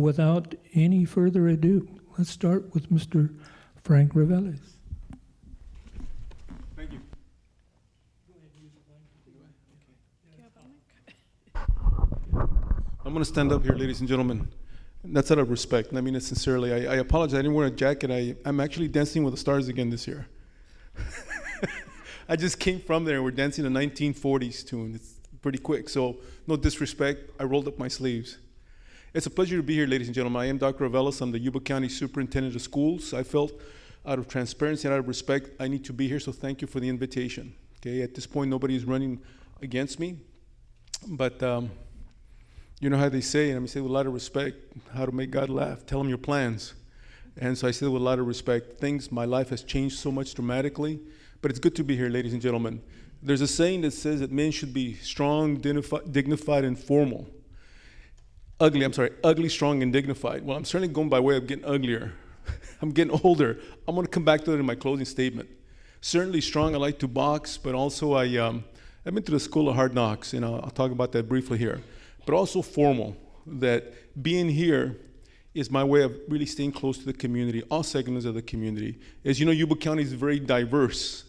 Without any further ado, let's start with Mr. Frank Reveles. Thank you. I'm going to stand up here, ladies and gentlemen. That's out of respect, and I mean it sincerely. I apologize. I didn't wear a jacket. I'm actually dancing with the stars again this year. I just came from there, and we're dancing a 1940s tune. It's pretty quick, so no disrespect. I rolled up my sleeves. It's a pleasure to be here, ladies and gentlemen. I am Dr. Reveles. I'm the Yuba County Superintendent of Schools. I felt out of transparency and out of respect, I need to be here, so thank you for the invitation. Okay, at this point, nobody is running against me, but you know how they say, and I say with a lot of respect, how to make God laugh, tell him your plans. And so I say with a lot of respect, my life has changed so much dramatically, but it's good to be here, ladies and gentlemen. There's a saying that says that men should be strong, dignified, and formal. Ugly, strong, and dignified. Well, I'm certainly going by way of getting uglier. I'm getting older. I'm going to come back to that in my closing statement. Certainly strong, I like to box, but also I've been to the school of hard knocks, and I'll talk about that briefly here. But also formal, that being here is my way of really staying close to the community, all segments of the community. As you know, Yuba County is very diverse.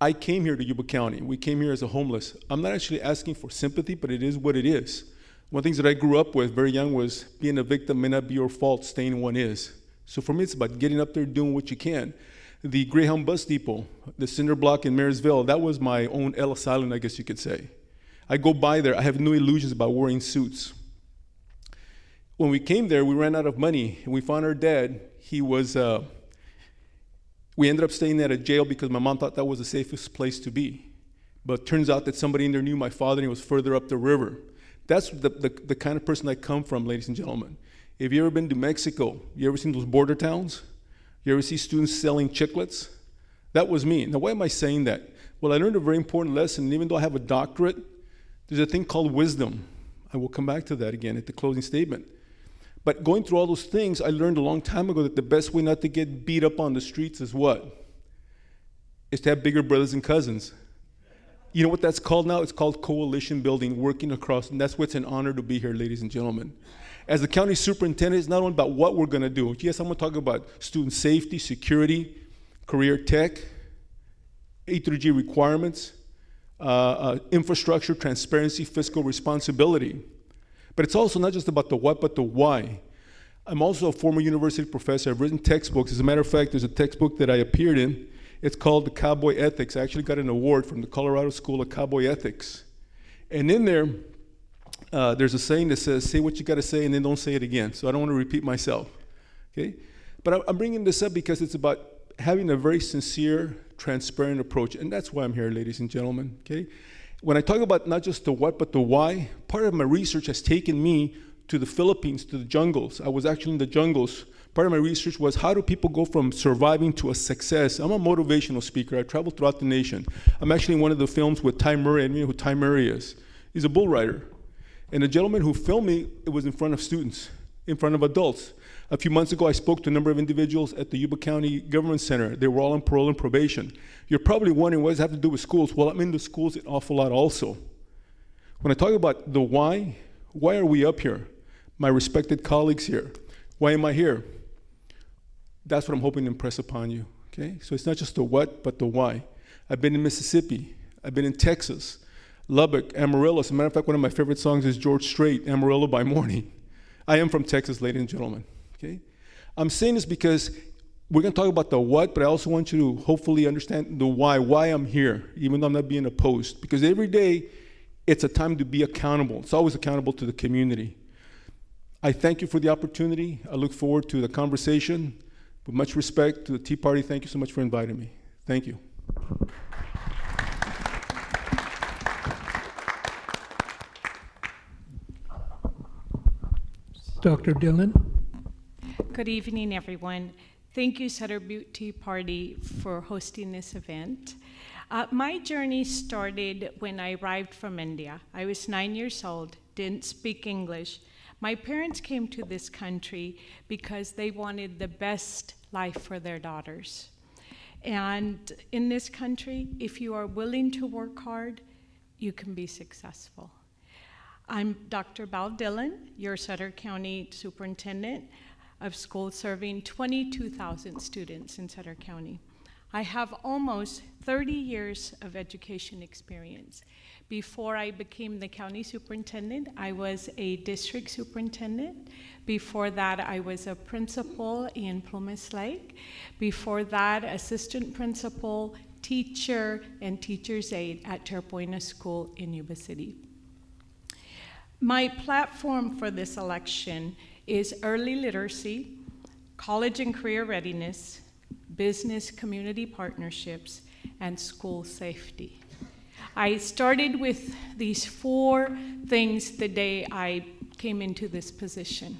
I came here to Yuba County. We came here as a homeless. I'm not actually asking for sympathy, but it is what it is. One of the things that I grew up with very young was being a victim may not be your fault, staying one is. So for me, it's about getting up there, doing what you can. The Greyhound bus depot, the cinder block in Marysville, that was my own Ellis Island, I guess you could say. I go by there, I have no illusions about wearing suits. When we came there, we ran out of money, and we found our dad. We ended up staying at a jail because my mom thought that was the safest place to be. But it turns out that somebody in there knew my father, and he was further up the river. That's the kind of person I come from, ladies and gentlemen. Have you ever been to Mexico? You ever seen those border towns? You ever see students selling chiclets? That was me. Now, why am I saying that? Well, I learned a very important lesson, and even though I have a doctorate, there's a thing called wisdom. I will come back to that again at the closing statement. But going through all those things, I learned a long time ago that the best way not to get beat up on the streets is what? Is to have bigger brothers and cousins. You know what that's called now? It's called coalition building, working across, and that's why it's an honor to be here, ladies and gentlemen. As the county superintendent, it's not only about what we're gonna do. Yes, I'm gonna talk about student safety, security, career tech, A through G requirements, infrastructure, transparency, fiscal responsibility. But it's also not just about the what, but the why. I'm also a former university professor. I've written textbooks. As a matter of fact, there's a textbook that I appeared in. It's called The Cowboy Ethics. I actually got an award from the Colorado School of Cowboy Ethics. And in there, there's a saying that says, say what you got to say and then don't say it again. So I don't want to repeat myself, okay? But I'm bringing this up because it's about having a very sincere, transparent approach. And that's why I'm here, ladies and gentlemen, okay? When I talk about not just the what, but the why, part of my research has taken me to the Philippines, to the jungles. I was actually in the jungles. Part of my research was how do people go from surviving to a success? I'm a motivational speaker. I travel throughout the nation. I'm actually in one of the films with Ty Murray. I mean, who Ty Murray is. He's a bull rider. And the gentleman who filmed me, it was in front of students, in front of adults. A few months ago, I spoke to a number of individuals at the Yuba County Government Center. They were all on parole and probation. You're probably wondering, what does it have to do with schools? Well, I'm in the schools an awful lot also. When I talk about the why are we up here? My respected colleagues here. Why am I here? That's what I'm hoping to impress upon you, okay? So it's not just the what, but the why. I've been in Mississippi. I've been in Texas, Lubbock, Amarillo. As a matter of fact, one of my favorite songs is George Strait, Amarillo by Morning. I am from Texas, ladies and gentlemen, okay? I'm saying this because we're gonna talk about the what, but I also want you to hopefully understand the why I'm here, even though I'm not being opposed. Because every day, it's a time to be accountable. It's always accountable to the community. I thank you for the opportunity. I look forward to the conversation. With much respect to the Tea Party, thank you so much for inviting me. Thank you. Dr. Dillon. Good evening, everyone. Thank you, Sutter Tea Party, for hosting this event. My journey started when I arrived from India. I was 9 years old, didn't speak English. My parents came to this country because they wanted the best life for their daughters. And in this country, if you are willing to work hard, you can be successful. I'm Dr. Val Dillon, your Sutter County Superintendent of Schools, serving 22,000 students in Sutter County. I have almost 30 years of education experience. Before I became the county superintendent, I was a district superintendent. Before that, I was a principal in Plumas Lake. Before that, assistant principal, teacher, and teacher's aide at Terpoina School in Yuba City. My platform for this election is early literacy, college and career readiness, business community partnerships, and school safety. I started with these 4 things the day I came into this position.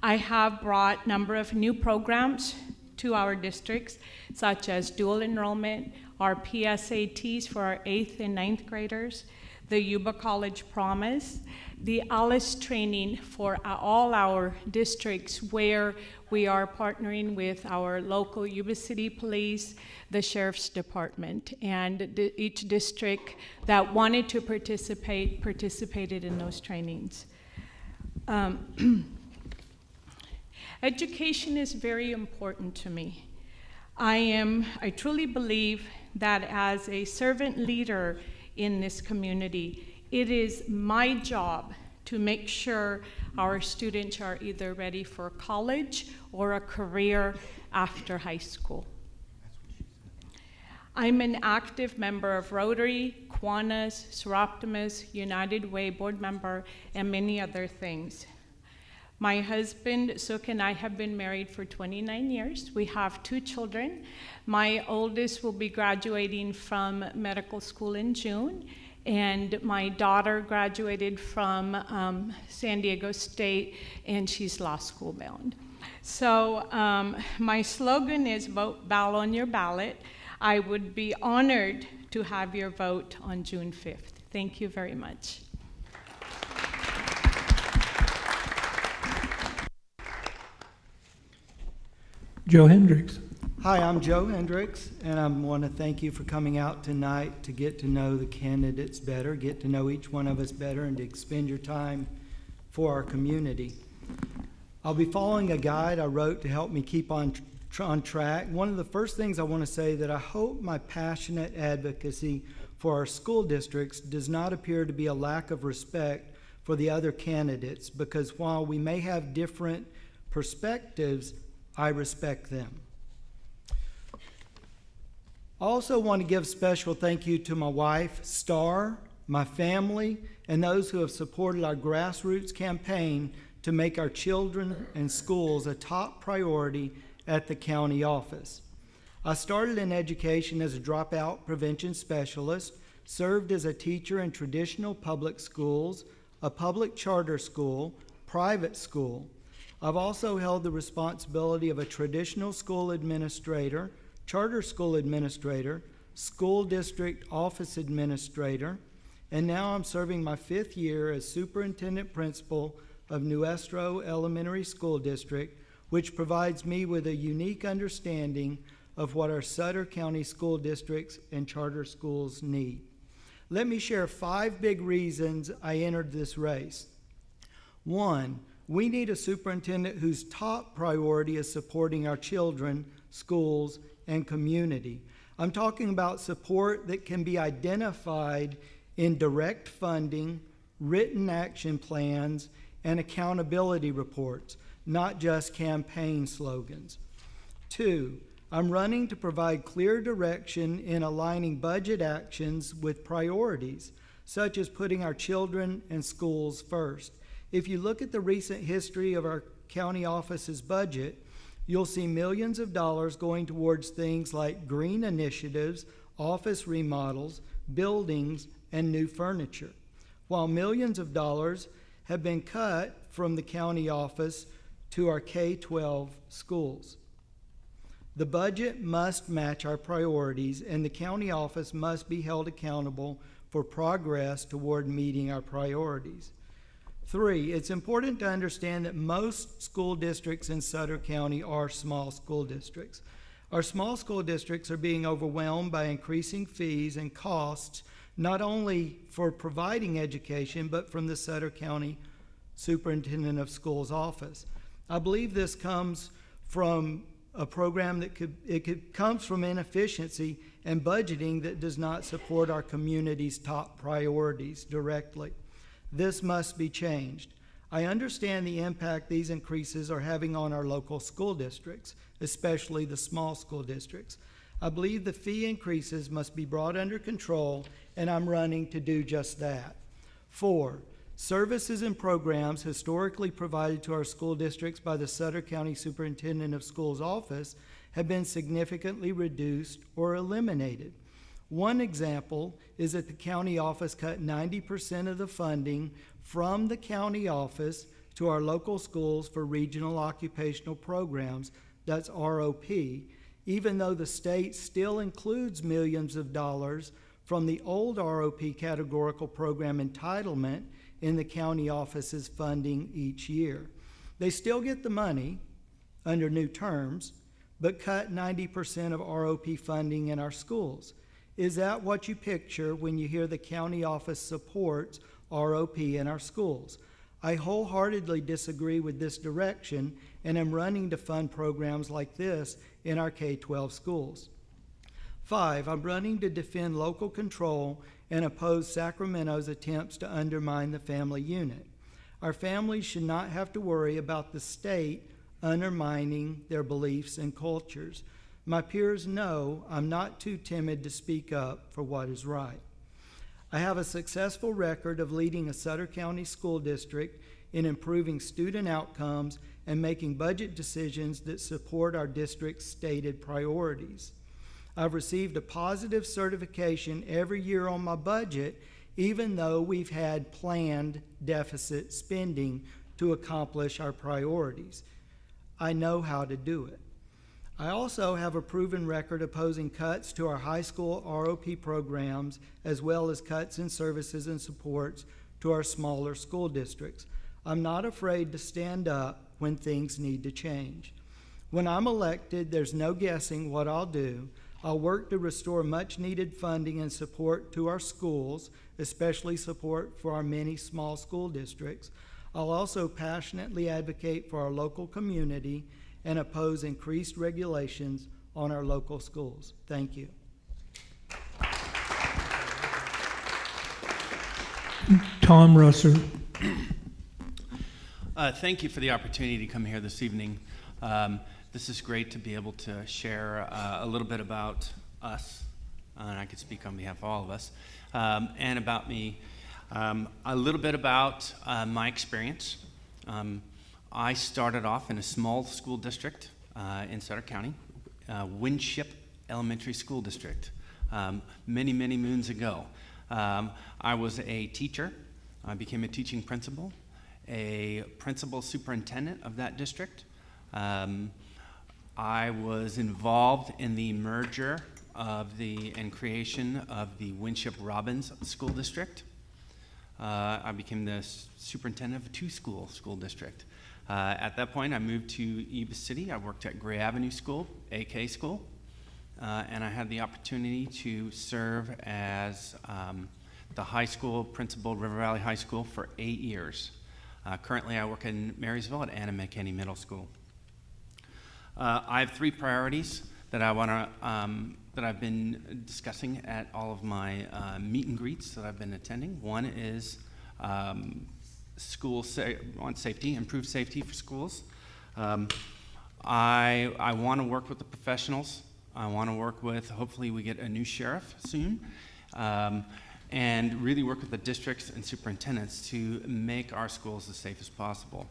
I have brought a number of new programs to our districts, such as dual enrollment, our PSATs for our 8th and 9th graders, the Yuba College Promise, the ALICE training for all our districts where we are partnering with our local Yuba City Police, the Sheriff's Department, and each district that wanted to participate participated in those trainings. Education is very important to me. I truly believe that as a servant leader in this community, it is my job to make sure our students are either ready for college or a career after high school. I'm an active member of Rotary, Kiwanis, Seroptimus, United Way board member, and many other things. My husband, Suk, and I have been married for 29 years. We have 2 children. My oldest will be graduating from medical school in June, and my daughter graduated from San Diego State, and she's law school bound. So my slogan is vote Val on your ballot. I would be honored to have your vote on June 5th. Thank you very much. Joe Hendricks. Hi, I'm Joe Hendricks, and I want to thank you for coming out tonight to get to know the candidates better, get to know each one of us better, and to expend your time for our community. I'll be following a guide I wrote to help me keep on track. One of the first things I want to say that I hope my passionate advocacy for our school districts does not appear to be a lack of respect for the other candidates, because while we may have different perspectives, I respect them. I also want to give special thank you to my wife, Star, my family, and those who have supported our grassroots campaign to make our children and schools a top priority at the county office. I started in education as a dropout prevention specialist, served as a teacher in traditional public schools, a public charter school, private school. I've also held the responsibility of a traditional school administrator, charter school administrator, school district office administrator, and now I'm serving my 5th year as superintendent principal of Nuestro Elementary School District, which provides me with a unique understanding of what our Sutter County school districts and charter schools need. Let me share 5 big reasons I entered this race. 1, we need a superintendent whose top priority is supporting our children, schools, and community. I'm talking about support that can be identified in direct funding, written action plans, and accountability reports, not just campaign slogans. 2, I'm running to provide clear direction in aligning budget actions with priorities, such as putting our children and schools first. If you look at the recent history of our county office's budget, you'll see millions of dollars going towards things like green initiatives, office remodels, buildings, and new furniture, while millions of dollars have been cut from the county office to our K-12 schools. The budget must match our priorities, and the county office must be held accountable for progress toward meeting our priorities. 3, it's important to understand that most school districts in Sutter County are small school districts. Our small school districts are being overwhelmed by increasing fees and costs, not only for providing education, but from the Sutter County Superintendent of Schools office. I believe this comes from a program that comes from inefficiency and budgeting that does not support our community's top priorities directly. This must be changed. I understand the impact these increases are having on our local school districts, especially the small school districts. I believe the fee increases must be brought under control, and I'm running to do just that. 4, services and programs historically provided to our school districts by the Sutter County Superintendent of Schools office have been significantly reduced or eliminated. One example is that the county office cut 90% of the funding from the county office to our local schools for regional occupational programs, that's ROP, even though the state still includes millions of dollars from the old ROP categorical program entitlement in the county office's funding each year. They still get the money under new terms, but cut 90% of ROP funding in our schools. Is that what you picture when you hear the county office supports ROP in our schools? I wholeheartedly disagree with this direction and am running to fund programs like this in our K-12 schools. 5, I'm running to defend local control and oppose Sacramento's attempts to undermine the family unit. Our families should not have to worry about the state undermining their beliefs and cultures. My peers know I'm not too timid to speak up for what is right. I have a successful record of leading a Sutter County school district in improving student outcomes and making budget decisions that support our district's stated priorities. I've received a positive certification every year on my budget, even though we've had planned deficit spending to accomplish our priorities. I know how to do it. I also have a proven record opposing cuts to our high school ROP programs, as well as cuts in services and supports to our smaller school districts. I'm not afraid to stand up when things need to change. When I'm elected, there's no guessing what I'll do. I'll work to restore much needed funding and support to our schools, especially support for our many small school districts. I'll also passionately advocate for our local community and oppose increased regulations on our local schools. Thank you. Tom Russer. Thank you for the opportunity to come here this evening. This is great to be able to share a little bit about us, and I could speak on behalf of all of us, and about me. A little bit about my experience. I started off in a small school district in Sutter County, Winship Elementary School District, many, many moons ago. I was a teacher. I became a teaching principal, a principal superintendent of that district. I was involved in the merger and creation of the Winship Robbins School District. I became the superintendent of a two-school school district. At that point, I moved to Yuba City. I worked at Gray Avenue School, AK School, and I had the opportunity to serve as the high school principal at River Valley High School for 8 years. Currently, I work in Marysville at Anna McKinney Middle School. I have 3 priorities that I want to that I've been discussing at all of my meet and greets that I've been attending. One is safety, improved safety for schools. I want to work with the professionals. I want to work with, hopefully we get a new sheriff soon, and really work with the districts and superintendents to make our schools as safe as possible.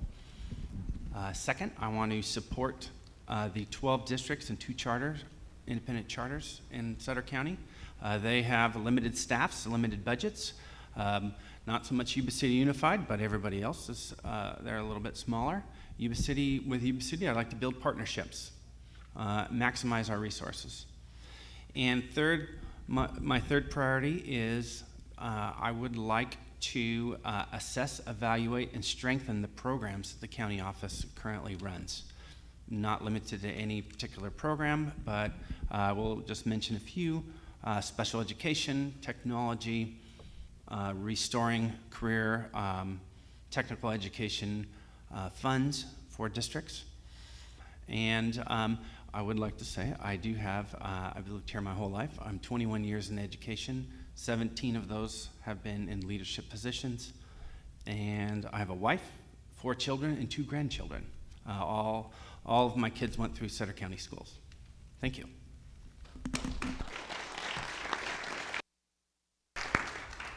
Second, I want to support the 12 districts and 2 charters, independent charters in Sutter County. They have limited staffs, limited budgets. Not so much Yuba City Unified, but everybody else is, they're a little bit smaller. With Yuba City, I'd like to build partnerships, maximize our resources. And third, my third priority is I would like to assess, evaluate, and strengthen the programs that the county office currently runs. Not limited to any particular program, but we'll just mention a few. special education, technology, restoring career technical education funds for districts. And I would like to say I do have, I've lived here my whole life. I'm 21 years in education. 17 of those have been in leadership positions. And I have a wife, 4 children, and 2 grandchildren. All of my kids went through Sutter County schools. Thank you.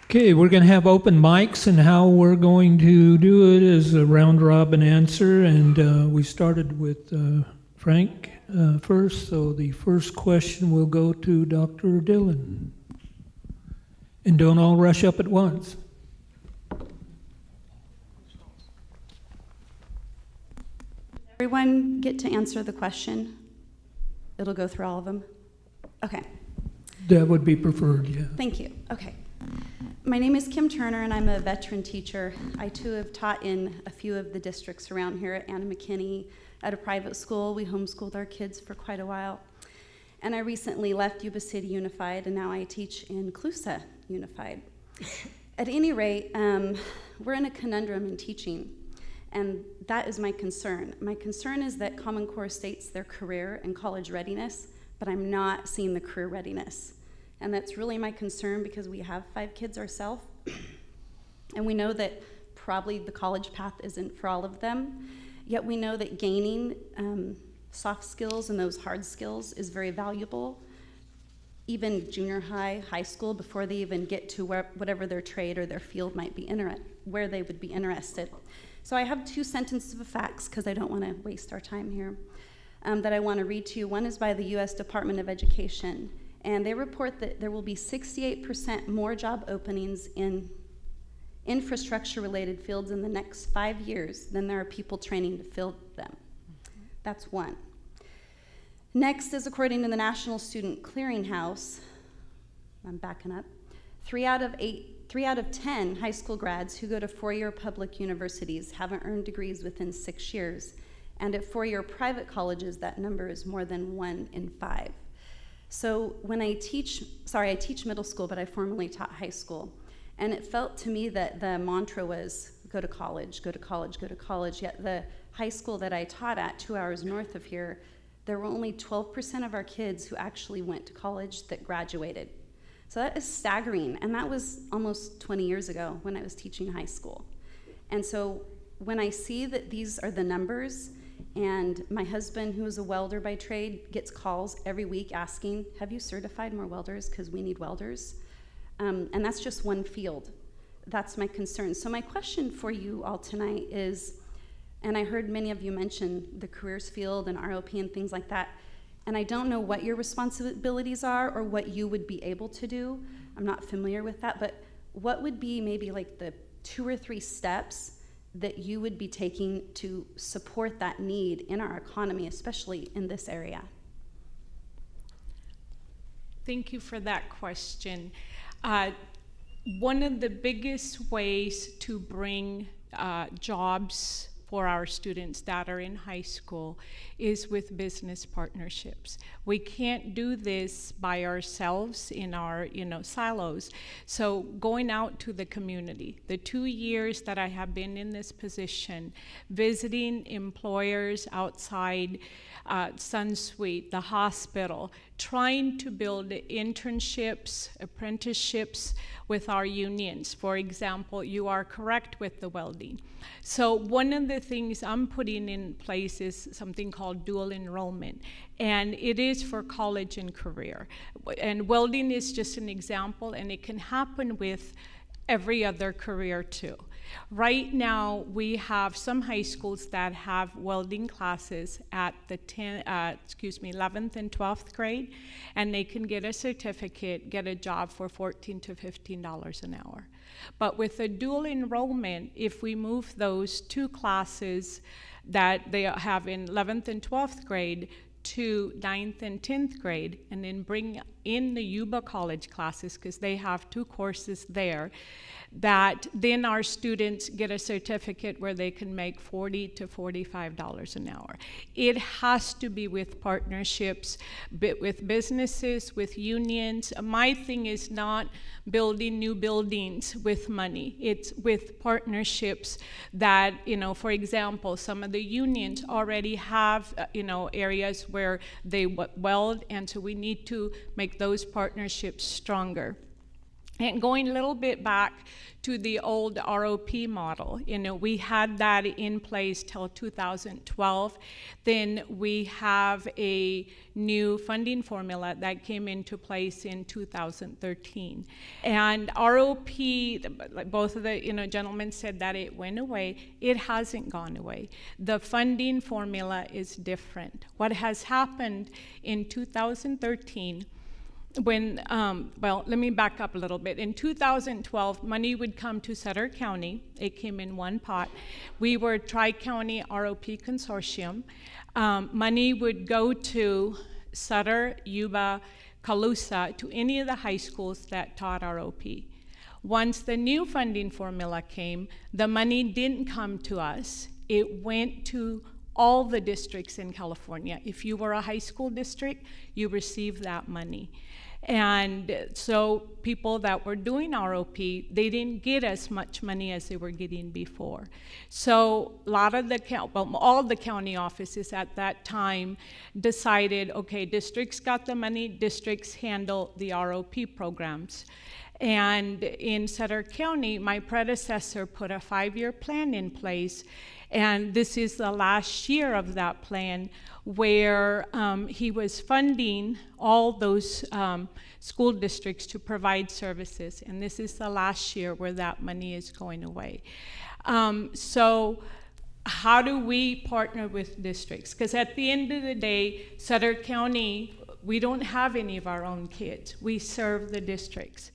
Okay, we're going to have open mics, and how we're going to do it is a round-robin answer, and we started with Frank first, so the first question will go to Dr. Dillon. And don't all rush up at once. Everyone get to answer the question? It'll go through all of them? Okay. That would be preferred, yeah. Thank you. Okay. My name is Kim Turner, and I'm a veteran teacher. I, too, have taught in a few of the districts around here at Anna McKinney at a private school. We homeschooled our kids for quite a while. And I recently left Yuba City Unified, and now I teach in Clusa Unified. At any rate, we're in a conundrum in teaching, and that is my concern. My concern is that Common Core states their career and college readiness, but I'm not seeing the career readiness. And that's really my concern because we have 5 kids ourselves, and we know that probably the college path isn't for all of them, yet we know that gaining soft skills and those hard skills is very valuable, even junior high, high school, before they even get to whatever their trade or their field might be where they would be interested. So I have 2 sentences of facts, because I don't want to waste our time here, that I want to read to you. One is by the U.S. Department of Education, and they report that there will be 68% more job openings in infrastructure-related fields in the next 5 years than there are people training to fill them. That's one. Next is, according to the National Student Clearinghouse, I'm backing up, 3 out of 10 high school grads who go to 4-year public universities haven't earned degrees within 6 years. And at 4-year private colleges, that number is more than 1 in 5. So when I teach middle school, but I formerly taught high school. And it felt to me that the mantra was, go to college, go to college, go to college. Yet the high school that I taught at 2 hours north of here, there were only 12% of our kids who actually went to college that graduated. So that is staggering, and that was almost 20 years ago when I was teaching high school. And so when I see that these are the numbers, and my husband, who is a welder by trade, gets calls every week asking, have you certified more welders, because we need welders? And that's just one field. That's my concern. So my question for you all tonight is, and I heard many of you mention the careers field and ROP and things like that, and I don't know what your responsibilities are or what you would be able to do. I'm not familiar with that, but what would be maybe like the 2 or 3 steps that you would be taking to support that need in our economy, especially in this area? Thank you for that question. One of the biggest ways to bring jobs for our students that are in high school is with business partnerships. We can't do this by ourselves in our silos. So going out to the community, the 2 years that I have been in this position, visiting employers outside Sunsweet, the hospital, trying to build internships, apprenticeships with our unions. For example, you are correct with the welding. So one of the things I'm putting in place is something called dual enrollment, and it is for college and career. And welding is just an example, and it can happen with every other career too. Right now, we have some high schools that have welding classes at the 11th and 12th grade, and they can get a certificate, get a job for $14 to $15 an hour. But with a dual enrollment, if we move those 2 classes that they have in 11th and 12th grade to 9th and 10th grade, and then bring in the Yuba College classes, because they have 2 courses there, that then our students get a certificate where they can make $40 to $45 an hour. It has to be with partnerships, with businesses, with unions. My thing is not building new buildings with money. It's with partnerships that, for example, some of the unions already have, areas where they weld, and so we need to make those partnerships stronger. And going a little bit back to the old ROP model, we had that in place till 2012. Then we have a new funding formula that came into place in 2013. And ROP, like both of the gentlemen said that it went away. It hasn't gone away. The funding formula is different. What has happened in 2013, when, let me back up a little bit. In 2012, money would come to Sutter County. It came in one pot. We were Tri-County ROP Consortium. Money would go to Sutter, Yuba, Colusa, to any of the high schools that taught ROP. Once the new funding formula came, the money didn't come to us. It went to all the districts in California. If you were a high school district, you received that money. And so people that were doing ROP, they didn't get as much money as they were getting before. So a lot of all the county offices at that time decided, okay, districts got the money, districts handle the ROP programs. And in Sutter County, my predecessor put a 5-year plan in place, and this is the last year of that plan, where he was funding all those school districts to provide services. And this is the last year where that money is going away. So how do we partner with districts? Because at the end of the day, Sutter County, we don't have any of our own kids. We serve the districts.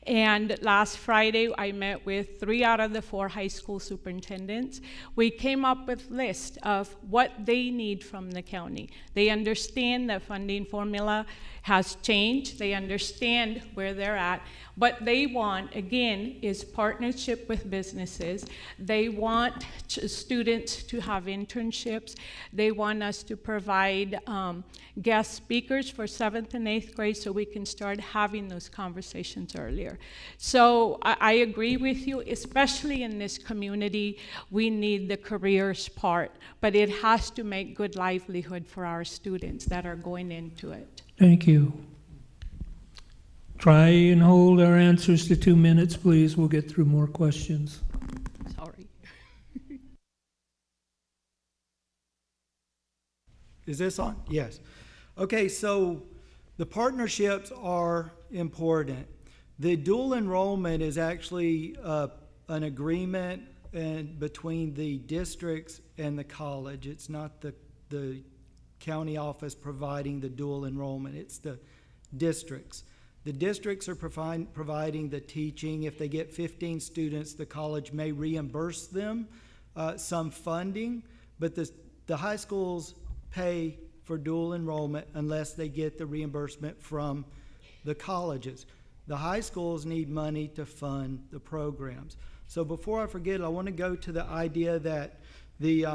And last Friday, I met with 3 out of the 4 high school superintendents. We came up with a list of what they need from the county. They understand the funding formula has changed. They understand where they're at. What they want, again, is partnership with businesses. They want students to have internships. They want us to provide guest speakers for 7th and 8th grade so we can start having those conversations earlier. So I agree with you, especially in this community, we need the careers part, but it has to make good livelihood for our students that are going into it. Thank you. Try and hold our answers to 2 minutes, please. We'll get through more questions. Sorry. Is this on? Yes. Okay, so the partnerships are important. The dual enrollment is actually an agreement between the districts and the college. It's not the county office providing the dual enrollment. It's the districts. The districts are providing the teaching. If they get 15 students, the college may reimburse them some funding, but the high schools pay for dual enrollment unless they get the reimbursement from the colleges. The high schools need money to fund the programs. So before I forget, I want to go to the idea that the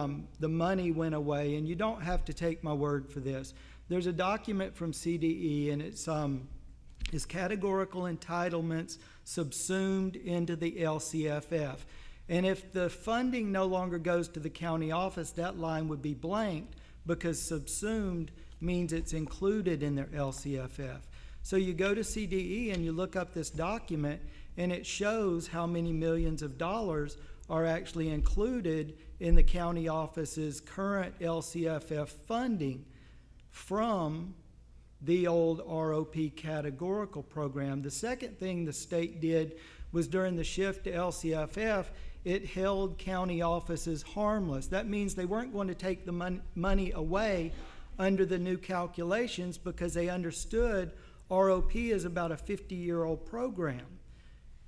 money went away, and you don't have to take my word for this. There's a document from CDE, and it's categorical entitlements subsumed into the LCFF. And if the funding no longer goes to the county office, that line would be blanked, because subsumed means it's included in their LCFF. So you go to CDE and you look up this document, and it shows how many millions of dollars are actually included in the county office's current LCFF funding from the old ROP categorical program. The second thing the state did was, during the shift to LCFF, it held county offices harmless. That means they weren't going to take the money away under the new calculations, because they understood ROP is about a 50-year-old program.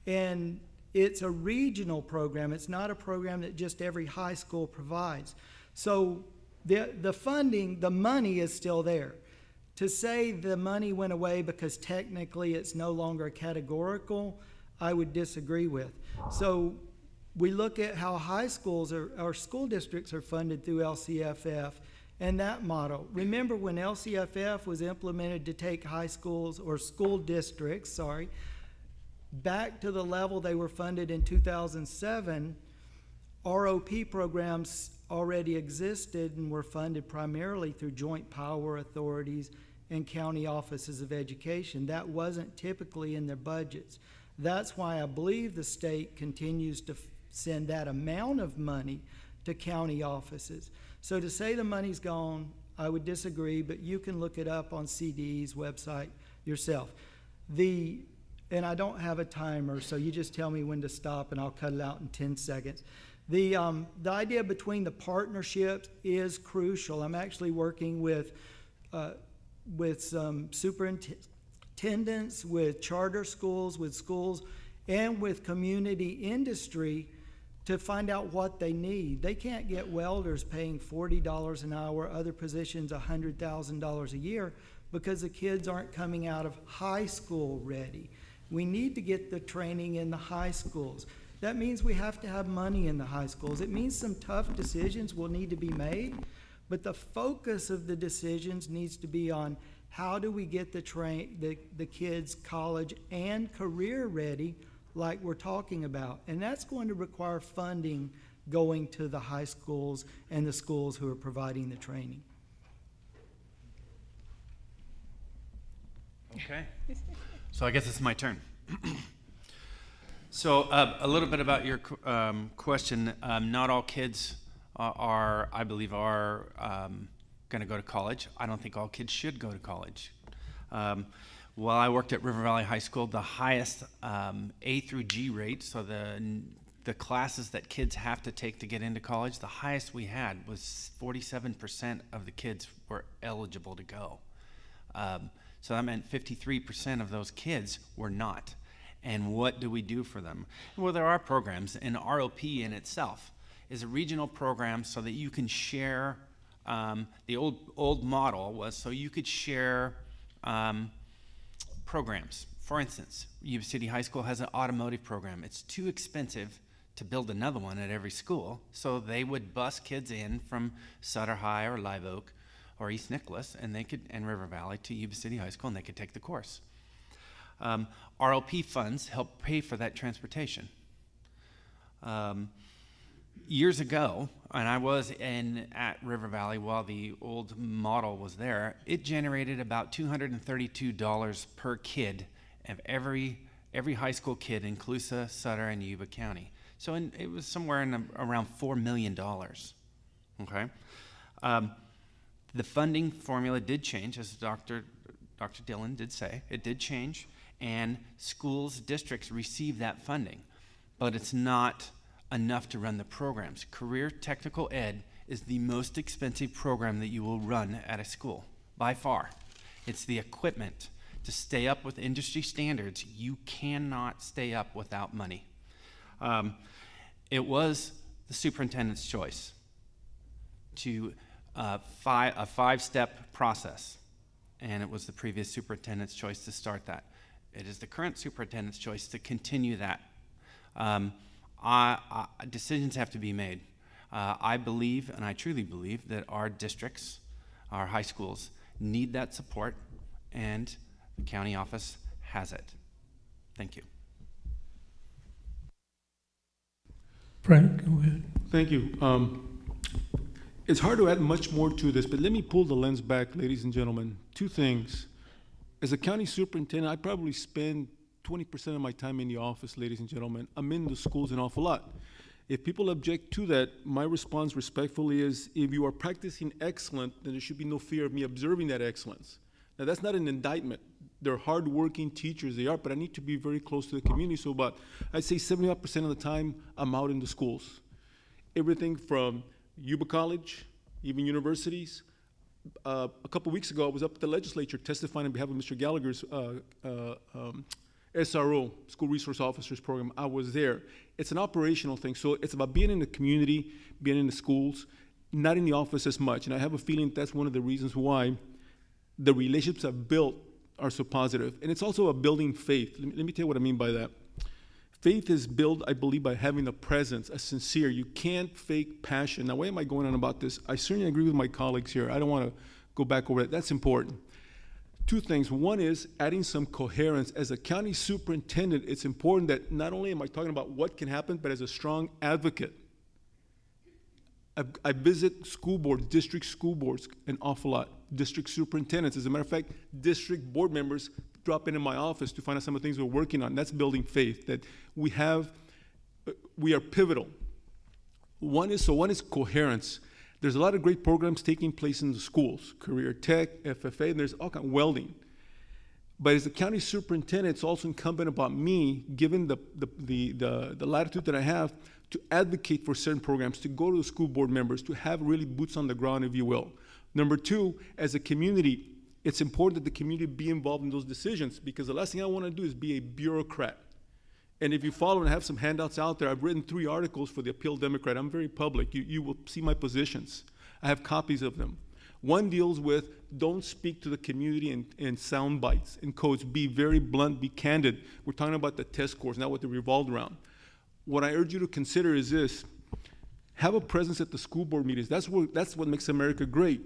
And it's a regional program. It's not a program that just every high school provides. So the funding, the money is still there. To say the money went away because technically it's no longer categorical, I would disagree with. So we look at how high schools or school districts are funded through LCFF and that model. Remember when LCFF was implemented to take high schools or school districts, back to the level they were funded in 2007, ROP programs already existed and were funded primarily through joint power authorities and county offices of education. That wasn't typically in their budgets. That's why I believe the state continues to send that amount of money to county offices. So to say the money's gone, I would disagree, but you can look it up on CD's website yourself. And I don't have a timer, so you just tell me when to stop and I'll cut it out in 10 seconds. The idea between the partnerships is crucial. I'm actually working with some superintendents, with charter schools, with schools, and with community industry to find out what they need. They can't get welders paying $40 an hour, other positions $100,000 a year, because the kids aren't coming out of high school ready. We need to get the training in the high schools. That means we have to have money in the high schools. It means some tough decisions will need to be made, but the focus of the decisions needs to be on how do we get the kids college and career ready like we're talking about. And that's going to require funding going to the high schools and the schools who are providing the training. Okay. So I guess it's my turn. So a little bit about your question. Not all kids I believe, are going to go to college. I don't think all kids should go to college. While I worked at River Valley High School, the highest A through G rate, so the classes that kids have to take to get into college, the highest we had was 47% of the kids were eligible to go. So that meant 53% of those kids were not. And what do we do for them? Well, there are programs, and ROP in itself is a regional program so that you can share. The old model was so you could share programs. For instance, Yuba City High School has an automotive program. It's too expensive to build another one at every school, so they would bus kids in from Sutter High or Live Oak or East Nicholas, and River Valley to Yuba City High School, and they could take the course. ROP funds help pay for that transportation. Years ago, and I was at River Valley while the old model was there, it generated about $232 per kid of every high school kid in Colusa, Sutter, and Yuba County. So it was somewhere around $4 million. Okay. The funding formula did change, as Dr. Dillon did say. It did change, and schools, districts receive that funding, but it's not enough to run the programs. Career Technical Ed is the most expensive program that you will run at a school, by far. It's the equipment to stay up with industry standards. You cannot stay up without money. It was the superintendent's choice to a five-step process, and it was the previous superintendent's choice to start that. It is the current superintendent's choice to continue that. Decisions have to be made. I believe, and I truly believe, that our districts, our high schools, need that support, and the county office has it. Thank you. Frank, go ahead. Thank you. It's hard to add much more to this, but let me pull the lens back, ladies and gentlemen. Two things. As a county superintendent, I probably spend 20% of my time in the office, ladies and gentlemen. I'm in the schools an awful lot. If people object to that, my response respectfully is, if you are practicing excellence, then there should be no fear of me observing that excellence. Now, that's not an indictment. They're hardworking teachers, they are, but I need to be very close to the community. So about, I'd say 75% of the time, I'm out in the schools. Everything from Yuba College, even universities. A couple weeks ago, I was up at the legislature testifying on behalf of Mr. Gallagher's SRO, School Resource Officers Program. I was there. It's an operational thing, so it's about being in the community, being in the schools, not in the office as much. And I have a feeling that's one of the reasons why the relationships I've built are so positive. And it's also a building faith. Let me tell you what I mean by that. Faith is built, I believe, by having a presence, a sincere. You can't fake passion. Now, why am I going on about this? I certainly agree with my colleagues here. I don't want to go back over that. That's important. Two things. One is adding some coherence. As a county superintendent, it's important that not only am I talking about what can happen, but as a strong advocate. I visit school boards, district school boards, an awful lot. District superintendents. As a matter of fact, district board members drop into my office to find out some of the things we're working on. That's building faith, that we are pivotal. One is coherence. There's a lot of great programs taking place in the schools, career tech, FFA, and there's all kind of welding. But as the county superintendent, it's also incumbent upon me, given the latitude that I have, to advocate for certain programs, to go to the school board members, to have really boots on the ground, if you will. Number two, as a community, it's important that the community be involved in those decisions, because the last thing I want to do is be a bureaucrat. And if you follow, and I have some handouts out there, I've written 3 articles for the Appeal Democrat. I'm very public. You will see my positions. I have copies of them. One deals with don't speak to the community in sound bites, in codes. Be very blunt, be candid. We're talking about the test scores, not what they revolved around. What I urge you to consider is this. Have a presence at the school board meetings. That's what makes America great.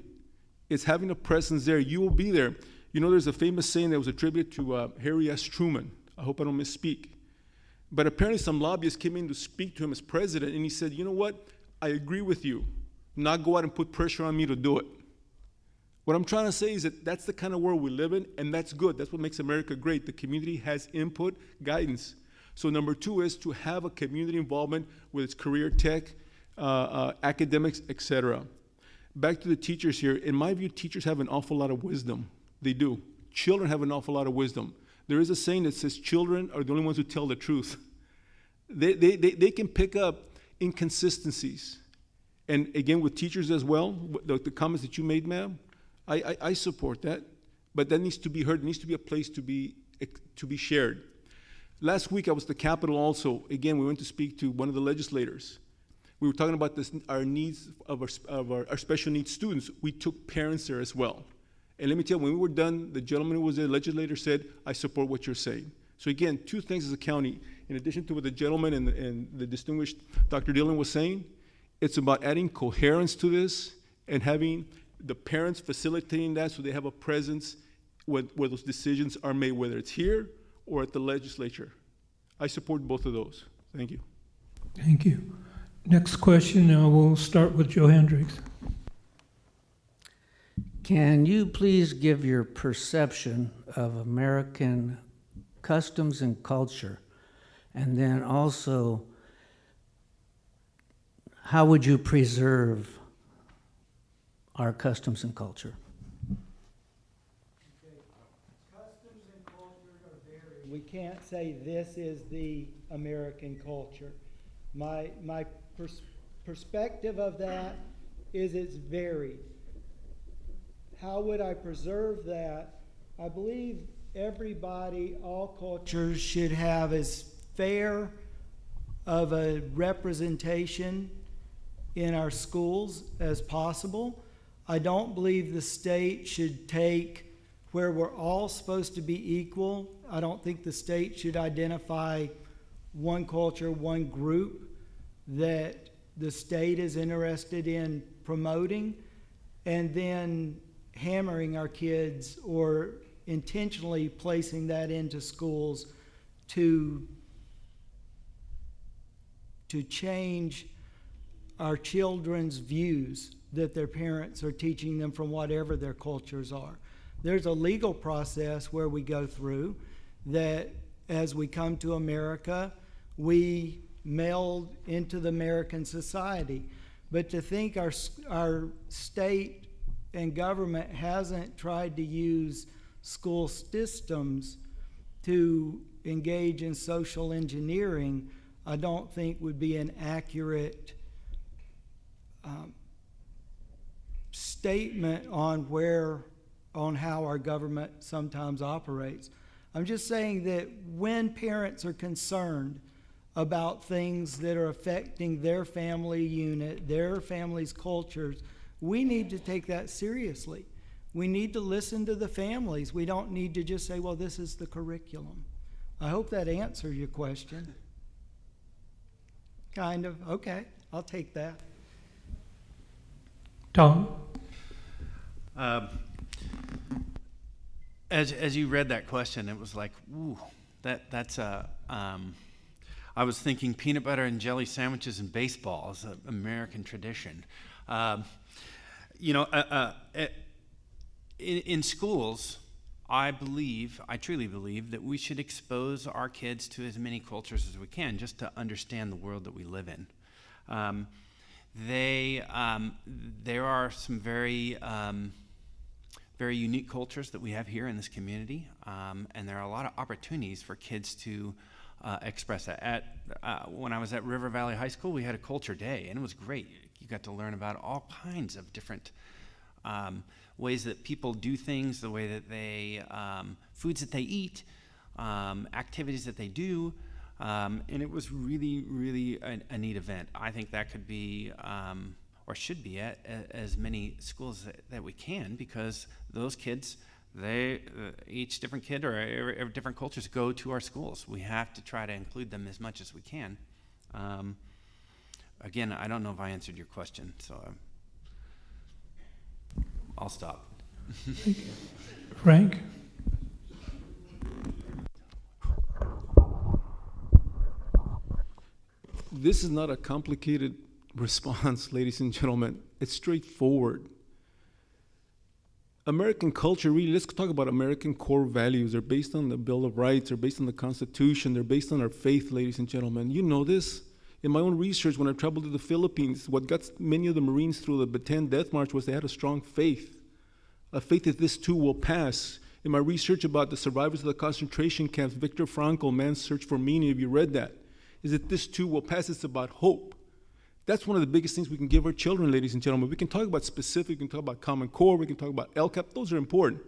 It's having a presence there. You will be there. You know, there's a famous saying that was attributed to Harry S. Truman. I hope I don't misspeak. But apparently some lobbyists came in to speak to him as president, and he said, you know what? I agree with you. Not go out and put pressure on me to do it. What I'm trying to say is that that's the kind of world we live in, and that's good. That's what makes America great. The community has input, guidance. So number 2 is to have a community involvement with its career tech, academics, etc. Back to the teachers here. In my view, teachers have an awful lot of wisdom. They do. Children have an awful lot of wisdom. There is a saying that says children are the only ones who tell the truth. They can pick up inconsistencies. And again, with teachers as well, the comments that you made, ma'am, I support that. But that needs to be heard. It needs to be a place to be shared. Last week, I was at the Capitol also. Again, we went to speak to one of the legislators. We were talking about our needs of our special needs students. We took parents there as well. And let me tell you, when we were done, the gentleman who was there, the legislator, said, I support what you're saying. So again, 2 things as a county. In addition to what the gentleman and the distinguished Dr. Dillon was saying, it's about adding coherence to this and having the parents facilitating that so they have a presence where those decisions are made, whether it's here or at the legislature. I support both of those. Thank you. Thank you. Next question, we'll start with Joe Hendricks. Can you please give your perception of American customs and culture? And then also, how would you preserve our customs and culture? Customs and culture are very. We can't say this is the American culture. My perspective of that is it's varied. How would I preserve that? I believe everybody, all cultures, should have as fair of a representation in our schools as possible. I don't believe the state should take where we're all supposed to be equal. I don't think the state should identify one culture, one group that the state is interested in promoting, and then hammering our kids or intentionally placing that into schools to change our children's views that their parents are teaching them from whatever their cultures are. There's a legal process where we go through that as we come to America, we meld into the American society. But to think our state and government hasn't tried to use school systems to engage in social engineering, I don't think would be an accurate statement on how our government sometimes operates. I'm just saying that when parents are concerned about things that are affecting their family unit, their family's cultures, we need to take that seriously. We need to listen to the families. We don't need to just say, well, this is the curriculum. I hope that answered your question. Kind of. Okay, I'll take that. Tom? As you read that question, it was like, ooh, that's a. I was thinking peanut butter and jelly sandwiches and baseball is an American tradition. In schools, I truly believe that we should expose our kids to as many cultures as we can just to understand the world that we live in. There are some very unique cultures that we have here in this community, and there are a lot of opportunities for kids to express that. When I was at River Valley High School, we had a culture day, and it was great. You got to learn about all kinds of different ways that people do things, the way that they, foods that they eat, activities that they do, and it was really, really a neat event. I think that could be, or should be at as many schools that we can, because those kids, each different kid or every different cultures go to our schools. We have to try to include them as much as we can. Again, I don't know if I answered your question, so I'll stop. Frank? This is not a complicated response, ladies and gentlemen. It's straightforward. American culture, really, let's talk about American core values. They're based on the Bill of Rights, they're based on the Constitution, they're based on our faith, ladies and gentlemen. You know this. In my own research, when I traveled to the Philippines, what got many of the Marines through the Bataan Death March was they had a strong faith, a faith that this too will pass. In my research about the survivors of the concentration camps, Viktor Frankl, Man's Search for Meaning, if you read that, is that this too will pass. It's about hope. That's one of the biggest things we can give our children, ladies and gentlemen. We can talk about specific, we can talk about Common Core, we can talk about LCAP. Those are important.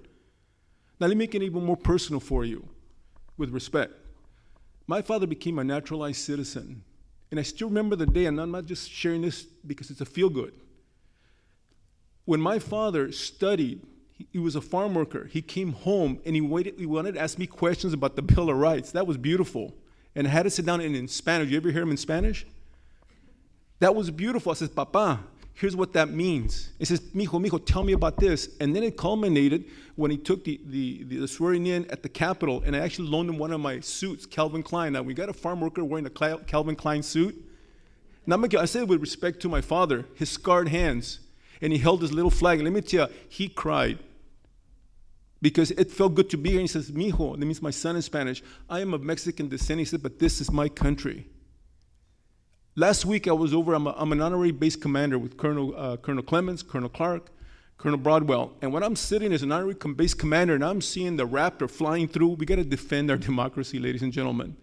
Now, let me make it even more personal for you, with respect. My father became a naturalized citizen. And I still remember the day, and I'm not just sharing this because it's a feel-good. When my father studied, he was a farm worker. He came home, and he wanted to ask me questions about the Bill of Rights. That was beautiful. And I had to sit down in Spanish. You ever hear him in Spanish? That was beautiful. I said, Papa, here's what that means. He says, mijo, tell me about this. And then it culminated when he took the swearing in at the Capitol, and I actually loaned him one of my suits, Calvin Klein. Now, we got a farm worker wearing a Calvin Klein suit. Now, I say it with respect to my father, his scarred hands, and he held his little flag. And let me tell you, he cried because it felt good to be here. And he says, mijo, that means my son in Spanish. I am of Mexican descent. He said, but this is my country. Last week I was over, I'm an honorary base commander with Colonel Clemens, Colonel Clark, Colonel Broadwell. And when I'm sitting as an honorary base commander and I'm seeing the Raptor flying through, we gotta defend our democracy, ladies and gentlemen.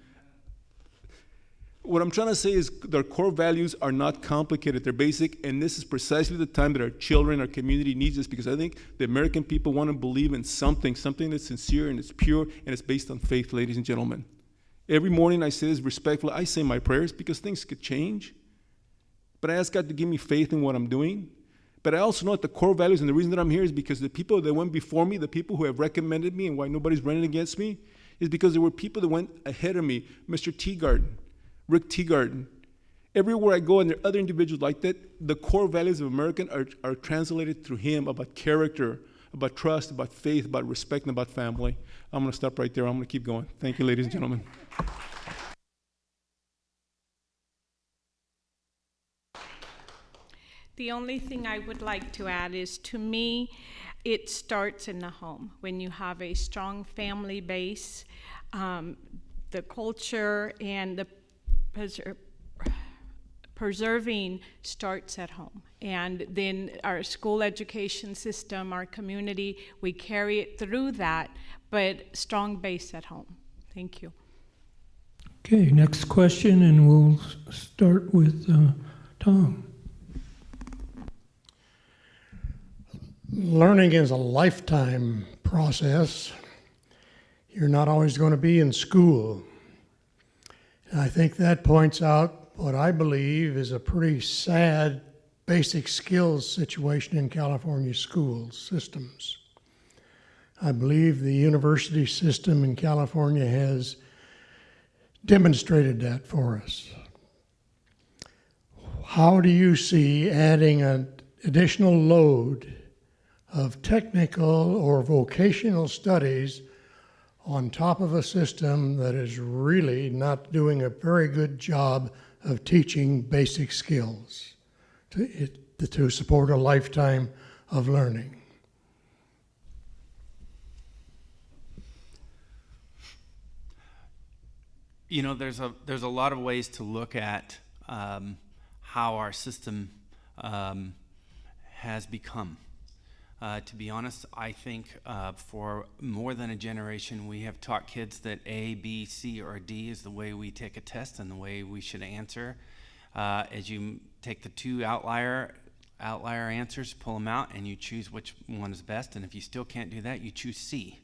What I'm trying to say is their core values are not complicated, they're basic, and this is precisely the time that our children, our community needs this, because I think the American people wanna believe in something that's sincere and it's pure and it's based on faith, ladies and gentlemen. Every morning I say this respectfully, I say my prayers because things could change. But I ask God to give me faith in what I'm doing. But I also know that the core values, and the reason that I'm here is because the people that went before me, the people who have recommended me and why nobody's running against me, is because there were people that went ahead of me. Mr. Teagarden, Rick Teagarden. Everywhere I go, and there are other individuals like that, the core values of American are translated through him about character, about trust, about faith, about respect, and about family. I'm going to stop right there. I'm going to keep going. Thank you, ladies and gentlemen. The only thing I would like to add is, to me, it starts in the home. When you have a strong family base, the culture and the preserving starts at home. And then our school education system, our community, we carry it through that, but strong base at home. Thank you. Okay, next question, and we'll start with Tom. Learning is a lifetime process. You're not always going to be in school. And I think that points out what I believe is a pretty sad basic skills situation in California school systems. I believe the university system in California has demonstrated that for us. How do you see adding an additional load of technical or vocational studies on top of a system that is really not doing a very good job of teaching basic skills to support a lifetime of learning? You know, there's a lot of ways to look at how our system has become. To be honest, I think for more than a generation, we have taught kids that A, B, C, or D is the way we take a test and the way we should answer. As you take the two outlier answers, pull them out, and you choose which one is best. And if you still can't do that, you choose C,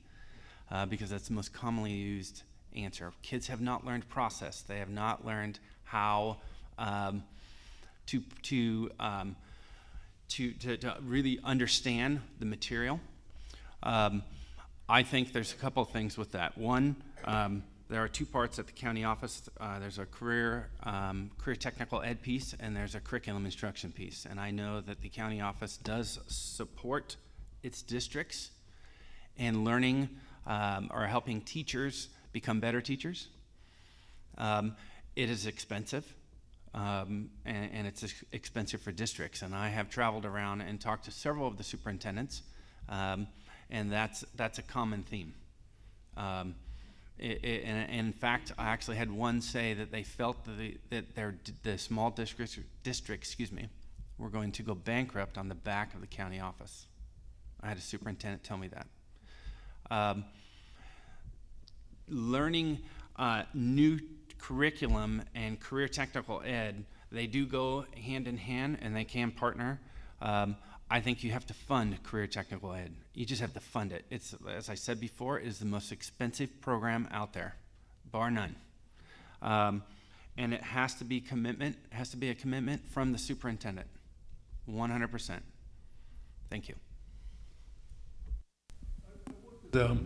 because that's the most commonly used answer. Kids have not learned process. They have not learned how to really understand the material. I think there's a couple of things with that. One, there are two parts at the county office. There's a career technical ed piece, and there's a curriculum instruction piece. And I know that the county office does support its districts in learning or helping teachers become better teachers. It is expensive. And it's expensive for districts. And I have traveled around and talked to several of the superintendents, and that's a common theme. And in fact, I actually had one say that they felt that the small districts, were going to go bankrupt on the back of the county office. I had a superintendent tell me that. Learning new curriculum and career technical ed, they do go hand in hand, and they can partner. I think you have to fund career technical ed. You just have to fund it. It's, as I said before, it is the most expensive program out there, bar none. And it has to be a commitment from the superintendent, 100%. Thank you. The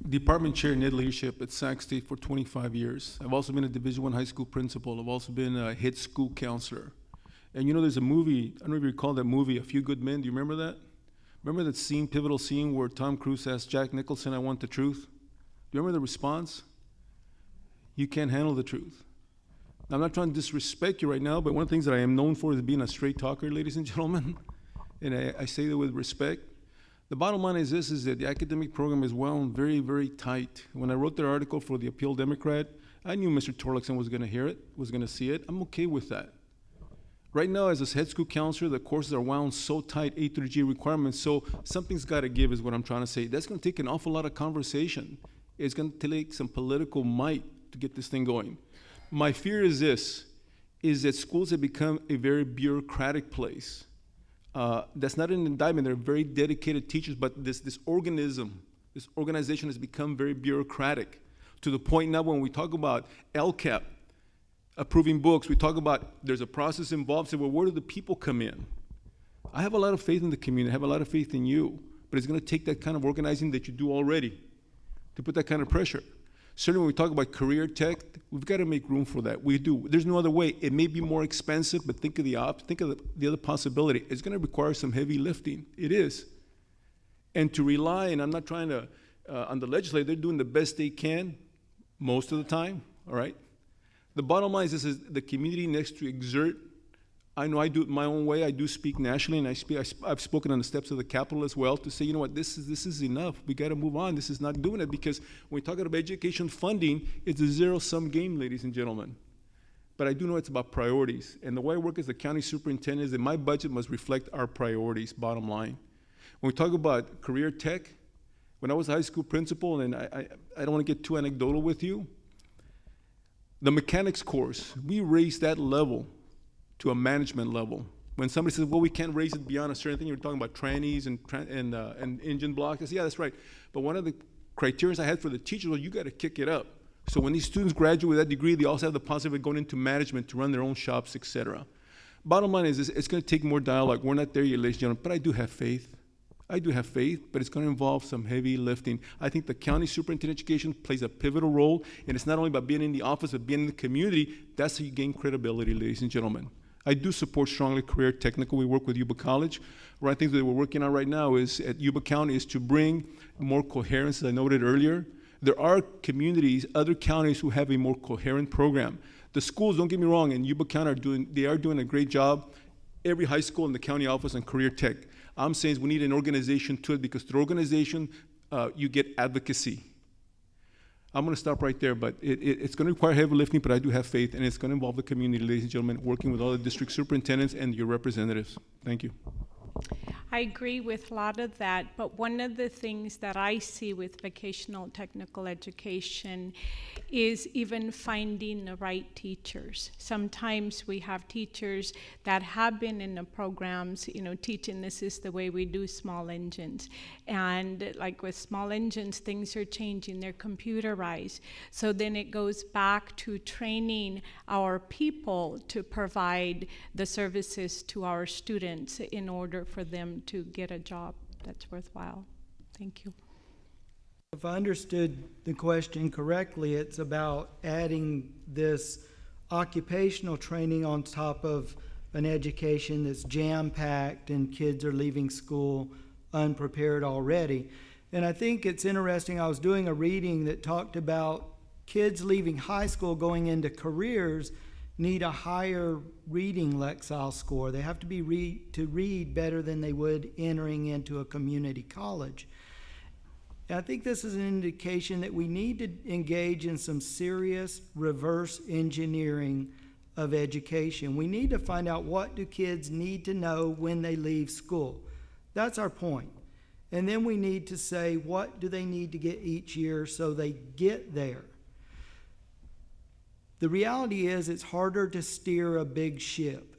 department chair in ed leadership at Sac State for 25 years. I've also been a Division I high school principal. I've also been a head school counselor. And you know, there's a movie, I don't know if you recall that movie, A Few Good Men. Do you remember that? Remember that scene, pivotal scene, where Tom Cruise asked Jack Nicholson, "I want the truth"? Do you remember the response? "You can't handle the truth." Now, I'm not trying to disrespect you right now, but one of the things that I am known for is being a straight talker, ladies and gentlemen. And I say that with respect. The bottom line is this, is that the academic program is wound very, very tight. When I wrote the article for the Appeal Democrat, I knew Mr. Torlakson was gonna hear it, was gonna see it. I'm okay with that. Right now, as a head school counselor, the courses are wound so tight, A through G requirements, so something's gotta give is what I'm trying to say. That's gonna take an awful lot of conversation. It's gonna take some political might to get this thing going. My fear is this, is that schools have become a very bureaucratic place. That's not an indictment. They're very dedicated teachers, but this organization has become very bureaucratic to the point now when we talk about LCAP, approving books, we talk about there's a process involved. So, well, where do the people come in? I have a lot of faith in the community. I have a lot of faith in you, but it's going to take that kind of organizing that you do already to put that kind of pressure. Certainly when we talk about career tech, we've got to make room for that. We do. There's no other way. It may be more expensive, but think of the other possibility. It's going to require some heavy lifting. It is. And to rely, and I'm not trying to, on the legislature, they're doing the best they can most of the time, all right? The bottom line is this, is the community needs to exert. I know I do it my own way. I do speak nationally, and I've spoken on the steps of the Capitol as well to say, you know what, this is enough. We got to move on. This is not doing it, because when we talk about education funding, it's a zero-sum game, ladies and gentlemen. But I do know it's about priorities. And the way I work as the county superintendent is that my budget must reflect our priorities, bottom line. When we talk about career tech, when I was a high school principal, and I don't want to get too anecdotal with you, the mechanics course, we raised that level to a management level. When somebody says, well, we can't raise it beyond a certain thing, you're talking about trannies and engine blocks. I said, yeah, that's right. But one of the criteria I had for the teachers was, you got to kick it up. So when these students graduate with that degree, they also have the possibility of going into management to run their own shops, et cetera. Bottom line is this, it's going to take more dialogue. We're not there yet, ladies and gentlemen, but I do have faith. I do have faith, but it's going to involve some heavy lifting. I think the county superintendent education plays a pivotal role, and it's not only about being in the office, but being in the community. That's how you gain credibility, ladies and gentlemen. I do support strongly career technical. We work with Yuba College. One of the things that we're working on right now is at Yuba County is to bring more coherence, as I noted earlier. There are communities, other counties who have a more coherent program. The schools, don't get me wrong, in Yuba County are doing a great job. Every high school in the county office on career tech. I'm saying we need an organization to it, because through organization, you get advocacy. I'm going to stop right there, but it's going to require heavy lifting, but I do have faith, and it's going to involve the community, ladies and gentlemen, working with all the district superintendents and your representatives. Thank you. I agree with a lot of that, but one of the things that I see with vocational technical education is even finding the right teachers. Sometimes we have teachers that have been in the programs, teaching this is the way we do small engines. And like with small engines, things are changing, they're computerized. So then it goes back to training our people to provide the services to our students in order for them to get a job that's worthwhile. Thank you. If I understood the question correctly, it's about adding this occupational training on top of an education that's jam-packed and kids are leaving school unprepared already. And I think it's interesting, I was doing a reading that talked about kids leaving high school going into careers need a higher reading Lexile score. They have to be read better than they would entering into a community college. And I think this is an indication that we need to engage in some serious reverse engineering of education. We need to find out, what do kids need to know when they leave school? That's our point. And then we need to say, what do they need to get each year so they get there? The reality is it's harder to steer a big ship.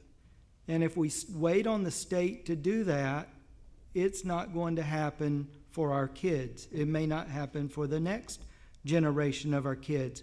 And if we wait on the state to do that, it's not going to happen for our kids. It may not happen for the next generation of our kids.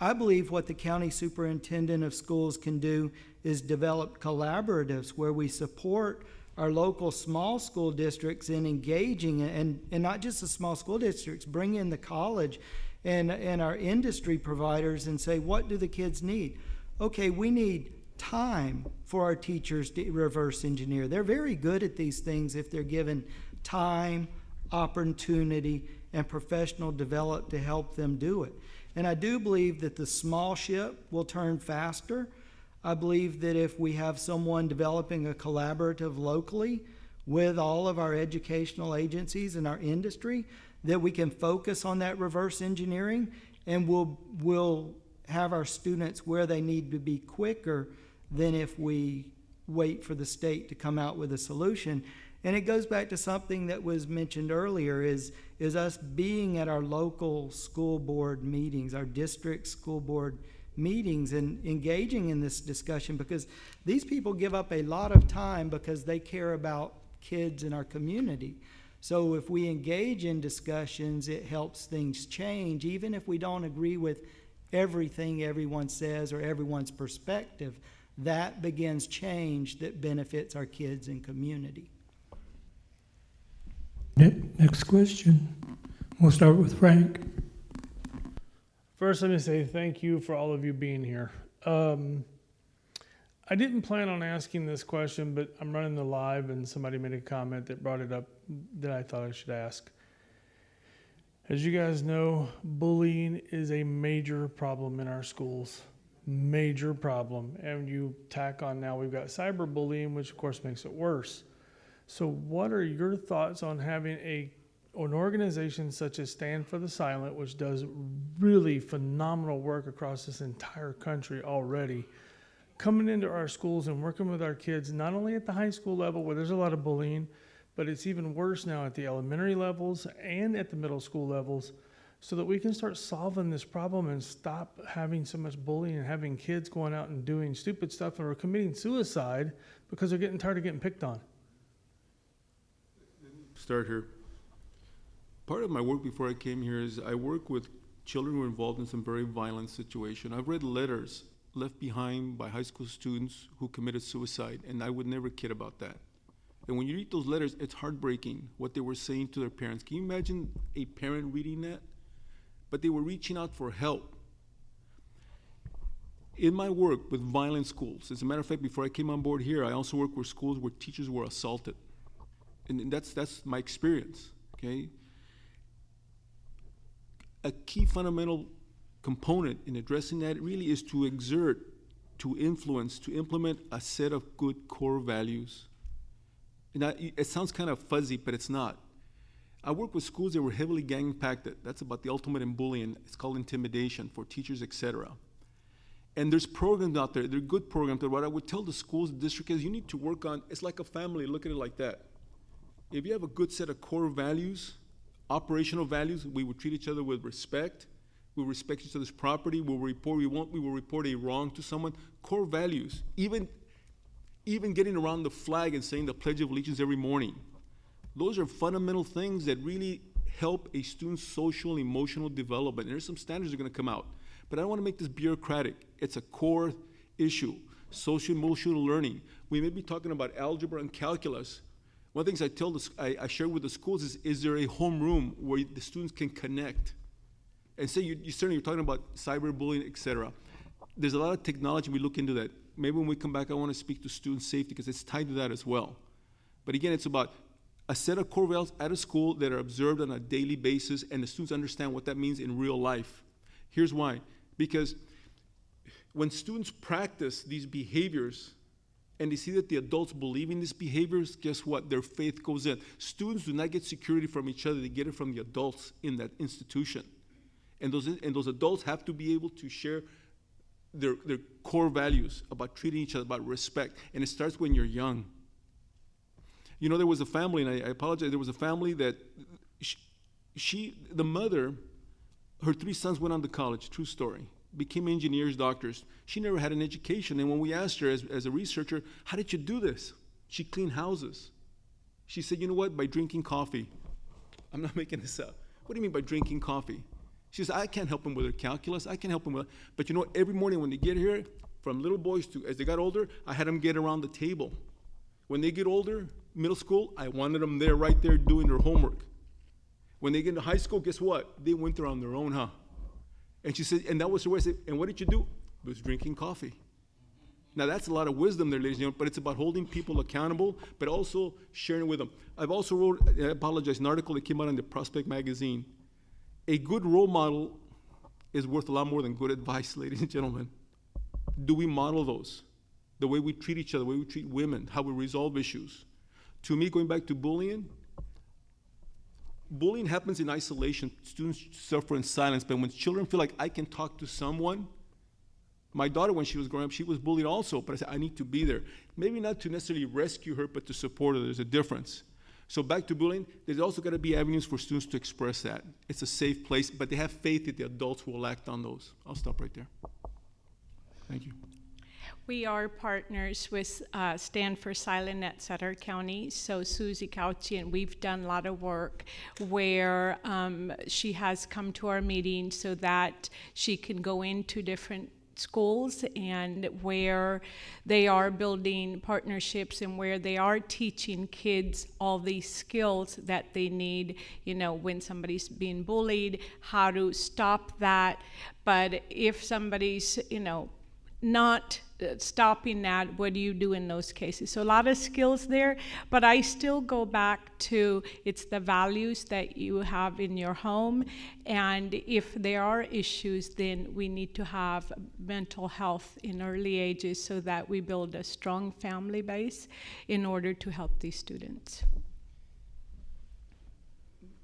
I believe what the county superintendent of schools can do is develop collaboratives where we support our local small school districts in engaging, and not just the small school districts, bring in the college and our industry providers and say, what do the kids need? Okay, we need time for our teachers to reverse engineer. They're very good at these things if they're given time, opportunity, and professional development to help them do it. And I do believe that the small ship will turn faster. I believe that if we have someone developing a collaborative locally with all of our educational agencies and our industry, that we can focus on that reverse engineering, and we'll have our students where they need to be quicker than if we wait for the state to come out with a solution. And it goes back to something that was mentioned earlier, is us being at our local school board meetings, our district school board meetings, and engaging in this discussion, because these people give up a lot of time because they care about kids in our community. So if we engage in discussions, it helps things change, even if we don't agree with everything everyone says or everyone's perspective. That begins change that benefits our kids and community. Next question. We'll start with Frank. First, let me say thank you for all of you being here. I didn't plan on asking this question, but I'm running the live and somebody made a comment that brought it up that I thought I should ask. As you guys know, bullying is a major problem in our schools. Major problem. And you tack on now, we've got cyberbullying, which of course makes it worse. So what are your thoughts on having an organization such as Stand for the Silent, which does really phenomenal work across this entire country already, coming into our schools and working with our kids, not only at the high school level where there's a lot of bullying, but it's even worse now at the elementary levels and at the middle school levels, so that we can start solving this problem and stop having so much bullying and having kids going out and doing stupid stuff or committing suicide because they're getting tired of getting picked on. Start here. Part of my work before I came here is I work with children who are involved in some very violent situation. I've read letters left behind by high school students who committed suicide, and I would never kid about that. And when you read those letters, it's heartbreaking what they were saying to their parents. Can you imagine a parent reading that? But they were reaching out for help. In my work with violent schools, as a matter of fact, before I came on board here, I also worked with schools where teachers were assaulted. And that's my experience, okay? A key fundamental component in addressing that really is to exert, to influence, to implement a set of good core values. And it sounds kind of fuzzy, but it's not. I work with schools that were heavily gang impacted. That's about the ultimate in bullying. It's called intimidation for teachers, etc. And there's programs out there, they're good programs, that what I would tell the schools, the district is, you need to work on, it's like a family, look at it like that. If you have a good set of core values, operational values, we would treat each other with respect, we respect each other's property, we will report a wrong to someone. Core values, even getting around the flag and saying the Pledge of Allegiance every morning. Those are fundamental things that really help a student's social and emotional development. And there's some standards that are gonna come out. But I don't wanna make this bureaucratic. It's a core issue, social emotional learning. We may be talking about algebra and calculus. One of the things I share with the schools is there a homeroom where the students can connect? And say you're talking about cyberbullying, et cetera. There's a lot of technology, we look into that. Maybe when we come back, I wanna speak to student safety because it's tied to that as well. But again, it's about a set of core values at a school that are observed on a daily basis and the students understand what that means in real life. Here's why. Because when students practice these behaviors and they see that the adults believe in these behaviors, guess what? Their faith goes in. Students do not get security from each other, they get it from the adults in that institution. And those adults have to be able to share their core values about treating each other, about respect. And it starts when you're young. You know, there was a family, and I apologize, there was a family that the mother, her 3 sons went on to college, true story, became engineers, doctors. She never had an education. And when we asked her as a researcher, how did you do this? She cleaned houses. She said, you know what, by drinking coffee. I'm not making this up. What do you mean by drinking coffee? She says, I can't help them with their calculus. I can't help them with, but you know what, every morning when they get here, from little boys to, as they got older, I had them get around the table. When they get older, middle school, I wanted them there, right there, doing their homework. When they get into high school, guess what? They went there on their own, huh? And she said, and that was her way. I said, and what did you do? It was drinking coffee. Now that's a lot of wisdom there, ladies and gentlemen, but it's about holding people accountable, but also sharing with them. I've also wrote, I apologize, an article that came out in the Prospect magazine. A good role model is worth a lot more than good advice, ladies and gentlemen. Do we model those? The way we treat each other, the way we treat women, how we resolve issues. To me, going back to bullying happens in isolation. Students suffer in silence, but when children feel like I can talk to someone, my daughter, when she was growing up, she was bullied also, but I said, I need to be there. Maybe not to necessarily rescue her, but to support her. There's a difference. So back to bullying, there's also got to be avenues for students to express that. It's a safe place, but they have faith that the adults will act on those. I'll stop right there. Thank you. We are partners with Stand for Silent at Sutter County. So Susie Couchy, and we've done a lot of work where she has come to our meetings so that she can go into different schools and where they are building partnerships and where they are teaching kids all these skills that they need, you know, when somebody's being bullied, how to stop that. But if somebody's, you know, not stopping that, what do you do in those cases? So a lot of skills there, but I still go back to it's the values that you have in your home, and if there are issues, then we need to have mental health in early ages so that we build a strong family base in order to help these students.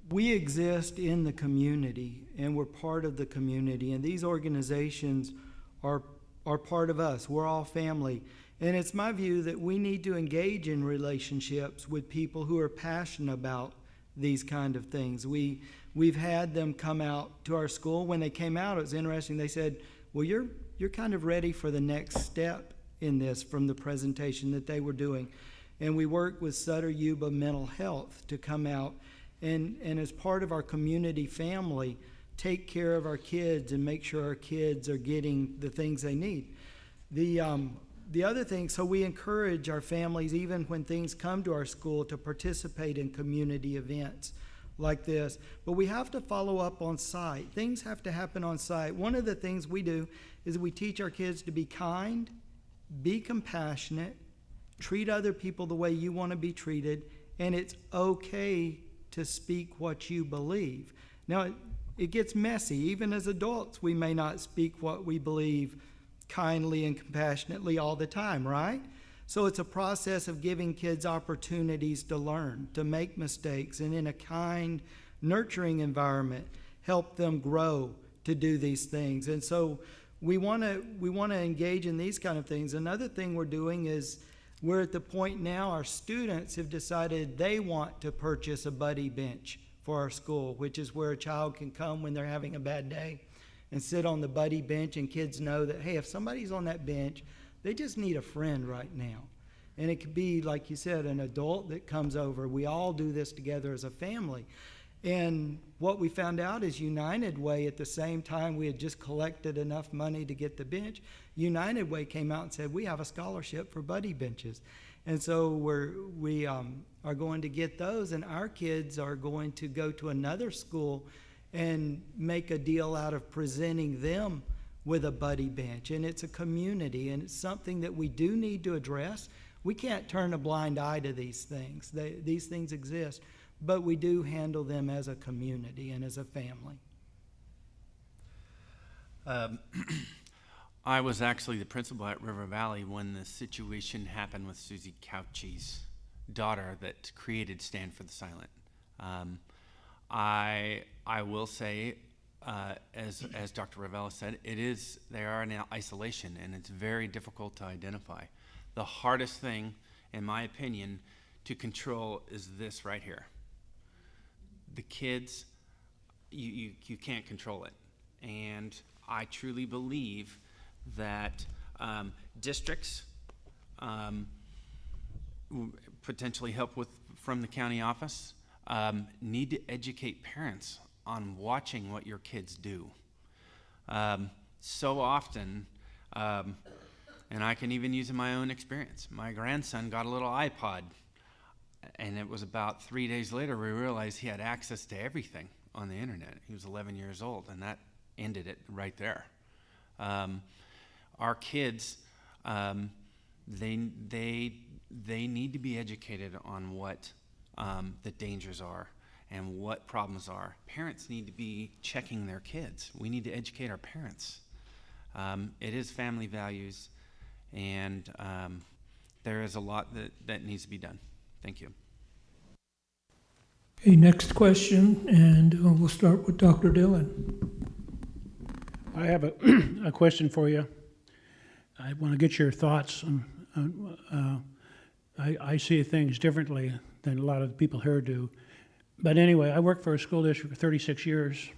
We exist in the community, and we're part of the community, and these organizations are part of us. We're all family. And it's my view that we need to engage in relationships with people who are passionate about these kind of things. We've had them come out to our school. When they came out, it was interesting. They said, well, you're kind of ready for the next step in this from the presentation that they were doing. And we worked with Sutter Yuba Mental Health to come out and as part of our community family, take care of our kids and make sure our kids are getting the things they need. The other thing, so we encourage our families, even when things come to our school, to participate in community events like this. But we have to follow up on site. Things have to happen on site. One of the things we do is we teach our kids to be kind, be compassionate, treat other people the way you want to be treated, and it's okay to speak what you believe. Now, it gets messy. Even as adults, we may not speak what we believe kindly and compassionately all the time, right? So it's a process of giving kids opportunities to learn, to make mistakes, and in a kind, nurturing environment, help them grow to do these things. And so we want to engage in these kind of things. Another thing we're doing is we're at the point now our students have decided they want to purchase a buddy bench for our school, which is where a child can come when they're having a bad day and sit on the buddy bench, and kids know that, hey, if somebody's on that bench, they just need a friend right now. And it could be, like you said, an adult that comes over. We all do this together as a family. And what we found out is United Way, at the same time we had just collected enough money to get the bench, United Way came out and said, we have a scholarship for buddy benches. And so we are going to get those, and our kids are going to go to another school and make a deal out of presenting them with a buddy bench. And it's a community, and it's something that we do need to address. We can't turn a blind eye to these things. These things exist, but we do handle them as a community and as a family. I was actually the principal at River Valley when the situation happened with Susie Couchy's daughter that created Stand for the Silent. I will say, as Dr. Reveles said, they are in isolation, and it's very difficult to identify. The hardest thing, in my opinion, to control is this right here. The kids, you can't control it. And I truly believe that districts potentially help from the county office need to educate parents on watching what your kids do. So often, and I can even use in my own experience, my grandson got a little iPod, and it was about 3 days later we realized he had access to everything on the internet. He was 11 years old, and that ended it right there. Our kids, they need to be educated on what the dangers are and what problems are. Parents need to be checking their kids. We need to educate our parents. It is family values, and there is a lot that needs to be done. Thank you. Okay, next question, and we'll start with Dr. Dillon. I have a question for you. I want to get your thoughts on I see things differently than a lot of the people here do. But anyway, I worked for a school district for 36 years,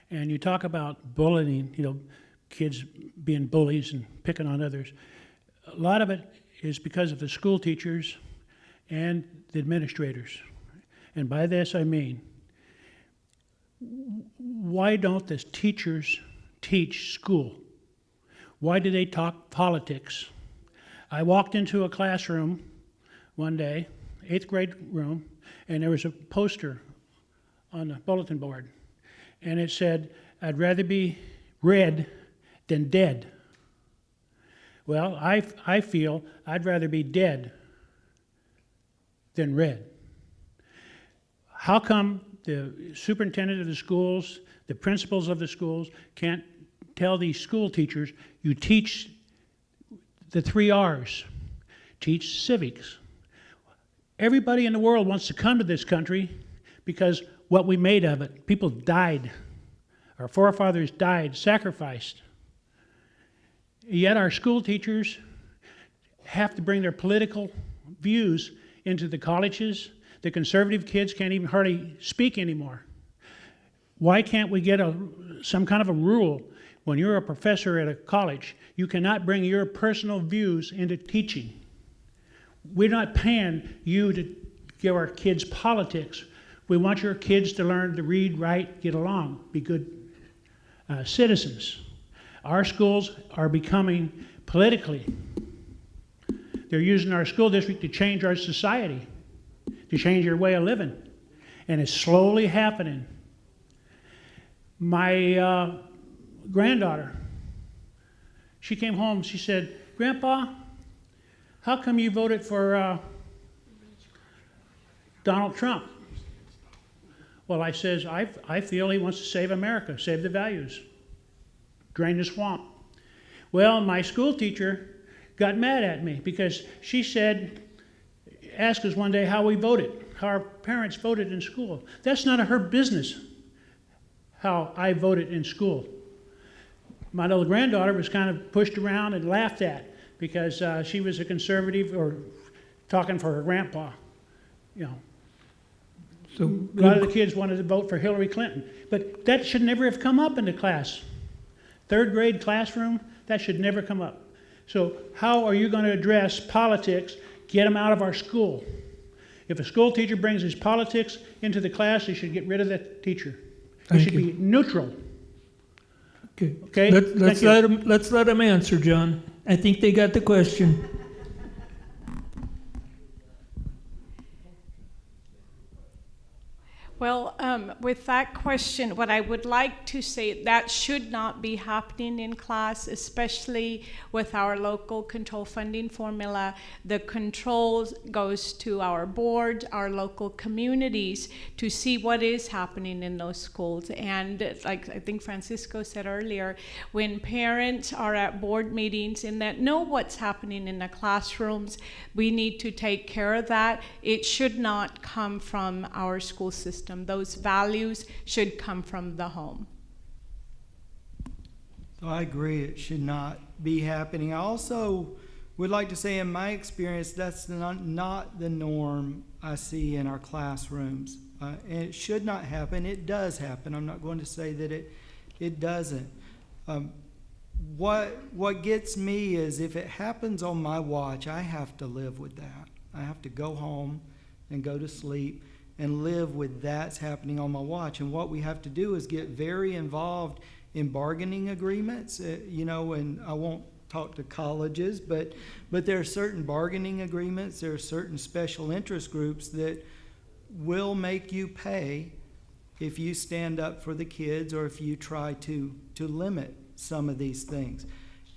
and you talk about bullying, kids being bullies and picking on others. A lot of it is because of the school teachers and the administrators. And by this I mean, why don't the teachers teach school? Why do they talk politics? I walked into a classroom one day, 8th grade room, and there was a poster on the bulletin board, and it said, "I'd rather be red than dead." Well, I feel I'd rather be dead than red. How come the superintendent of the schools, the principals of the schools can't tell these school teachers, you teach the 3 R's, teach civics. Everybody in the world wants to come to this country because what we made of it. People died. Our forefathers died, sacrificed. Yet our school teachers have to bring their political views into the colleges. The conservative kids can't even hardly speak anymore. Why can't we get some kind of a rule? When you're a professor at a college, you cannot bring your personal views into teaching. We're not paying you to give our kids politics. We want your kids to learn to read, write, get along, be good citizens. Our schools are becoming politically They're using our school district to change our society, to change your way of living. And it's slowly happening. My granddaughter, she came home, she said, "Grandpa, how come you voted for Donald Trump?" Well, I says, I feel he wants to save America, save the values, drain the swamp. Well, my school teacher got mad at me because she said, asked us one day how we voted, how our parents voted in school. That's none of her business, how I voted in school. My little granddaughter was kind of pushed around and laughed at because she was a conservative or talking for her grandpa, you know. So A lot of the kids wanted to vote for Hillary Clinton, but that should never have come up in the class. Third grade classroom, that should never come up. So how are you going to address politics, get them out of our school? If a school teacher brings his politics into the class, they should get rid of that teacher. He should be neutral. Okay. Okay? Let's let them answer, John. I think they got the question. Well, with that question, what I would like to say, that should not be happening in class, especially with our local control funding formula. The controls goes to our board, our local communities, to see what is happening in those schools. And like I think Francisco said earlier, when parents are at board meetings and that know what's happening in the classrooms, we need to take care of that. It should not come from our school system. Those values should come from the home. So I agree, it should not be happening. I also would like to say in my experience, that's not the norm I see in our classrooms. And it should not happen. It does happen. I'm not going to say that it doesn't. What gets me is if it happens on my watch, I have to live with that. I have to go home and go to sleep and live with that's happening on my watch. And what we have to do is get very involved in bargaining agreements, and I won't talk to colleges, but there are certain bargaining agreements, there are certain special interest groups that will make you pay if you stand up for the kids or if you try to limit some of these things.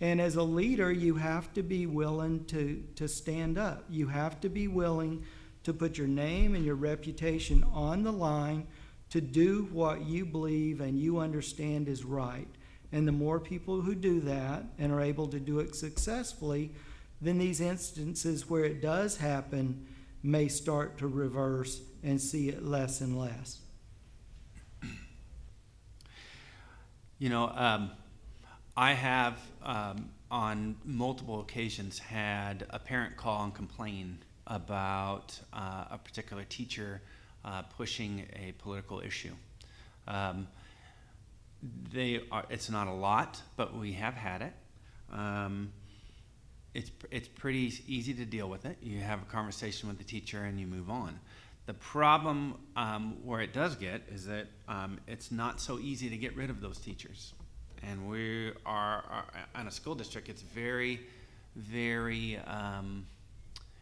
And as a leader, you have to be willing to stand up. You have to be willing to put your name and your reputation on the line to do what you believe and you understand is right. And the more people who do that and are able to do it successfully, then these instances where it does happen may start to reverse and see it less and less. I have on multiple occasions had a parent call and complain about a particular teacher pushing a political issue. It's not a lot, but we have had it. It's pretty easy to deal with it. You have a conversation with the teacher and you move on. The problem where it does get is that it's not so easy to get rid of those teachers. And we are in a school district, it's very, very,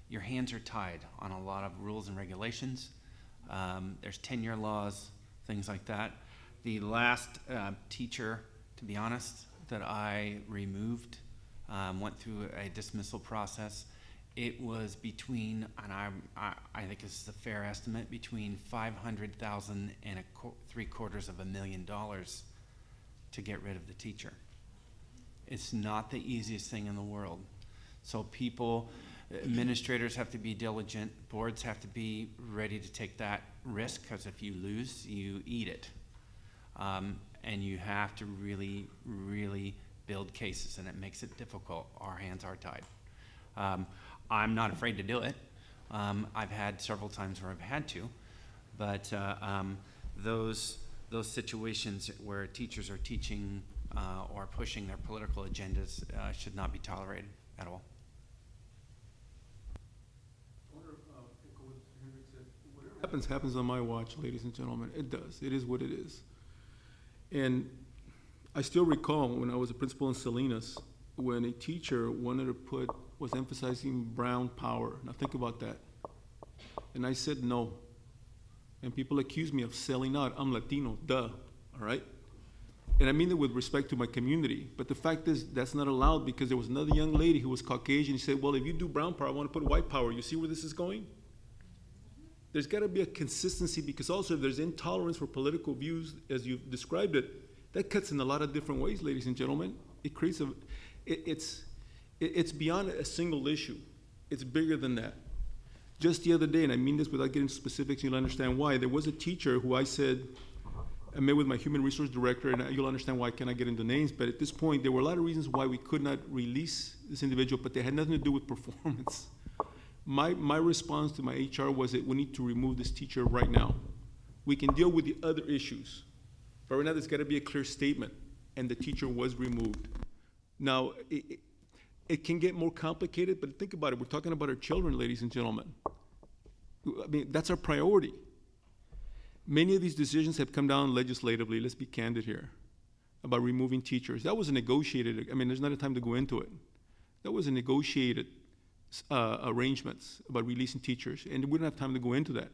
your hands are tied on a lot of rules and regulations. There's tenure laws, things like that. The last teacher, to be honest, that I removed went through a dismissal process. It was between, and I think this is a fair estimate, between $500,000 and $750,000 to get rid of the teacher. It's not the easiest thing in the world. So administrators have to be diligent, boards have to be ready to take that risk, because if you lose, you eat it. And you have to really, really build cases, and it makes it difficult. Our hands are tied. I'm not afraid to do it. I've had several times where I've had to, but those situations where teachers are teaching or pushing their political agendas should not be tolerated at all. Happens on my watch, ladies and gentlemen. It does. It is what it is. And I still recall when I was a principal in Salinas, when a teacher wanted to put was emphasizing brown power. Now think about that. And I said no. And people accuse me of selling out. I'm Latino, duh, all right? And I mean that with respect to my community. But the fact is, that's not allowed because there was another young lady who was Caucasian. She said, well, if you do brown power, I want to put white power. You see where this is going? There's got to be a consistency because also if there's intolerance for political views, as you've described it, that cuts in a lot of different ways, ladies and gentlemen. It creates it's beyond a single issue. It's bigger than that. Just the other day, and I mean this without getting specifics, you'll understand why, there was a teacher who I met with my human resource director, and you'll understand why I cannot get into names, but at this point, there were a lot of reasons why we could not release this individual, but they had nothing to do with performance. My response to my HR was that we need to remove this teacher right now. We can deal with the other issues, but right now there's got to be a clear statement, and the teacher was removed. Now, it can get more complicated, but think about it. We're talking about our children, ladies and gentlemen. I mean, that's our priority. Many of these decisions have come down legislatively, let's be candid here, about removing teachers. That was a negotiated, I mean, there's not a time to go into it. That was a negotiated arrangements about releasing teachers, and we don't have time to go into that.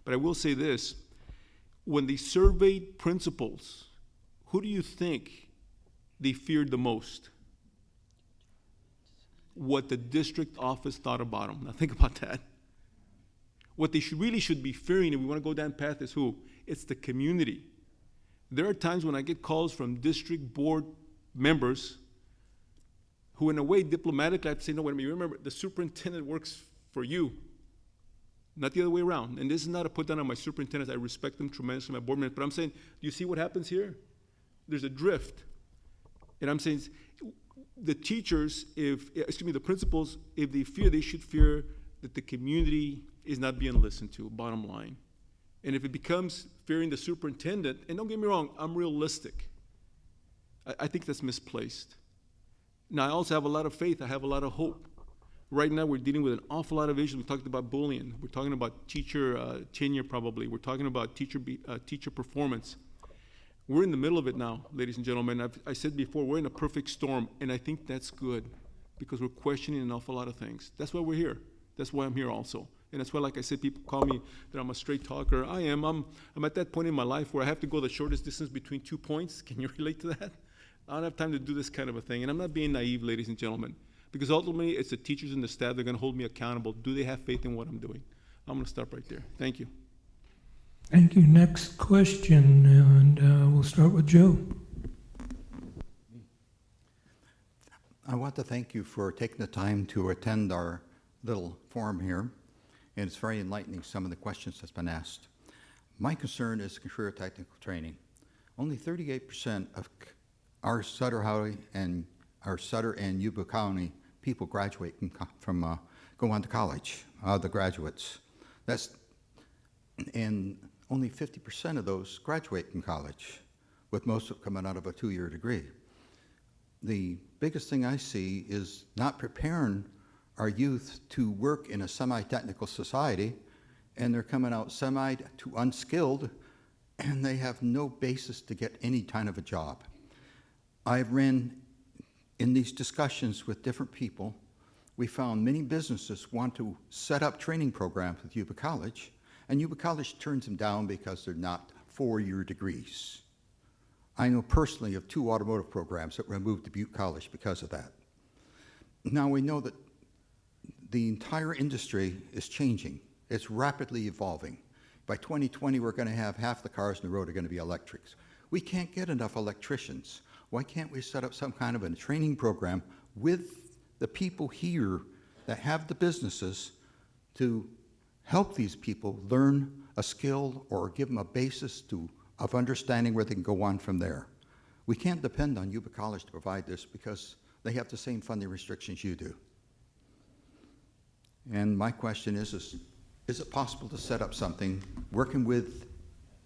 But I will say this, when they surveyed principals, who do you think they feared the most? What the district office thought about them. Now think about that. What they really should be fearing, if we want to go down that path, is who? It's the community. There are times when I get calls from district board members who, in a way, diplomatically, I have to say, no, wait a minute, remember, the superintendent works for you, not the other way around. And this is not a put down on my superintendents. I respect them tremendously, my board members. But I'm saying, do you see what happens here? There's a drift. And I'm saying, the teachers, the principals, if they fear, they should fear that the community is not being listened to, bottom line. And if it becomes fearing the superintendent, and don't get me wrong, I'm realistic. I think that's misplaced. Now, I also have a lot of faith. I have a lot of hope. Right now, we're dealing with an awful lot of issues. We talked about bullying. We're talking about teacher tenure, probably. We're talking about teacher performance. We're in the middle of it now, ladies and gentlemen. I said before, we're in a perfect storm, and I think that's good because we're questioning an awful lot of things. That's why we're here. That's why I'm here also. And that's why, like I said, people call me that I'm a straight talker. I am. I'm at that point in my life where I have to go the shortest distance between 2 points. Can you relate to that? I don't have time to do this kind of a thing. And I'm not being naive, ladies and gentlemen, because ultimately it's the teachers and the staff that are going to hold me accountable. Do they have faith in what I'm doing? I'm going to stop right there. Thank you. Thank you. Next question, and we'll start with Joe. I want to thank you for taking the time to attend our little forum here, and it's very enlightening, some of the questions that's been asked. My concern is career technical training. Only 38% of our Sutter and Yuba County people graduate from go on to college, the graduates. And only 50% of those graduate from college, with most of them coming out of a 2-year degree. The biggest thing I see is not preparing our youth to work in a semi-technical society, and they're coming out semi to unskilled, and they have no basis to get any kind of a job. I've ran in these discussions with different people. We found many businesses want to set up training programs with Yuba College, and Yuba College turns them down because they're not 4-year degrees. I know personally of 2 automotive programs that were moved to Butte College because of that. Now we know that the entire industry is changing. It's rapidly evolving. By 2020, we're going to have half the cars on the road are going to be electrics. We can't get enough electricians. Why can't we set up some kind of a training program with the people here that have the businesses to help these people learn a skill or give them a basis of understanding where they can go on from there? We can't depend on Yuba College to provide this because they have the same funding restrictions you do. And my question is it possible to set up something, working with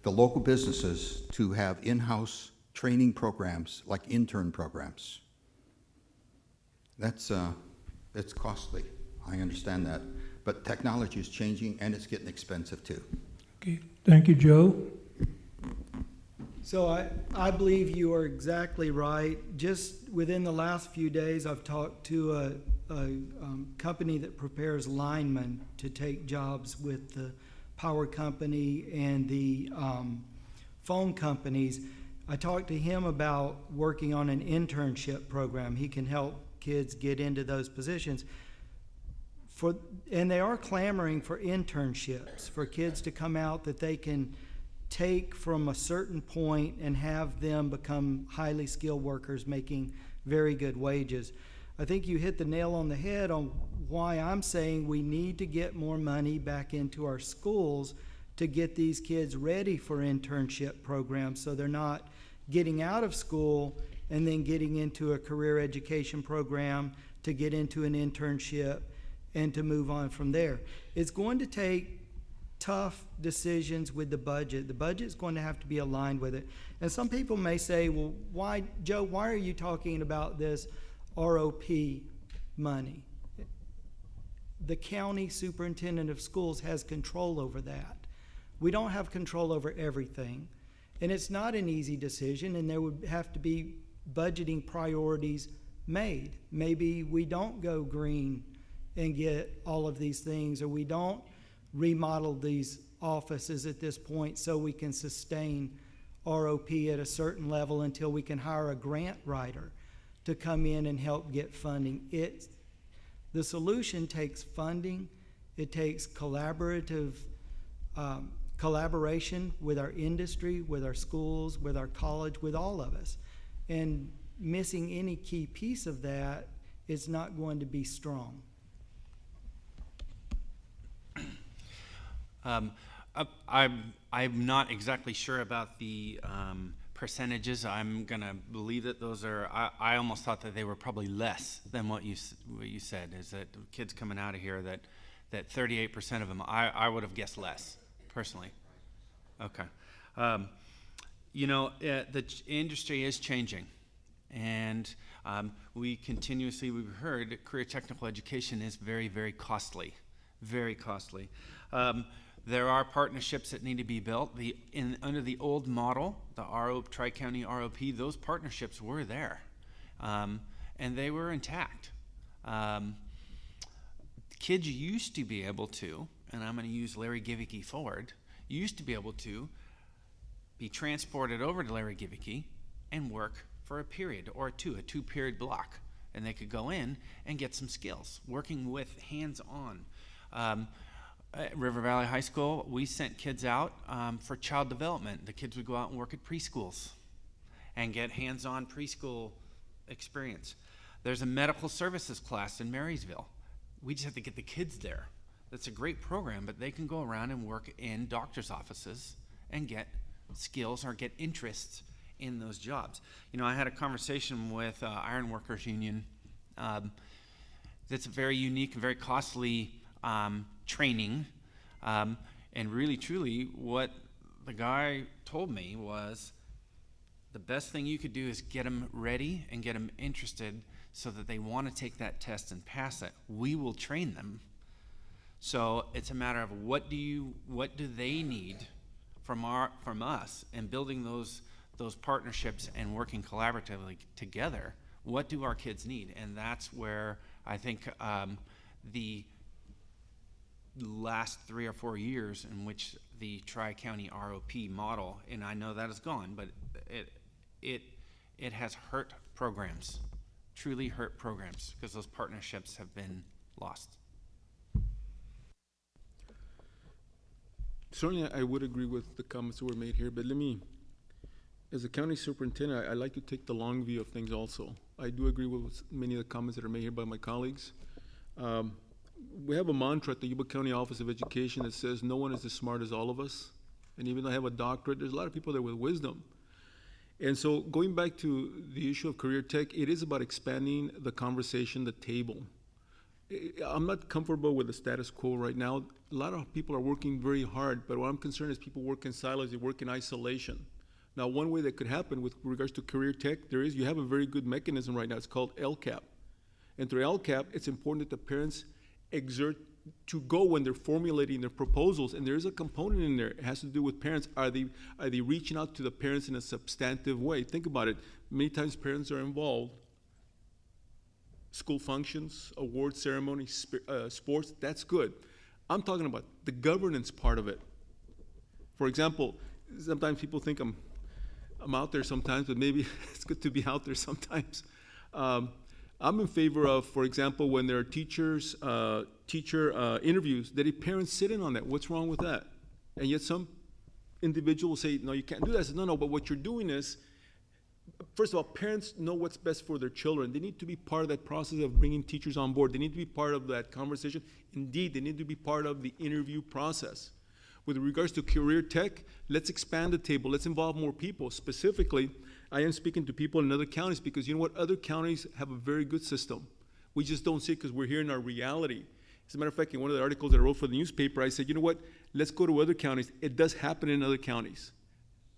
the local businesses to have in-house training programs, like intern programs? It's costly, I understand that, but technology is changing and it's getting expensive too. Okay, thank you, Joe. So I believe you are exactly right. Just within the last few days, I've talked to company that prepares linemen to take jobs with the power company and the phone companies. I talked to him about working on an internship program. He can help kids get into those positions. And they are clamoring for internships, for kids to come out that they can take from a certain point and have them become highly skilled workers making very good wages. I think you hit the nail on the head on why I'm saying we need to get more money back into our schools to get these kids ready for internship programs so they're not getting out of school and then getting into a career education program to get into an internship and to move on from there. It's going to take tough decisions with the budget. The budget's going to have to be aligned with it. And some people may say, well, why, Joe, why are you talking about this ROP money? The county superintendent of schools has control over that. We don't have control over everything. And it's not an easy decision, and there would have to be budgeting priorities made. Maybe we don't go green and get all of these things, or we don't remodel these offices at this point so we can sustain ROP at a certain level until we can hire a grant writer to come in and help get funding. The solution takes funding. It takes collaboration with our industry, with our schools, with our college, with all of us. And missing any key piece of that is not going to be strong. I'm not exactly sure about the percentages. I'm gonna believe that those are. I almost thought that they were probably less than what you said. Is that kids coming out of here that 38% of them? I would have guessed less personally. Okay. The industry is changing, and we've heard career technical education is very, very costly, very costly. There are partnerships that need to be built. Under the old model, the Tri-County ROP, those partnerships were there, and they were intact. Kids used to be able to, and I'm going to use Larry Givicki Ford, used to be able to be transported over to Larry Givicki and work for a period or two, a 2-period block, and they could go in and get some skills, working with hands-on. At River Valley High School, we sent kids out for child development. The kids would go out and work at preschools and get hands-on preschool experience. There's a medical services class in Marysville. We just have to get the kids there. That's a great program, but they can go around and work in doctor's offices and get skills or get interests in those jobs. I had a conversation with Iron Workers Union that's very unique and very costly training, and really truly what the guy told me was the best thing you could do is get them ready and get them interested so that they want to take that test and pass it. We will train them. So it's a matter of what do they need from us, and building those partnerships and working collaboratively together. What do our kids need? And that's where I think the last 3 or 4 years in which the Tri-County ROP model, and I know that is gone, but it has hurt programs, truly hurt programs, because those partnerships have been lost. Certainly, I would agree with the comments that were made here, but as a county superintendent, I like to take the long view of things also. I do agree with many of the comments that are made here by my colleagues. We have a mantra at the Yuba County Office of Education that says no one is as smart as all of us. And even though I have a doctorate, there's a lot of people there with wisdom. And so going back to the issue of career tech, it is about expanding the conversation, the table. I'm not comfortable with the status quo right now. A lot of people are working very hard, but what I'm concerned is people work in silos, they work in isolation. Now, one way that could happen with regards to career tech, you have a very good mechanism right now. It's called LCAP. And through LCAP, it's important that the parents exert to go when they're formulating their proposals, and there is a component in there. It has to do with parents. Are they reaching out to the parents in a substantive way? Think about it. Many times parents are involved. school functions, award ceremonies, sports, that's good. I'm talking about the governance part of it. For example, sometimes people think I'm out there sometimes, but maybe it's good to be out there sometimes. I'm in favor of, for example, when there are teacher interviews, that if parents sit in on that. What's wrong with that? And yet some individuals say, no, you can't do that. I said, no, but what you're doing is, first of all, parents know what's best for their children. They need to be part of that process of bringing teachers on board. They need to be part of that conversation. Indeed, they need to be part of the interview process. With regards to career tech, let's expand the table. Let's involve more people. Specifically, I am speaking to people in other counties because you know what? Other counties have a very good system. We just don't see it because we're here in our reality. As a matter of fact, in one of the articles that I wrote for the newspaper, I said, you know what? Let's go to other counties. It does happen in other counties.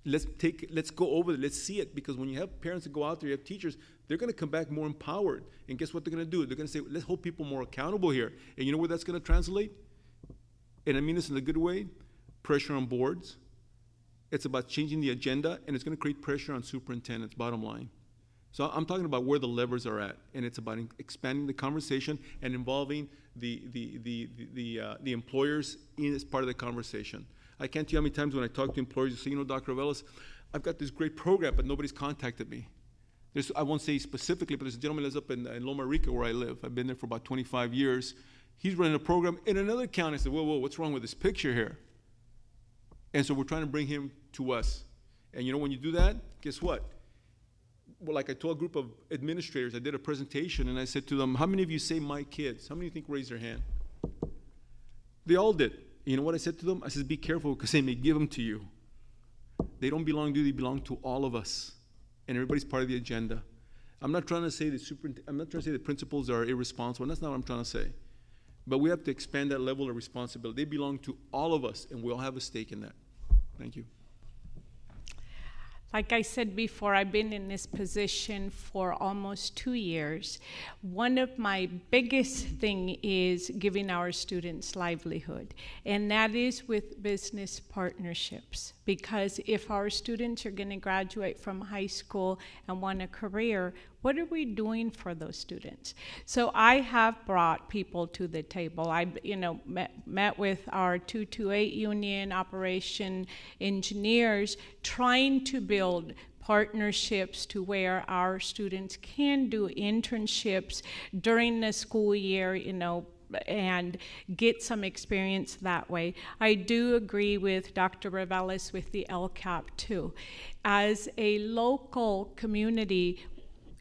Let's go over it. Let's see it, because when you have parents that go out there, you have teachers, they're going to come back more empowered. And guess what they're going to do? They're going to say, let's hold people more accountable here. And you know where that's going to translate? And I mean this in a good way. Pressure on boards. It's about changing the agenda, and it's going to create pressure on superintendents, bottom line. So I'm talking about where the levers are at, and it's about expanding the conversation and involving the employers in as part of the conversation. I can't tell you how many times when I talk to employers, you say, you know, Dr. Reveles, I've got this great program, but nobody's contacted me. I won't say specifically, but there's a gentleman that lives up in Loma Rica where I live. I've been there for about 25 years. He's running a program in another county. I said, whoa, what's wrong with this picture here? And so we're trying to bring him to us. And you know, when you do that, guess what? Well, like I told a group of administrators, I did a presentation, and I said to them, how many of you say my kids? How many of you think raised their hand? They all did. You know what I said to them? I said, be careful, because they may give them to you. They don't belong to you, they belong to all of us. And everybody's part of the agenda. I'm not trying to say the principals are irresponsible. That's not what I'm trying to say. But we have to expand that level of responsibility. They belong to all of us, and we all have a stake in that. Thank you. Like I said before, I've been in this position for almost 2 years. One of my biggest thing is giving our students livelihood, and that is with business partnerships. Because if our students are going to graduate from high school and want a career, what are we doing for those students? So I have brought people to the table. I, met with our 228 union operation engineers, trying to build partnerships to where our students can do internships during the school year, and get some experience that way. I do agree with Dr. Reveles with the LCAP too. As a local community,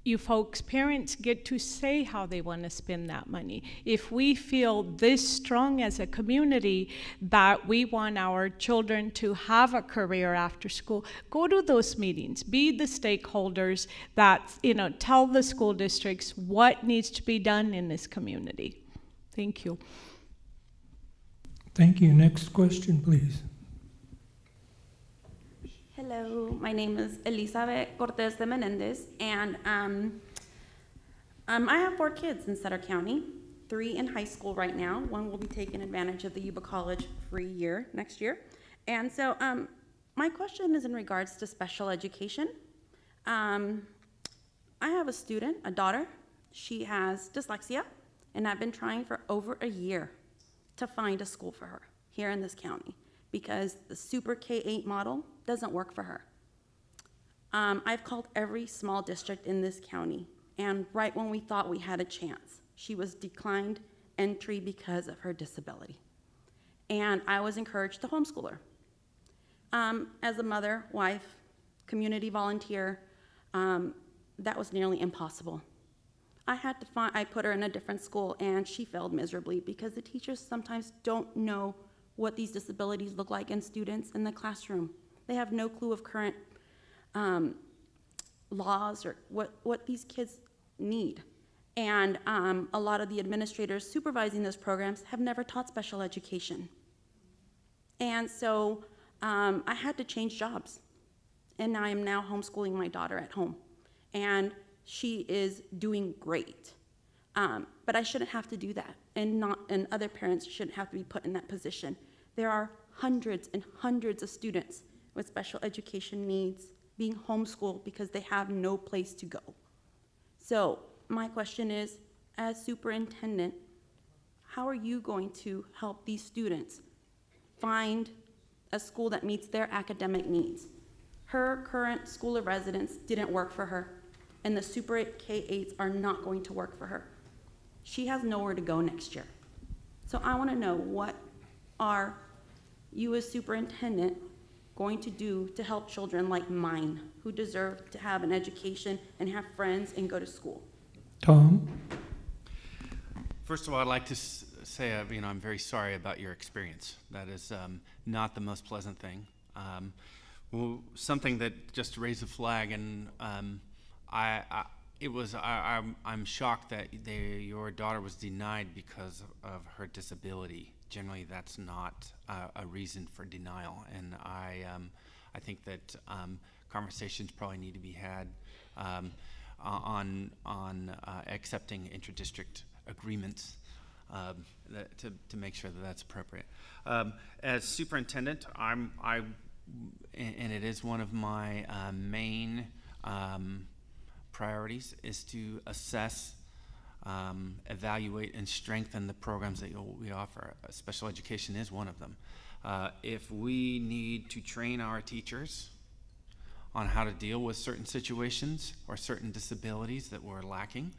you folks, parents, get to say how they want to spend that money. If we feel this strong as a community that we want our children to have a career after school, go to those meetings, be the stakeholders that, tell the school districts what needs to be done in this community. Thank you. Thank you. Next question, please. Hello, my name is Elizabeth Cortez de Menendez, and I have 4 kids in Sutter County, 3 in high school right now. 1 will be taking advantage of the Yuba College free year next year. And so my question is in regards to special education. I have a student, a daughter. She has dyslexia, and I've been trying for over a year to find a school for her here in this county, because the Super K-8 model doesn't work for her. I've called every small district in this county, and right when we thought we had a chance, she was declined entry because of her disability. And I was encouraged to homeschool her. As a mother, wife, community volunteer, that was nearly impossible. I put her in a different school, and she failed miserably because the teachers sometimes don't know what these disabilities look like in students in the classroom. They have no clue of current laws or what these kids need. And a lot of the administrators supervising those programs have never taught special education. And so I had to change jobs. And I am now homeschooling my daughter at home. And she is doing great. But I shouldn't have to do that, and other parents shouldn't have to be put in that position. There are hundreds and hundreds of students with special education needs being homeschooled because they have no place to go. So my question is, as superintendent, how are you going to help these students find a school that meets their academic needs? Her current school of residence didn't work for her, and the Super K-8s are not going to work for her. She has nowhere to go next year. So I want to know, what are you as superintendent going to do to help children like mine who deserve to have an education and have friends and go to school? Tom? First of all, I'd like to say, I'm very sorry about your experience. That is not the most pleasant thing. Something that just to raise a flag, and I'm shocked that your daughter was denied because of her disability. Generally, that's not a reason for denial, and I think that conversations probably need to be had on accepting interdistrict agreements to make sure that that's appropriate. As superintendent, and it is one of my main priorities, is to assess, evaluate, and strengthen the programs that we offer. Special education is one of them. If we need to train our teachers on how to deal with certain situations or certain disabilities that we're lacking,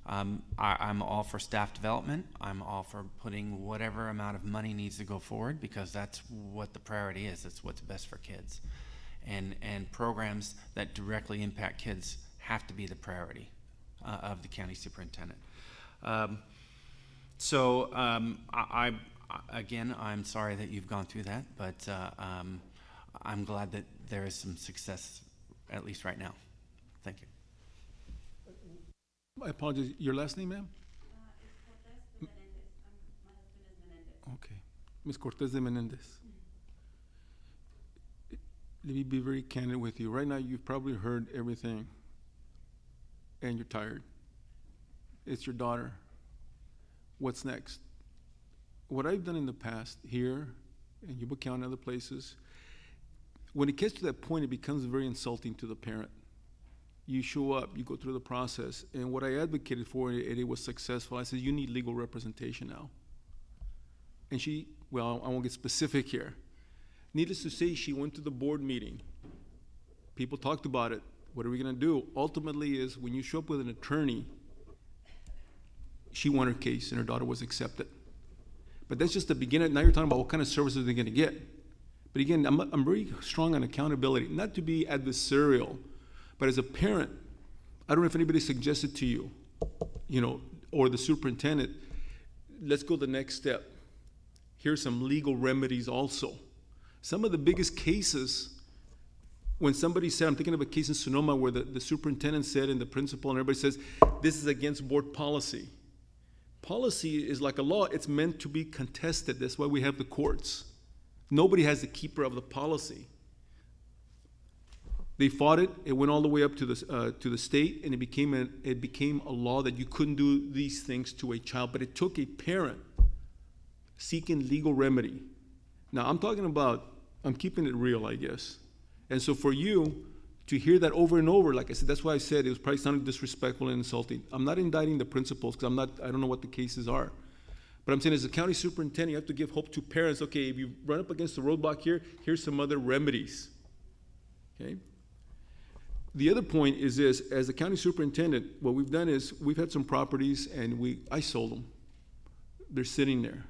I'm all for staff development. I'm all for putting whatever amount of money needs to go forward, because that's what the priority is. It's what's best for kids. And programs that directly impact kids have to be the priority of the county superintendent. Again, I'm sorry that you've gone through that, but I'm glad that there is some success, at least right now. Thank you. I apologize. Your last name, ma'am? It's Cortez de Menendez. My husband is Menendez. Okay. Ms. Cortez de Menendez. Let me be very candid with you. Right now, you've probably heard everything, and you're tired. It's your daughter. What's next? What I've done in the past here in Yuba County and other places, when it gets to that point, it becomes very insulting to the parent. You show up, you go through the process, and what I advocated for, and it was successful, I said, you need legal representation now. And she, well, I won't get specific here. Needless to say, she went to the board meeting. People talked about it. What are we gonna do? Ultimately is, when you show up with an attorney, she won her case and her daughter was accepted. But that's just the beginning. Now you're talking about what kind of services they're gonna get. But again, I'm very strong on accountability, not to be adversarial, but as a parent, I don't know if anybody suggested to you, or the superintendent, let's go the next step. Here's some legal remedies also. Some of the biggest cases, when somebody said, I'm thinking of a case in Sonoma where the superintendent said, and the principal and everybody says, this is against board policy. Policy is like a law. It's meant to be contested. That's why we have the courts. Nobody has the keeper of the policy. They fought it. It went all the way up to the state, and it became a law that you couldn't do these things to a child. But it took a parent seeking legal remedy. Now I'm keeping it real, I guess. And so for you to hear that over and over, like I said, that's why I said it was probably sounding disrespectful and insulting. I'm not indicting the principals because I don't know what the cases are. But I'm saying, as a county superintendent, you have to give hope to parents. Okay, if you run up against the roadblock here, here's some other remedies. Okay? The other point is this: as the county superintendent, what we've done is we've had some properties and I sold them. They're sitting there.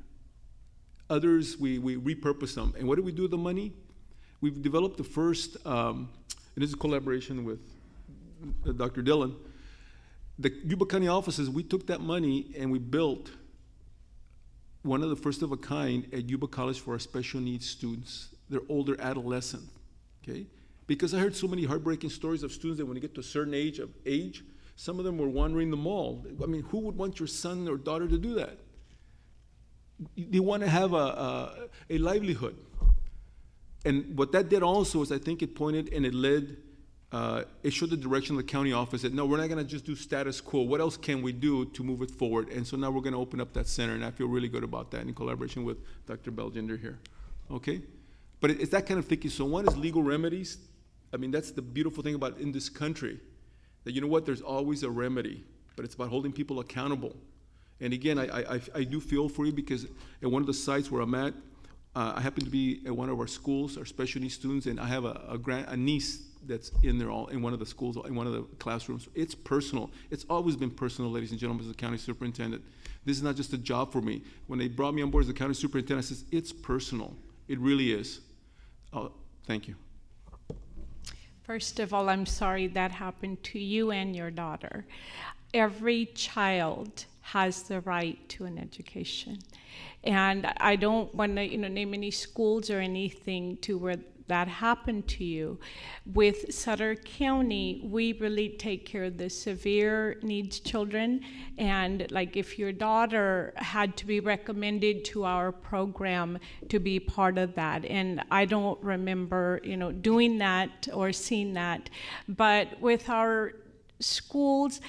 Others, we repurposed them. And what do we do with the money? We've developed the first, and this is a collaboration with Dr. Dillon. The Yuba County offices, we took that money and we built one of the first of a kind at Yuba College for our special needs students. They're older adolescent, okay? Because I heard so many heartbreaking stories of students that when they get to a certain age, some of them were wandering the mall. I mean, who would want your son or daughter to do that? They want to have a livelihood. And what that did also is, I think it pointed and it led, it showed the direction of the county office that, no, we're not going to just do status quo. What else can we do to move it forward? And so now we're going to open up that center, and I feel really good about that in collaboration with Dr. Belgender here. Okay? But it's that kind of thinking. So one is legal remedies. I mean, that's the beautiful thing about in this country, that you know what, there's always a remedy. but it's about holding people accountable. And again, I do feel for you because at one of the sites where I'm at, I happen to be at one of our schools, our special needs students, and I have a niece that's in there in one of the schools, in one of the classrooms. It's personal. It's always been personal, ladies and gentlemen, as a county superintendent. This is not just a job for me. When they brought me on board as a county superintendent, I said, it's personal. It really is. Thank you. First of all, I'm sorry that happened to you and your daughter. Every child has the right to an education. And I don't want to name any schools or anything to where that happened to you. With Sutter County, we really take care of the severe needs children. And like if your daughter had to be recommended to our program to be part of that. And I don't remember, doing that or seeing that. But with our schools,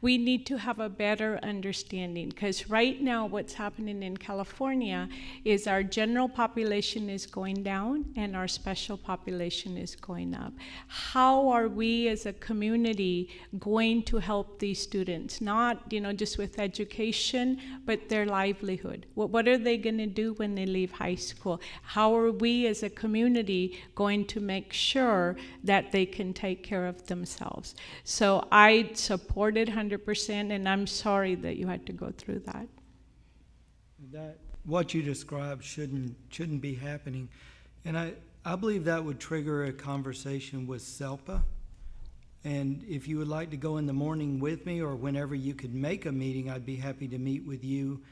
we need to have a better understanding, because right now what's happening in California is our general population is going down and our special population is going up. How are we as a community going to help these students? Not, just with education, but their livelihood. What are they going to do when they leave high school? How are we as a community going to make sure that they can take care of themselves? So I supported 100%, and I'm sorry that you had to go through that. What you described shouldn't be happening. And I believe that would trigger a conversation with SELPA. And if you would like to go in the morning with me, or whenever you could make a meeting, I'd be happy to meet with you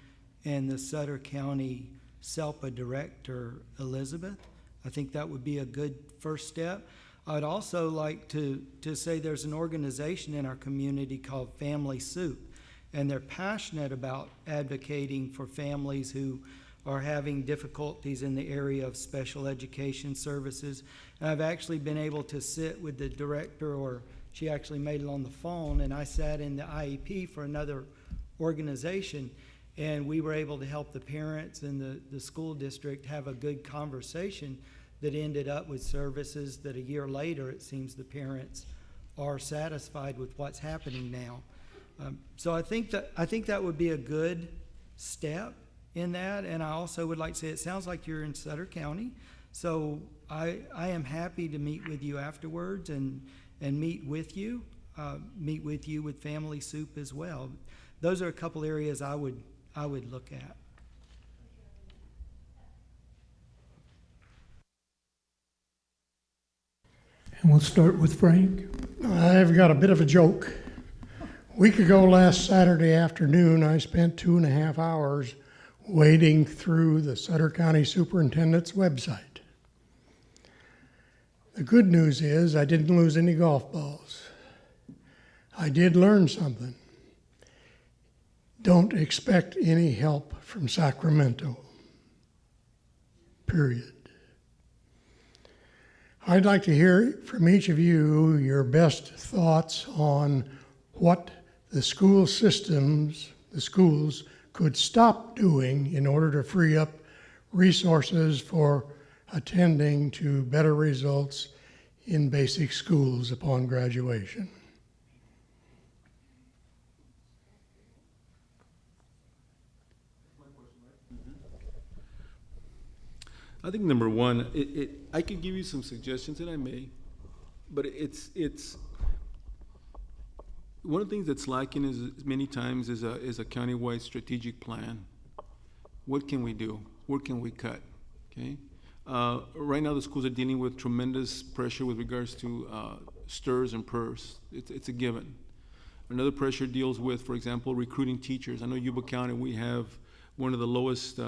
and the Sutter County SELPA Director, Elizabeth. I think that would be a good first step. I'd also like to say there's an organization in our community called Family Soup, and they're passionate about advocating for families who are having difficulties in the area of special education services. And I've actually been able to sit with the director, or she actually made it on the phone, and I sat in the IEP for another organization, and we were able to help the parents and the school district have a good conversation that ended up with services that a year later, it seems the parents are satisfied with what's happening now. So I think that would be a good step in that. And I also would like to say, it sounds like you're in Sutter County. So I am happy to meet with you afterwards and meet with you with Family Soup as well. Those are a couple areas I would look at. And we'll start with Frank. I've got a bit of a joke. A week ago last Saturday afternoon, I spent 2.5 hours wading through the Sutter County Superintendent's website. The good news is I didn't lose any golf balls. I did learn something. Don't expect any help from Sacramento. Period. I'd like to hear from each of you your best thoughts on what the school systems, the schools, could stop doing in order to free up resources for attending to better results in basic schools upon graduation. I think number one, I could give you some suggestions, and I may, but it's one of the things that's lacking is many times is a countywide strategic plan. What can we do? Where can we cut? Okay. Right now, the schools are dealing with tremendous pressure with regards to STIRs and PERS. It's a given. Another pressure deals with, for example, recruiting teachers. I know Yuba County, we have one of the lowest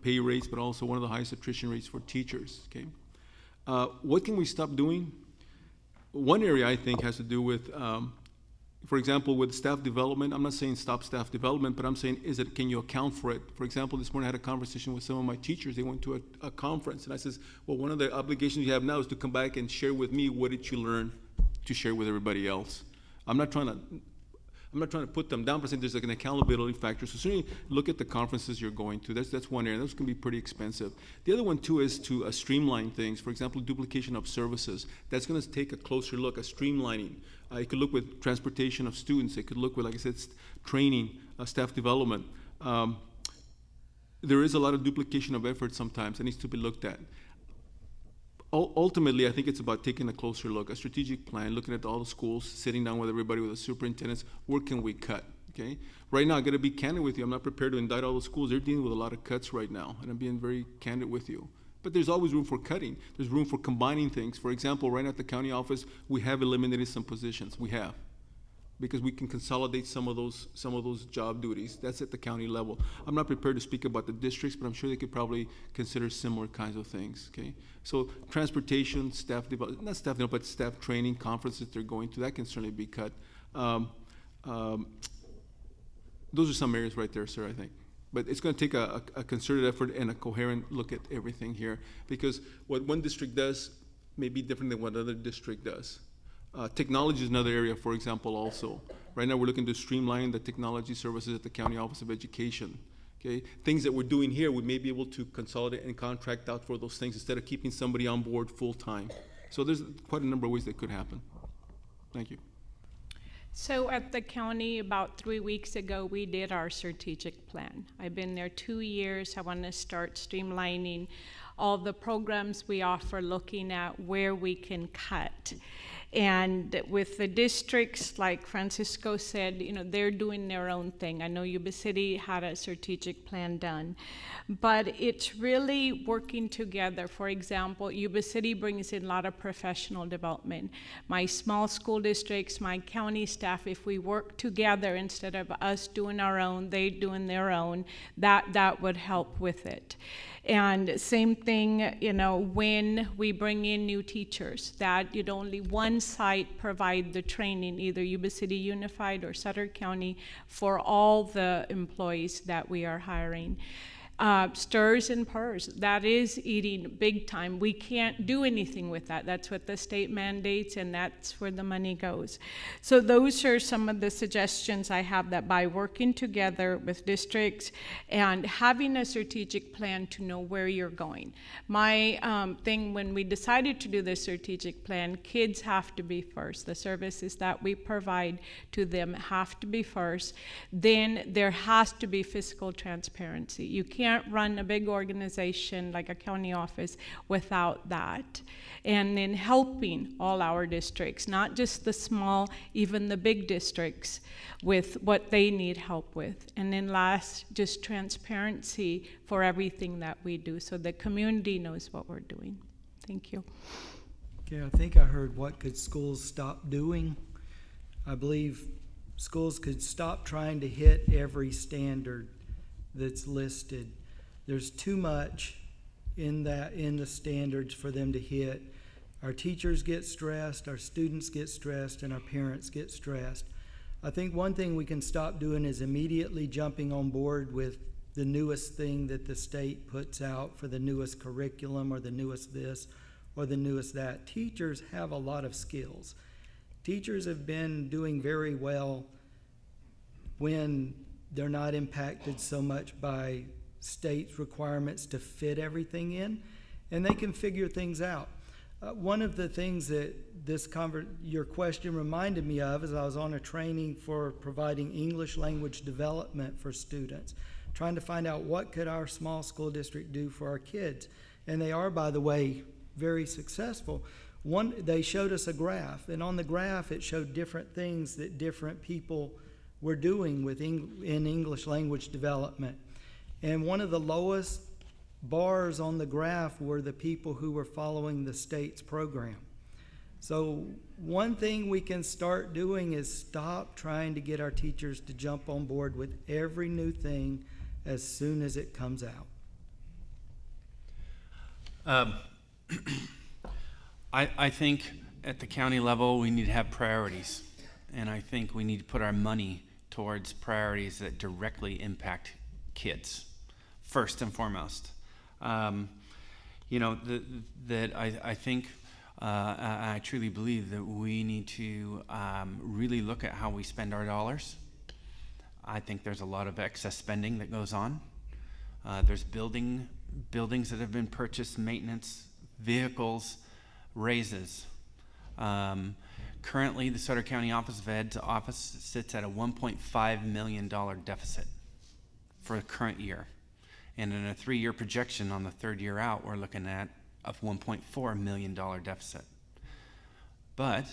pay rates, but also one of the highest attrition rates for teachers, okay? What can we stop doing? One area I think has to do with, for example, with staff development. I'm not saying stop staff development, but I'm saying, can you account for it? For example, this morning I had a conversation with some of my teachers. They went to a conference, and I says, well, one of the obligations you have now is to come back and share with me what did you learn to share with everybody else. I'm not trying I'm not trying to put them down, but saying there's like an accountability factor. So certainly look at the conferences you're going to. That's one area. Those can be pretty expensive. The other one too is to streamline things. For example, duplication of services. That's going to take a closer look at streamlining. It could look with transportation of students. It could look with, like I said, training, staff development. There is a lot of duplication of effort sometimes that needs to be looked at. Ultimately, I think it's about taking a closer look, a strategic plan, looking at all the schools, sitting down with everybody, with the superintendents, where can we cut, okay? Right now, I gotta be candid with you, I'm not prepared to indict all the schools. They're dealing with a lot of cuts right now, and I'm being very candid with you. But there's always room for cutting. There's room for combining things. For example, right now at the county office, we have eliminated some positions, we have. Because we can consolidate some of those job duties. That's at the county level. I'm not prepared to speak about the districts, but I'm sure they could probably consider similar kinds of things, okay? So transportation, staff development, not staff development, but staff training, conferences they're going to, that can certainly be cut. Those are some areas right there, sir, I think. But it's gonna take a concerted effort and a coherent look at everything here, because what one district does may be different than what another district does. Technology is another area, for example, also. Right now, we're looking to streamline the technology services at the County Office of Education. Okay, things that we're doing here, we may be able to consolidate and contract out for those things instead of keeping somebody on board full time. So there's quite a number of ways that could happen. Thank you. So at the county, about 3 weeks ago, we did our strategic plan. I've been there 2 years. I want to start streamlining all the programs we offer, looking at where we can cut. And with the districts, like Francisco said, you know, they're doing their own thing. I know Yuba City had a strategic plan done, but it's really working together. For example, Yuba City brings in a lot of professional development. My small school districts, my county staff, if we work together instead of us doing our own, they doing their own, that would help with it. And same thing, you know, when we bring in new teachers, that only one site provide the training, either Yuba City Unified or Sutter County, for all the employees that we are hiring. Stirs and PERS, that is eating big time. We can't do anything with that. That's what the state mandates, and that's where the money goes. So those are some of the suggestions I have, that by working together with districts and having a strategic plan to know where you're going. My thing when we decided to do the strategic plan, kids have to be first. The services that we provide to them have to be first. Then there has to be fiscal transparency. You can't run a big organization like a county office without that. And then helping all our districts, not just the small, even the big districts, with what they need help with. And then last, just transparency for everything that we do, so the community knows what we're doing. Thank you. Okay, I think I heard, what could schools stop doing? I believe schools could stop trying to hit every standard that's listed. There's too much in the standards for them to hit. Our teachers get stressed, our students get stressed, and our parents get stressed. I think one thing we can stop doing is immediately jumping on board with the newest thing that the state puts out for the newest curriculum, or the newest this or the newest that. Teachers have a lot of skills. Teachers have been doing very well when they're not impacted so much by state requirements to fit everything in, and they can figure things out. One of the things that your question reminded me of is I was on a training for providing English language development for students, trying to find out what could our small school district do for our kids. And they are, by the way, very successful. They showed us a graph, and on the graph it showed different things that different people were doing in English language development. And one of the lowest bars on the graph were the people who were following the state's program. So one thing we can start doing is stop trying to get our teachers to jump on board with every new thing as soon as it comes out. I think at the county level we need to have priorities, and I think we need to put our money towards priorities that directly impact kids first and foremost. You know, I think I truly believe that we need to really look at how we spend our dollars I think there's a lot of excess spending that goes on. There's buildings that have been purchased, maintenance, vehicles, raises. Currently, the Sutter County Office of Ed's office sits at a $1.5 million deficit for the current year. And in a 3-year projection on the 3rd year out, we're looking at a $1.4 million deficit. But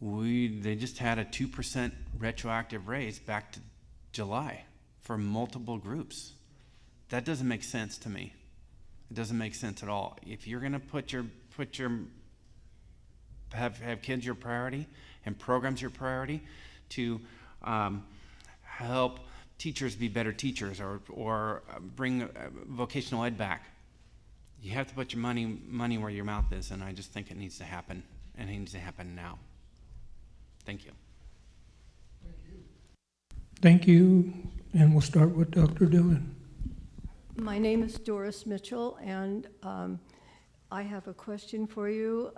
they just had a 2% retroactive raise back to July for multiple groups. That doesn't make sense to me. It doesn't make sense at all. If you're going to have kids your priority and programs your priority to help teachers be better teachers or bring vocational ed back, you have to put your money where your mouth is, and I just think it needs to happen, and it needs to happen now. Thank you. Thank you, and we'll start with Dr. Dillon. My name is Doris Mitchell, and I have a question for you.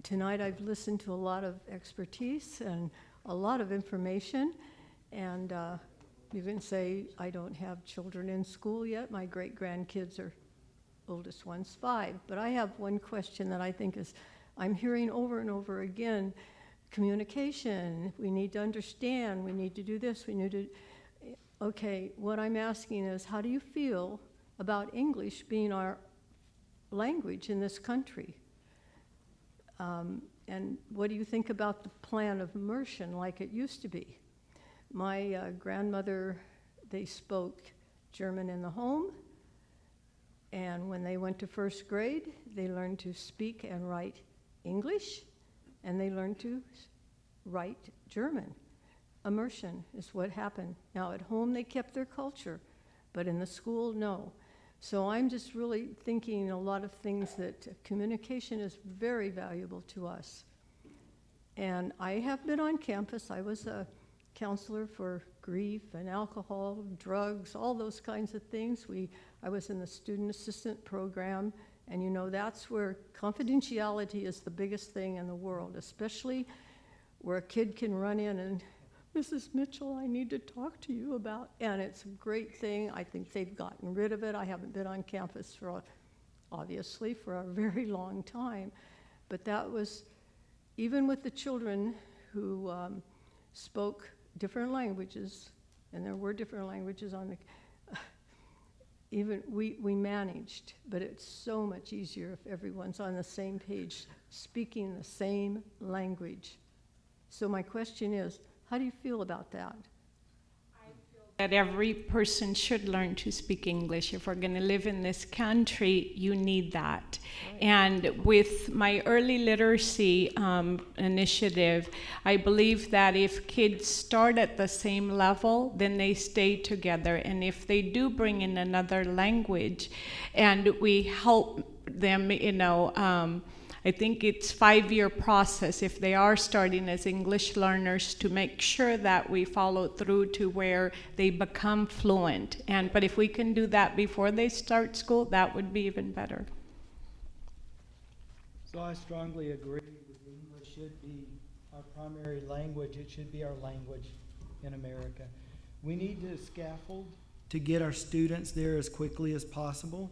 Tonight I've listened to a lot of expertise and a lot of information, and you can say I don't have children in school yet. My great-grandkids are, oldest one's 5, but I have one question that I think is, I'm hearing over and over again, communication, we need to understand, we need to do this, we need to, okay, what I'm asking is, how do you feel about English being our language in this country? And what do you think about the plan of immersion like it used to be? My grandmother, they spoke German in the home, and when they went to 1st grade, they learned to speak and write English, and they learned to write German. Immersion is what happened. Now at home they kept their culture, but in the school, no. So I'm just really thinking a lot of things that communication is very valuable to us. And I have been on campus. I was a counselor for grief and alcohol, drugs, all those kinds of things. I was in the student assistant program, and you know that's where confidentiality is the biggest thing in the world, especially where a kid can run in and, Mrs. Mitchell, I need to talk to you about, and it's a great thing. I think they've gotten rid of it. I haven't been on campus obviously for a very long time, but that was, even with the children who spoke different languages, and there were different languages on the, even we managed, but it's so much easier if everyone's on the same page, speaking the same language. So my question is, how do you feel about that? I feel that every person should learn to speak English. If we're going to live in this country, you need that. Right. And with my early literacy initiative, I believe that if kids start at the same level, then they stay together. And if they do bring in another language and we help them, I think it's a 5-year process if they are starting as English learners to make sure that we follow through to where they become fluent. But if we can do that before they start school, that would be even better. So I strongly agree that English should be our primary language. It should be our language in America. We need to scaffold to get our students there as quickly as possible.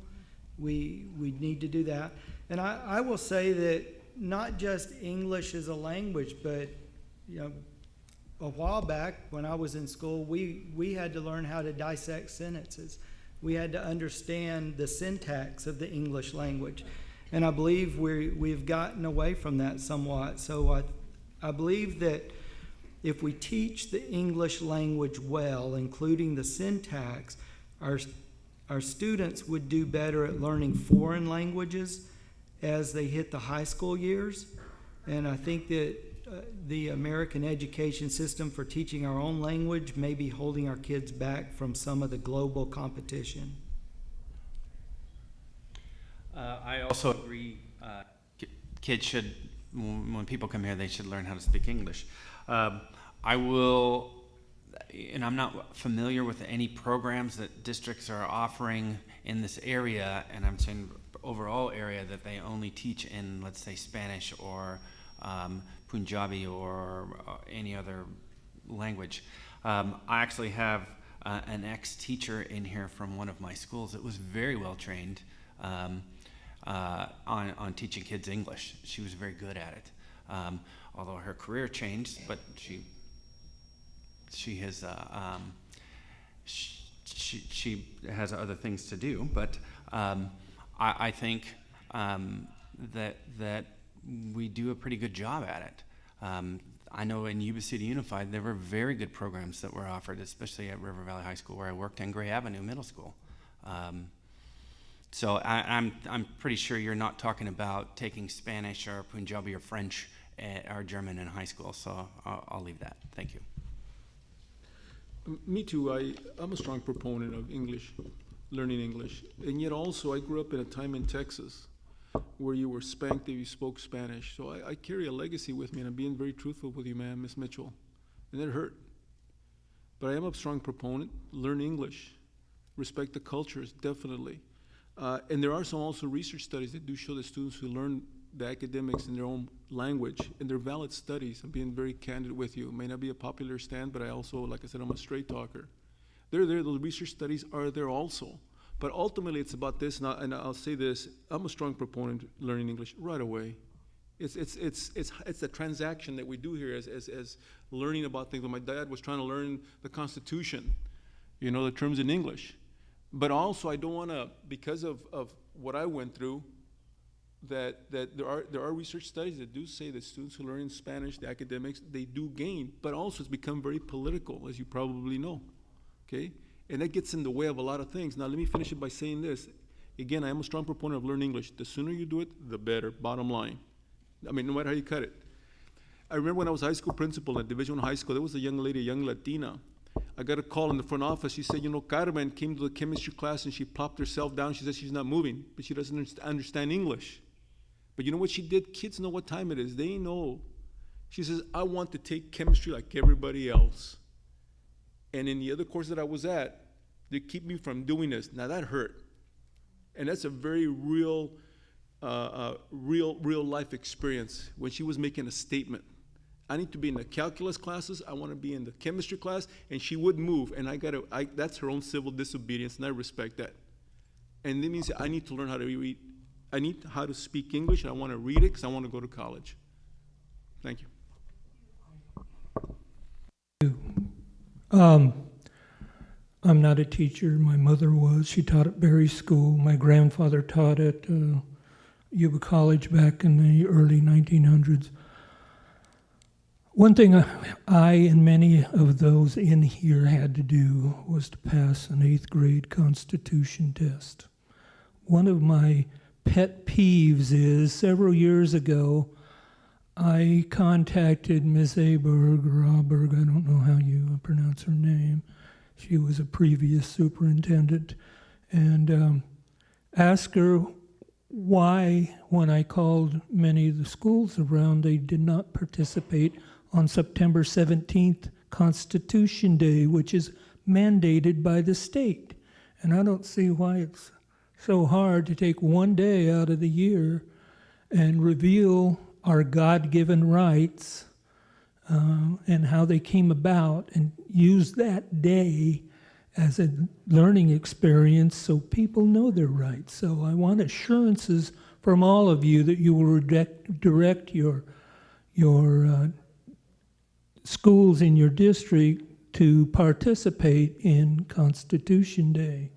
We need to do that. And I will say that not just English as a language, but a while back when I was in school, we had to learn how to dissect sentences. We had to understand the syntax of the English language. And I believe we've gotten away from that somewhat. So I believe that if we teach the English language well, including the syntax, our students would do better at learning foreign languages as they hit the high school years. And I think that the American education system for teaching our own language may be holding our kids back from some of the global competition. I also agree, kids should, when people come here, they should learn how to speak English. I will, and I'm not familiar with any programs that districts are offering in this area, and I'm saying overall area that they only teach in, let's say, Spanish or Punjabi or any other language. I actually have an ex-teacher in here from one of my schools that was very well trained on teaching kids English. She was very good at it. Although her career changed, but she has she has other things to do. But I think that we do a pretty good job at it. I know in Yuba City Unified there were very good programs that were offered, especially at River Valley High School where I worked, and Gray Avenue Middle School. So I'm pretty sure you're not talking about taking Spanish or Punjabi or French or German in high school. So I'll leave that. Thank you. Me too. I'm a strong proponent of English, learning English. And yet also I grew up in a time in Texas where you were spanked if you spoke Spanish. So I carry a legacy with me, and I'm being very truthful with you, ma'am, Miss Mitchell. And it hurt. But I am a strong proponent. Learn English. Respect the cultures, definitely. And there are some also research studies that do show that students who learn the academics in their own language, and they're valid studies. I'm being very candid with you. It may not be a popular stand, but I also, like I said, I'm a straight talker. They're there, those research studies are there also. But ultimately it's about this, and I'll say this, I'm a strong proponent of learning English right away. It's the transaction that we do here as learning about things. When my dad was trying to learn the Constitution, you know, the terms in English. But also I don't wanna, because of what I went through, that there are research studies that do say that students who learn in Spanish, the academics, they do gain, but also it's become very political, as you probably know, okay? And that gets in the way of a lot of things. Now let me finish it by saying this. Again, I am a strong proponent of learning English. The sooner you do it, the better, bottom line. I mean, no matter how you cut it. I remember when I was high school principal at Division I High School, there was a young lady, a young Latina. I got a call in the front office. She said, you know, Carmen came to the chemistry class and she plopped herself down. She said she's not moving, but she doesn't understand English. But you know what she did? Kids know what time it is. They know. She says, I want to take chemistry like everybody else. And in the other course that I was at, they keep me from doing this. Now that hurt. And that's a very real life experience when she was making a statement. I need to be in the calculus classes. I want to be in the chemistry class. And she wouldn't move. And that's her own civil disobedience, and I respect that. And that means I need to learn how to read. I need how to speak English, and I want to read it because I want to go to college. Thank you. I'm not a teacher. My mother was. She taught at Berry School. My grandfather taught at Yuba College back in the early 1900s. One thing I and many of those in here had to do was to pass an 8th grade Constitution test. One of my pet peeves is several years ago, I contacted Ms. Aberg, I don't know how you pronounce her name. She was a previous superintendent, and asked her why, when I called many of the schools around, they did not participate on September 17th, Constitution Day, which is mandated by the state. And I don't see why it's so hard to take one day out of the year and reveal our God-given rights and how they came about, and use that day as a learning experience so people know their rights. So I want assurances from all of you that you will direct your schools in your district to participate in Constitution Day.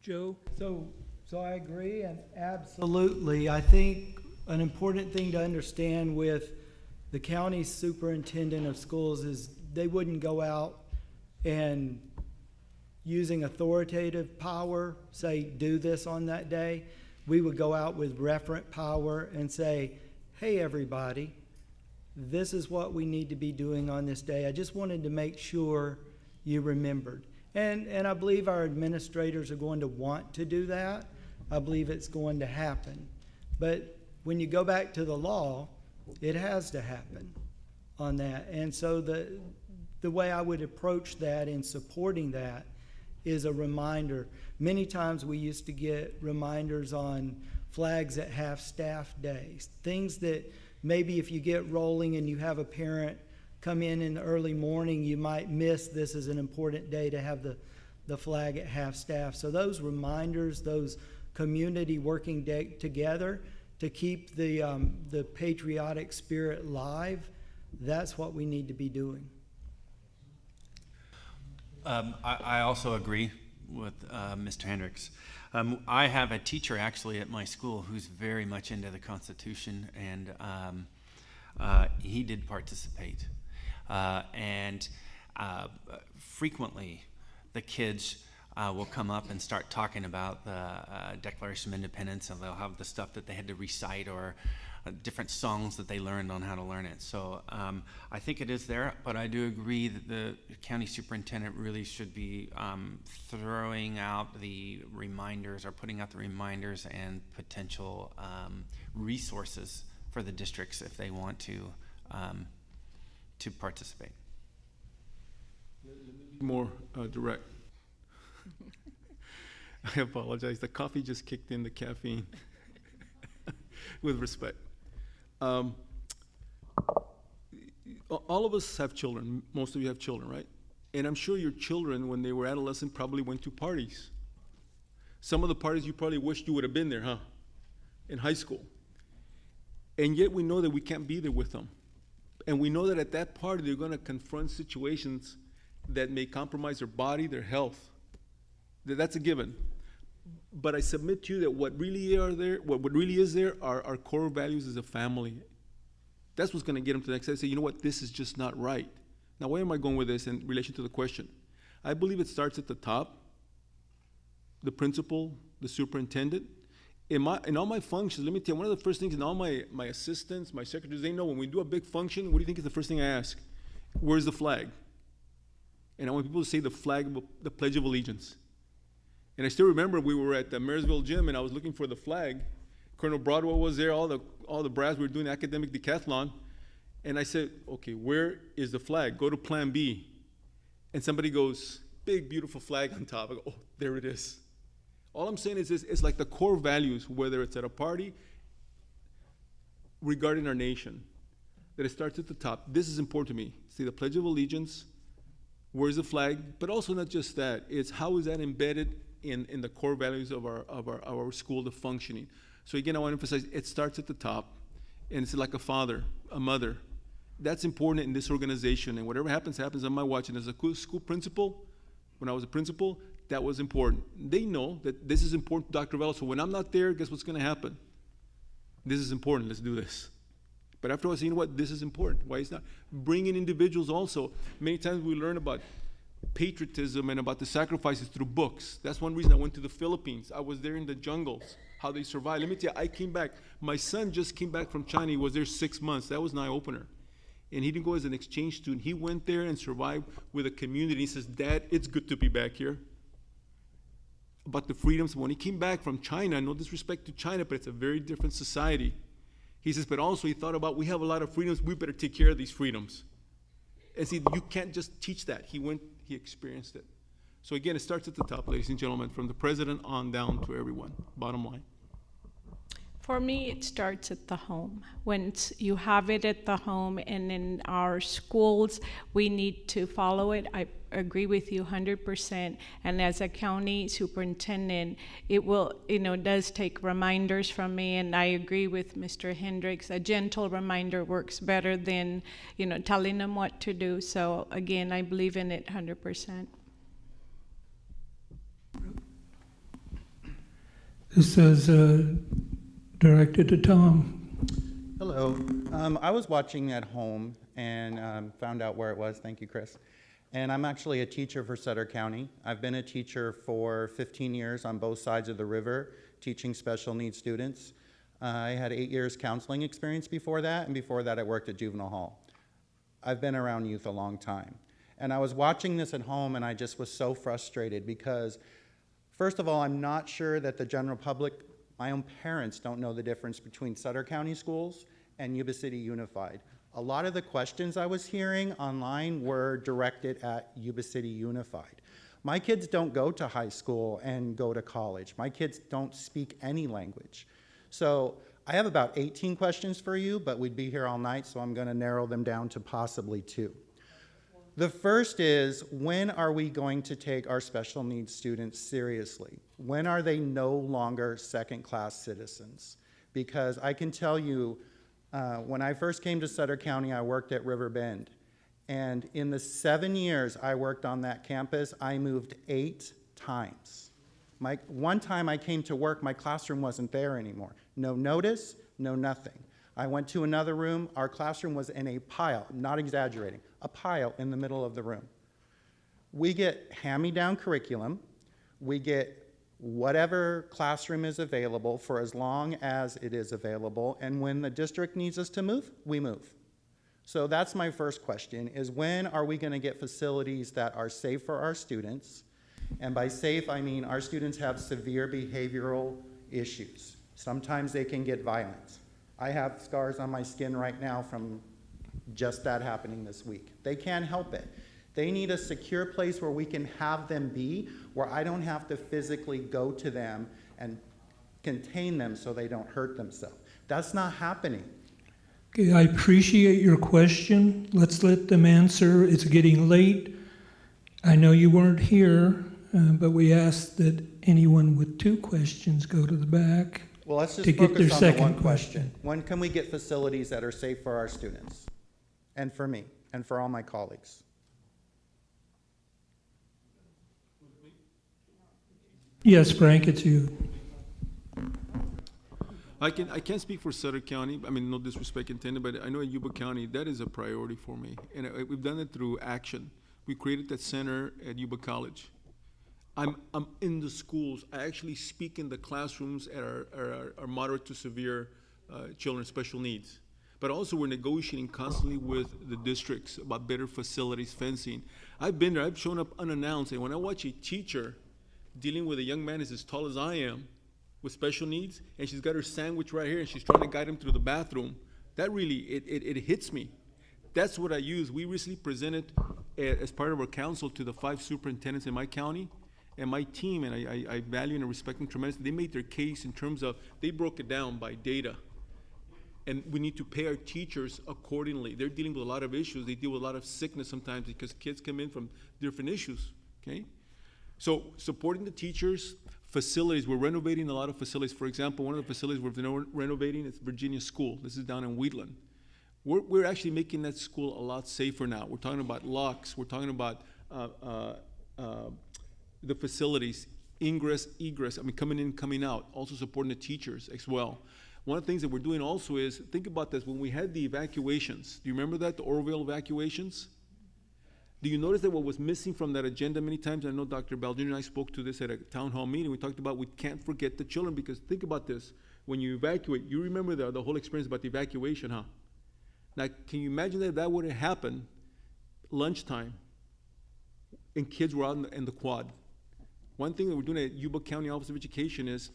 Joe? So I agree, and absolutely. I think an important thing to understand with the county superintendent of schools is they wouldn't go out and using authoritative power say, do this on that day. We would go out with referent power and say, hey, everybody, this is what we need to be doing on this day. I just wanted to make sure you remembered. And I believe our administrators are going to want to do that. I believe it's going to happen. But when you go back to the law, it has to happen on that. And so the way I would approach that in supporting that is a reminder. Many times we used to get reminders on flags at half-staff days, things that maybe if you get rolling and you have a parent come in the early morning, you might miss this is an important day to have the flag at half-staff. So those reminders, those community working together to keep the patriotic spirit live, that's what we need to be doing. I also agree with Mr. Hendricks. I have a teacher actually at my school who's very much into the Constitution, and he did participate. Frequently, the kids will come up and start talking about the Declaration of Independence, and they'll have the stuff that they had to recite or different songs that they learned on how to learn it. So I think it is there, but I do agree that the county superintendent really should be throwing out the reminders or putting out the reminders and potential resources for the districts if they want to participate. Let me be more direct. I apologize. The coffee just kicked in the caffeine. With respect. All of us have children. Most of you have children, right? And I'm sure your children, when they were adolescent, probably went to parties. Some of the parties you probably wished you would have been there, huh? In high school. And yet we know that we can't be there with them. And we know that at that party, they're going to confront situations that may compromise their body, their health. That's a given. But I submit to you that what really is there are our core values as a family. That's what's going to get them to the next step. Say, you know what, this is just not right. Now, where am I going with this in relation to the question? I believe it starts at the top, the principal, the superintendent. In all my functions, let me tell you, one of the first things in all my assistants, my secretaries, they know when we do a big function, what do you think is the first thing I ask? Where's the flag? And I want people to say the flag, the Pledge of Allegiance. And I still remember we were at the Marysville gym and I was looking for the flag. Colonel Broadwell was there, all the brass, we were doing academic decathlon. And I said, okay, where is the flag? Go to Plan B. And somebody goes, big, beautiful flag on top. I go, oh, there it is. All I'm saying is this, it's like the core values, whether it's at a party, regarding our nation, that it starts at the top. This is important to me. See the Pledge of Allegiance, where's the flag? But also not just that, it's how is that embedded in the core values of our school, the functioning. So again, I want to emphasize, it starts at the top, and it's like a father, a mother. That's important in this organization, and whatever happens, happens on my watch. And as a school principal, when I was a principal, that was important. They know that this is important to Dr. Reveles, so when I'm not there, guess what's going to happen? This is important, let's do this. But after I say, you know what, this is important. Why is not? Bring in individuals also. Many times we learn about patriotism and about the sacrifices through books. That's one reason I went to the Philippines. I was there in the jungles, how they survived. Let me tell you, I came back. My son just came back from China. He was there 6 months. That was an eye-opener. And he didn't go as an exchange student. He went there and survived with a community. He says, Dad, it's good to be back here. About the freedoms. When he came back from China, no disrespect to China, but it's a very different society. He says, but also he thought about, we have a lot of freedoms. We better take care of these freedoms. And see, you can't just teach that. He experienced it. So again, it starts at the top, ladies and gentlemen, from the president on down to everyone. Bottom line. For me, it starts at the home. Once you have it at the home and in our schools, we need to follow it. I agree with you 100%. And as a county superintendent, it will, does take reminders from me. And I agree with Mr. Hendricks. A gentle reminder works better than, telling them what to do. So again, I believe in it 100%. This is directed to Tom. Hello. I was watching at home and found out where it was. Thank you, Chris. And I'm actually a teacher for Sutter County. I've been a teacher for 15 years on both sides of the river, teaching special needs students. I had 8 years counseling experience before that, and before that I worked at juvenile hall. I've been around youth a long time. And I was watching this at home and I just was so frustrated because, first of all, I'm not sure that the general public, my own parents, don't know the difference between Sutter County schools and Yuba City Unified. A lot of the questions I was hearing online were directed at Yuba City Unified. My kids don't go to high school and go to college. My kids don't speak any language. So I have about 18 questions for you, but we'd be here all night, so I'm going to narrow them down to possibly 2. The first is, when are we going to take our special needs students seriously? When are they no longer second-class citizens? Because I can tell you, when I first came to Sutter County, I worked at River Bend. And in the 7 years I worked on that campus, I moved 8 times. One time I came to work, my classroom wasn't there anymore. No notice, no nothing. I went to another room, our classroom was in a pile, not exaggerating, a pile in the middle of the room. We get hand-me-down curriculum, we get whatever classroom is available for as long as it is available, and when the district needs us to move, we move. So that's my first question, is when are we going to get facilities that are safe for our students? And by safe, I mean our students have severe behavioral issues. Sometimes they can get violent. I have scars on my skin right now from just that happening this week. They can't help it. They need a secure place where we can have them be, where I don't have to physically go to them and contain them so they don't hurt themselves. That's not happening. Okay, I appreciate your question. Let's let them answer. It's getting late. I know you weren't here, but we asked that anyone with 2 questions go to the back. Well, let's just to get their focus on the second one question. When can we get facilities that are safe for our students? And for me, and for all my colleagues? Yes, Frank, it's you. I can't speak for Sutter County. I mean, no disrespect intended, but I know in Yuba County, that is a priority for me. And we've done it through action. We created that center at Yuba College. I'm in the schools. I actually speak in the classrooms at our moderate to severe children with special needs. But also we're negotiating constantly with the districts about better facilities, fencing. I've been there, I've shown up unannounced, and when I watch a teacher dealing with a young man as tall as I am with special needs, and she's got her sandwich right here and she's trying to guide him through the bathroom, that really, it hits me. That's what I use. We recently presented as part of our council to the 5 superintendents in my county, and my team, and I value and respect them tremendously, they made their case in terms of, they broke it down by data. And we need to pay our teachers accordingly. They're dealing with a lot of issues. They deal with a lot of sickness sometimes because kids come in from different issues, okay? So supporting the teachers, facilities, we're renovating a lot of facilities. For example, one of the facilities we're renovating is Virginia School. This is down in Wheatland. We're actually making that school a lot safer now. We're talking about locks. We're talking about the facilities, ingress, egress, I mean, coming in, coming out, also supporting the teachers as well. One of the things that we're doing also is, think about this, when we had the evacuations, do you remember that, the Orville evacuations? Do you notice that what was missing from that agenda many times? I know Dr. Baldini and I spoke to this at a town hall meeting. We talked about we can't forget the children, because think about this. When you evacuate, you remember the whole experience about the evacuation, huh? Now, can you imagine that that would have happened lunchtime and kids were out in the quad? One thing that we're doing at Yuba County Office of Education is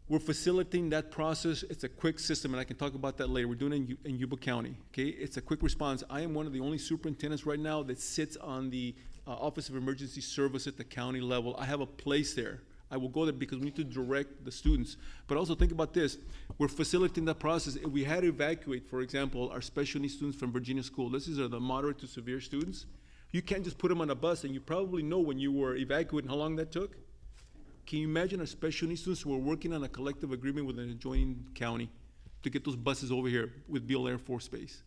we're facilitating that process. It's a quick system, and I can talk about that later. We're doing it in Yuba County, okay? It's a quick response. I am one of the only superintendents right now that sits on the Office of Emergency Service at the county level. I have a place there. I will go there because we need to direct the students. But also think about this. We're facilitating that process. If we had to evacuate, for example, our special needs students from Virginia School, this is the moderate to severe students. You can't just put them on a bus, and you probably know when you were evacuating how long that took. Can you imagine our special needs students who are working on a collective agreement with an adjoining county to get those buses over here with Beale Air Force Base?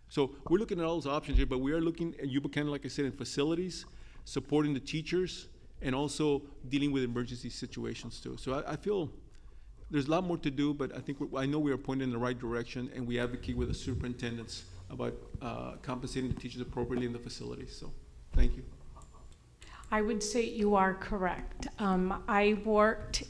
So we're looking at all those options here, but we are looking at Yuba County, like I said, in facilities, supporting the teachers, and also dealing with emergency situations too. So I feel there's a lot more to do, but I think I know we are pointing in the right direction, and we advocate with the superintendents about compensating the teachers appropriately in the facilities. So thank you. I would say you are correct. I worked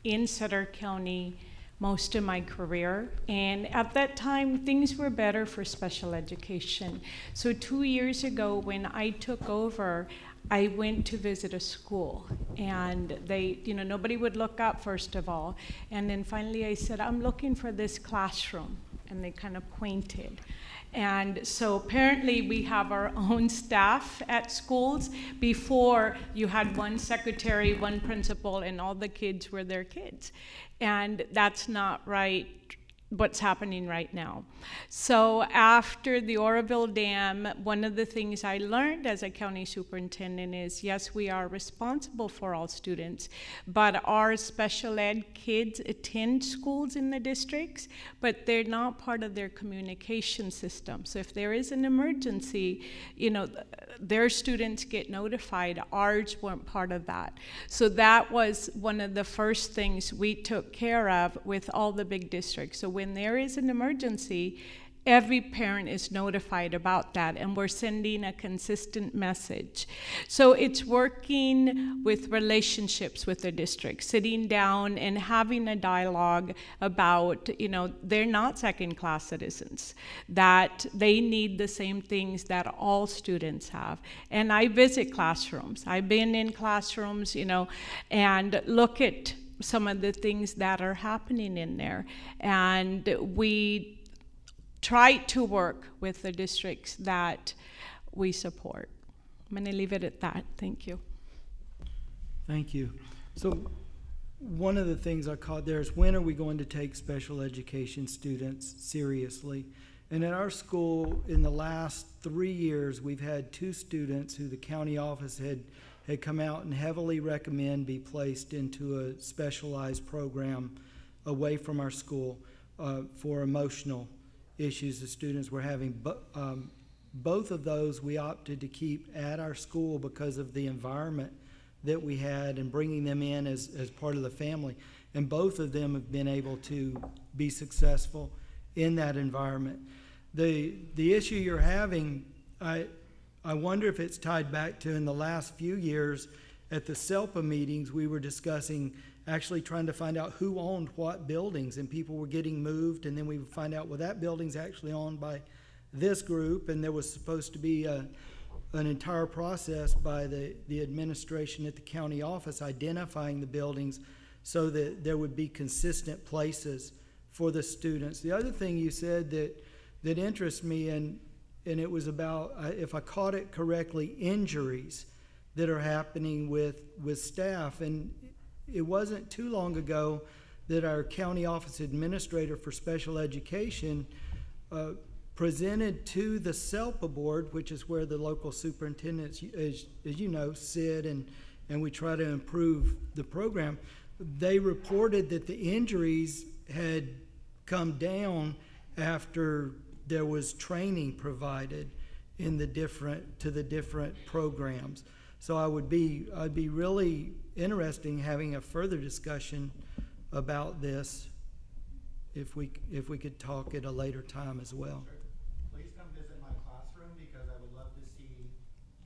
in Sutter County most of my career, and at that time things were better for special education. So 2 years ago when I took over, I went to visit a school, and they, nobody would look up first of all, and then finally I said, I'm looking for this classroom. and they kind of pointed. And so apparently we have our own staff at schools. Before, you had one secretary, one principal, and all the kids were their kids. And that's not right, what's happening right now. So after the Oroville Dam, one of the things I learned as a county superintendent is, yes, we are responsible for all students, but our special ed kids attend schools in the districts, but they're not part of their communication system. So if there is an emergency, you know, their students get notified. Ours weren't part of that. So that was one of the first things we took care of with all the big districts. So when there is an emergency, every parent is notified about that, and we're sending a consistent message. So it's working with relationships with the district, sitting down and having a dialogue about, you know, they're not second-class citizens, that they need the same things that all students have. And I visit classrooms. I've been in classrooms, you know, and look at some of the things that are happening in there. And we try to work with the districts that we support. I'm going to leave it at that. Thank you. Thank you. So one of the things I caught there is, when are we going to take special education students seriously? And at our school, in the last 3 years, we've had 2 students who the county office had come out and heavily recommend be placed into a specialized program away from our school for emotional issues the students were having. But both of those we opted to keep at our school because of the environment that we had and bringing them in as part of the family. And both of them have been able to be successful in that environment. The issue you're having, I wonder if it's tied back to, in the last few years at the SELPA meetings, we were discussing actually trying to find out who owned what buildings, and people were getting moved, and then we would find out, well, that building's actually owned by this group, and there was supposed to be an entire process by the administration at the county office identifying the buildings so that there would be consistent places for the students. The other thing you said that interests me, and it was about, if I caught it correctly, injuries that are happening with staff. And it wasn't too long ago that our county office administrator for special education presented to the SELPA board, which is where the local superintendents, as you know, sit and we try to improve the program. They reported that the injuries had come down after there was training provided in the different programs. So I'd be really interested in having a further discussion about this if we could talk at a later time as well. Please come visit my classroom, because I would love to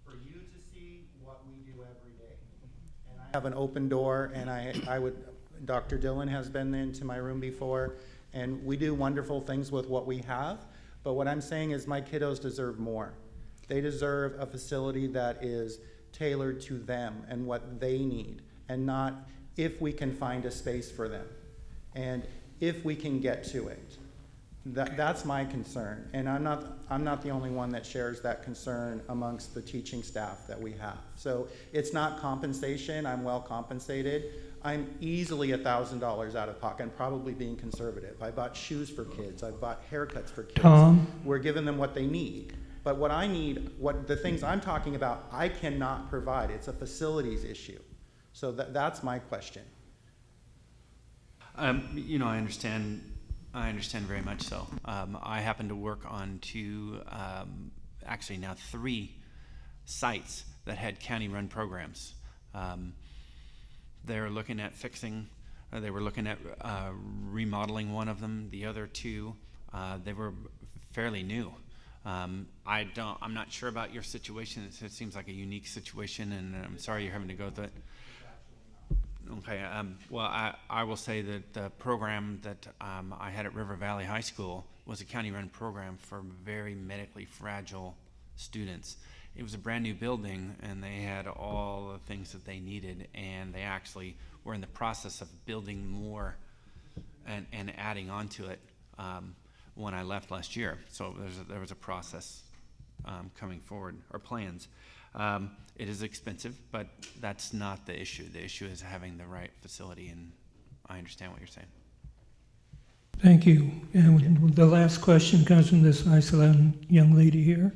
for you to see what we do every day. And I have an open door, and Dr. Dillon has been into my room before, and we do wonderful things with what we have. But what I'm saying is, my kiddos deserve more. They deserve a facility that is tailored to them and what they need, and not if we can find a space for them and if we can get to it. That's my concern, and I'm not the only one that shares that concern amongst the teaching staff that we have. So it's not compensation. I'm well compensated. I'm easily $1,000 out of pocket. I'm probably being conservative. I bought shoes for kids. I bought haircuts for kids. Tom? We're giving them what they need. But what I need, the things I'm talking about, I cannot provide. It's a facilities issue. So that's my question. You know, I understand very much so. I happen to work on actually now 3 sites that had county-run programs. They're looking at they were looking at remodeling one of them. The other 2, they were fairly new. I'm not sure about your situation. It seems like a unique situation, and I'm sorry you're having to go through it. Okay, well, I will say that the program that I had at River Valley High School was a county-run program for very medically fragile students. It was a brand new building, and they had all the things that they needed, and they actually were in the process of building more and adding on to it. when I left last year. So there was a process coming forward, or plans. It is expensive, but that's not the issue. The issue is having the right facility, and I understand what you're saying. Thank you. And the last question comes from this nice young lady here.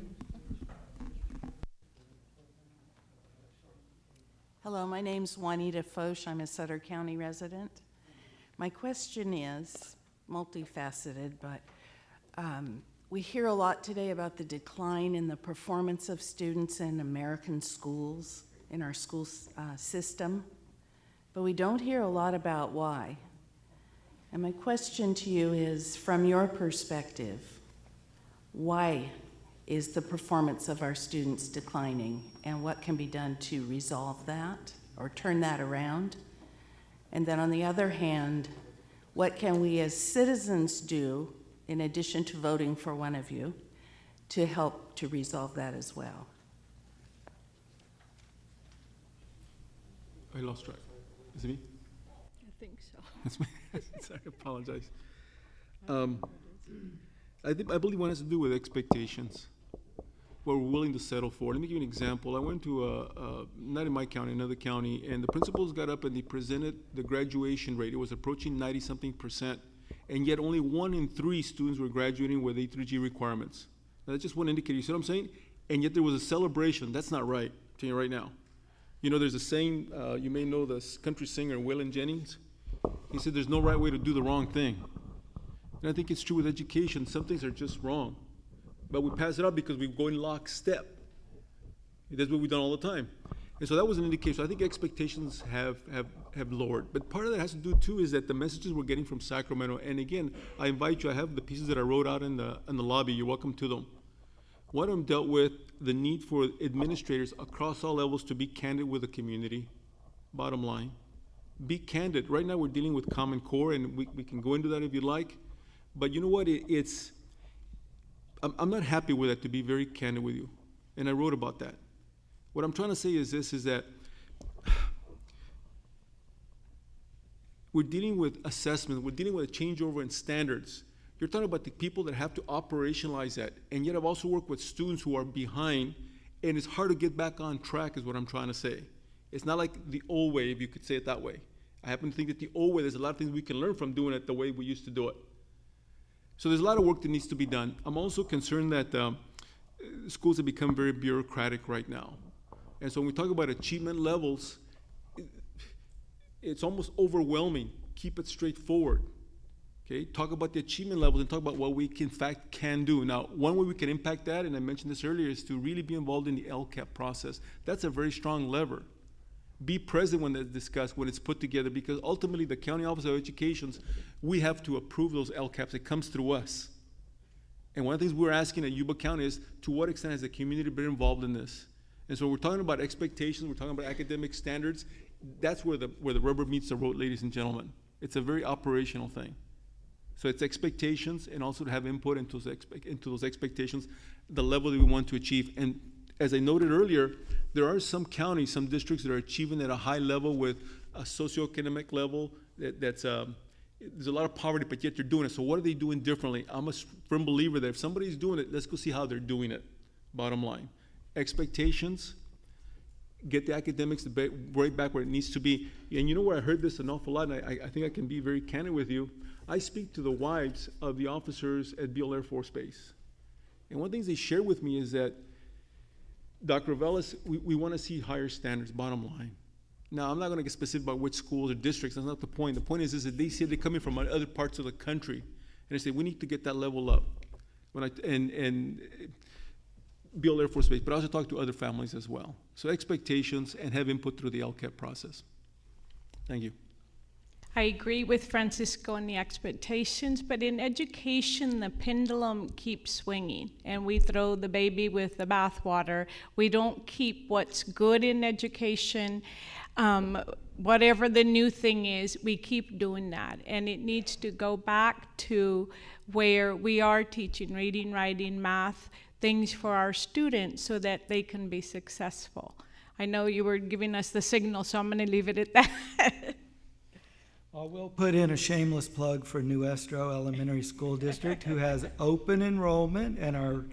Hello, my name's Juanita Foch. I'm a Sutter County resident. My question is multifaceted, but we hear a lot today about the decline in the performance of students in American schools, in our school system, but we don't hear a lot about why. And my question to you is, from your perspective, why is the performance of our students declining, and what can be done to resolve that or turn that around? And then on the other hand, what can we as citizens do, in addition to voting for one of you, to help to resolve that as well? I lost track. Is it me? I think so. That's me. Sorry, I apologize. I believe one has to do with expectations, what we're willing to settle for. Let me give you an example. I went to, not in my county, another county, and the principals got up and they presented the graduation rate. It was approaching 90-something%, and yet only 1 in 3 students were graduating with A3G requirements. Now, that's just one indicator. You see what I'm saying? And yet there was a celebration. That's not right. I'm telling you right now. You know, there's a saying, you may know the country singer Waylon Jennings. He said, there's no right way to do the wrong thing. And I think it's true with education. Some things are just wrong. But we pass it up because we go in lockstep. That's what we've done all the time. And so that was an indication. I think expectations have lowered. But part of that has to do, too, is that the messages we're getting from Sacramento, and again, I invite you, I have the pieces that I wrote out in the lobby. You're welcome to them. One of them dealt with the need for administrators across all levels to be candid with the community, bottom line. Be candid. Right now we're dealing with Common Core, and we can go into that if you like. But you know what? I'm not happy with that, to be very candid with you. And I wrote about that. What I'm trying to say is this, is that we're dealing with assessment, we're dealing with a changeover in standards. You're talking about the people that have to operationalize that. And yet I've also worked with students who are behind, and it's hard to get back on track is what I'm trying to say. It's not like the old way, if you could say it that way. I happen to think that the old way, there's a lot of things we can learn from doing it the way we used to do it. So there's a lot of work that needs to be done. I'm also concerned that schools have become very bureaucratic right now. And so when we talk about achievement levels, it's almost overwhelming. Keep it straightforward. Okay? Talk about the achievement levels and talk about what we in fact can do. Now, one way we can impact that, and I mentioned this earlier, is to really be involved in the LCAP process. That's a very strong lever. Be present when that's discussed, when it's put together, because ultimately the County Office of Education, we have to approve those LCAPs. It comes through us. And one of the things we're asking at Yuba County is, to what extent has the community been involved in this? And so we're talking about expectations, we're talking about academic standards. That's where the rubber meets the road, ladies and gentlemen. It's a very operational thing. So it's expectations, and also to have input into those expectations, the level that we want to achieve. And as I noted earlier, there are some counties, some districts that are achieving at a high level with a socioeconomic level there's a lot of poverty, but yet they're doing it. So what are they doing differently? I'm a firm believer that if somebody's doing it, let's go see how they're doing it, bottom line. Expectations, get the academics right back where it needs to be. And you know where I heard this an awful lot, and I think I can be very candid with you. I speak to the wives of the officers at Beale Air Force Base. And one of the things they share with me is that, Dr. Reveles, we want to see higher standards, bottom line. Now, I'm not going to get specific about which schools or districts. That's not the point. The point is that they say they're coming from other parts of the country, and they say, we need to get that level up. And Beale Air Force Base, but I also talk to other families as well. So expectations, and have input through the LCAP process. Thank you. I agree with Francisco on the expectations, but in education, the pendulum keeps swinging, and we throw the baby with the bathwater. We don't keep what's good in education. Whatever the new thing is, we keep doing that, and it needs to go back to where we are teaching reading, writing, math, things for our students so that they can be successful. I know you were giving us the signal, so I'm going to leave it at that. I will put in a shameless plug for New Estro Elementary School District, who has open enrollment, and our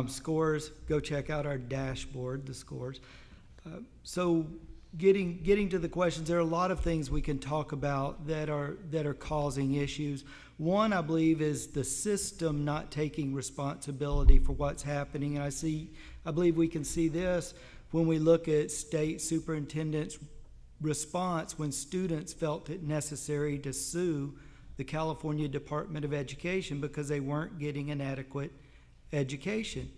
scores, go check out our dashboard, the scores. So getting to the questions, there are a lot of things we can talk about that are causing issues. One, I believe, is the system not taking responsibility for what's happening. And I believe we can see this when we look at state superintendent's response when students felt it necessary to sue the California Department of Education because they weren't getting an adequate education.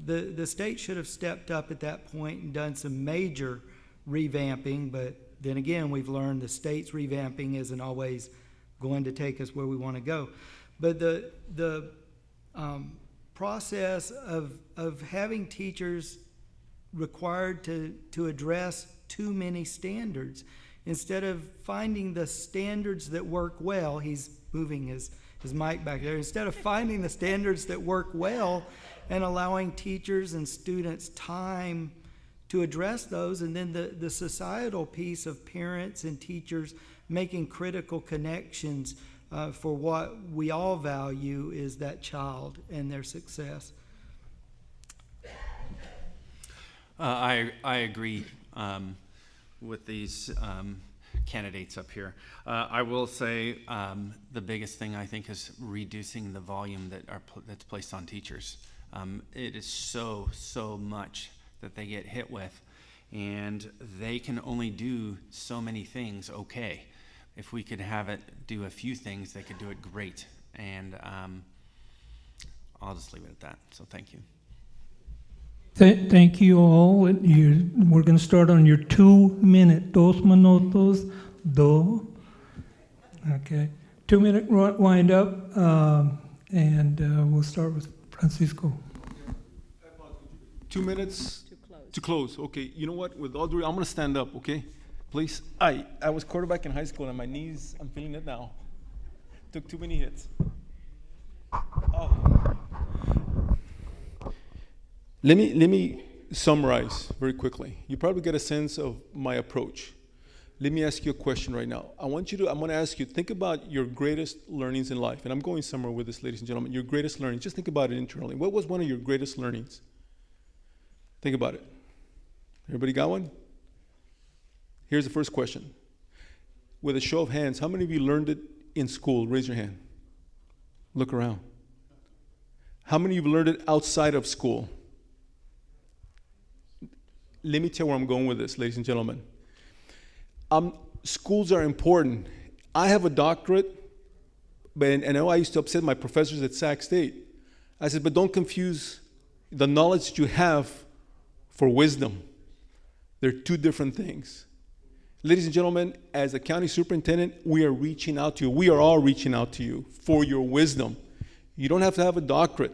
The state should have stepped up at that point and done some major revamping, but then again, we've learned the state's revamping isn't always going to take us where we want to go. But the process of having teachers required to address too many standards, instead of finding the standards that work well, he's moving his mic back there, instead of finding the standards that work well and allowing teachers and students time to address those, and then the societal piece of parents and teachers making critical connections for what we all value is that child and their success. I agree with these candidates up here. I will say the biggest thing I think is reducing the volume that's placed on teachers. It is so much that they get hit with, and they can only do so many things okay. If we could have it do a few things, they could do it great. And I'll just leave it at that. So thank you. Thank you all. We're going to start on your 2 minute, 2 minutos, do. Okay, 2 minute wind up, and we'll start with Francisco. 2 minutes to close. Okay, you know what? With all due, I'm going to stand up, okay? Please. I was quarterback in high school, and my knees, I'm feeling it now. Took too many hits. Oh. Let me summarize very quickly. You probably get a sense of my approach. Let me ask you a question right now. I'm going to ask you, think about your greatest learnings in life. And I'm going somewhere with this, ladies and gentlemen. Your greatest learnings. Just think about it internally. What was one of your greatest learnings? Think about it. Everybody got one? Here's the first question. With a show of hands, how many of you learned it in school? Raise your hand. Look around. How many of you learned it outside of school? Let me tell you where I'm going with this, ladies and gentlemen. Schools are important. I have a doctorate, and I know I used to upset my professors at Sac State. I said, but don't confuse the knowledge that you have for wisdom. They're two different things. Ladies and gentlemen, as a county superintendent, we are reaching out to you. We are all reaching out to you for your wisdom. You don't have to have a doctorate,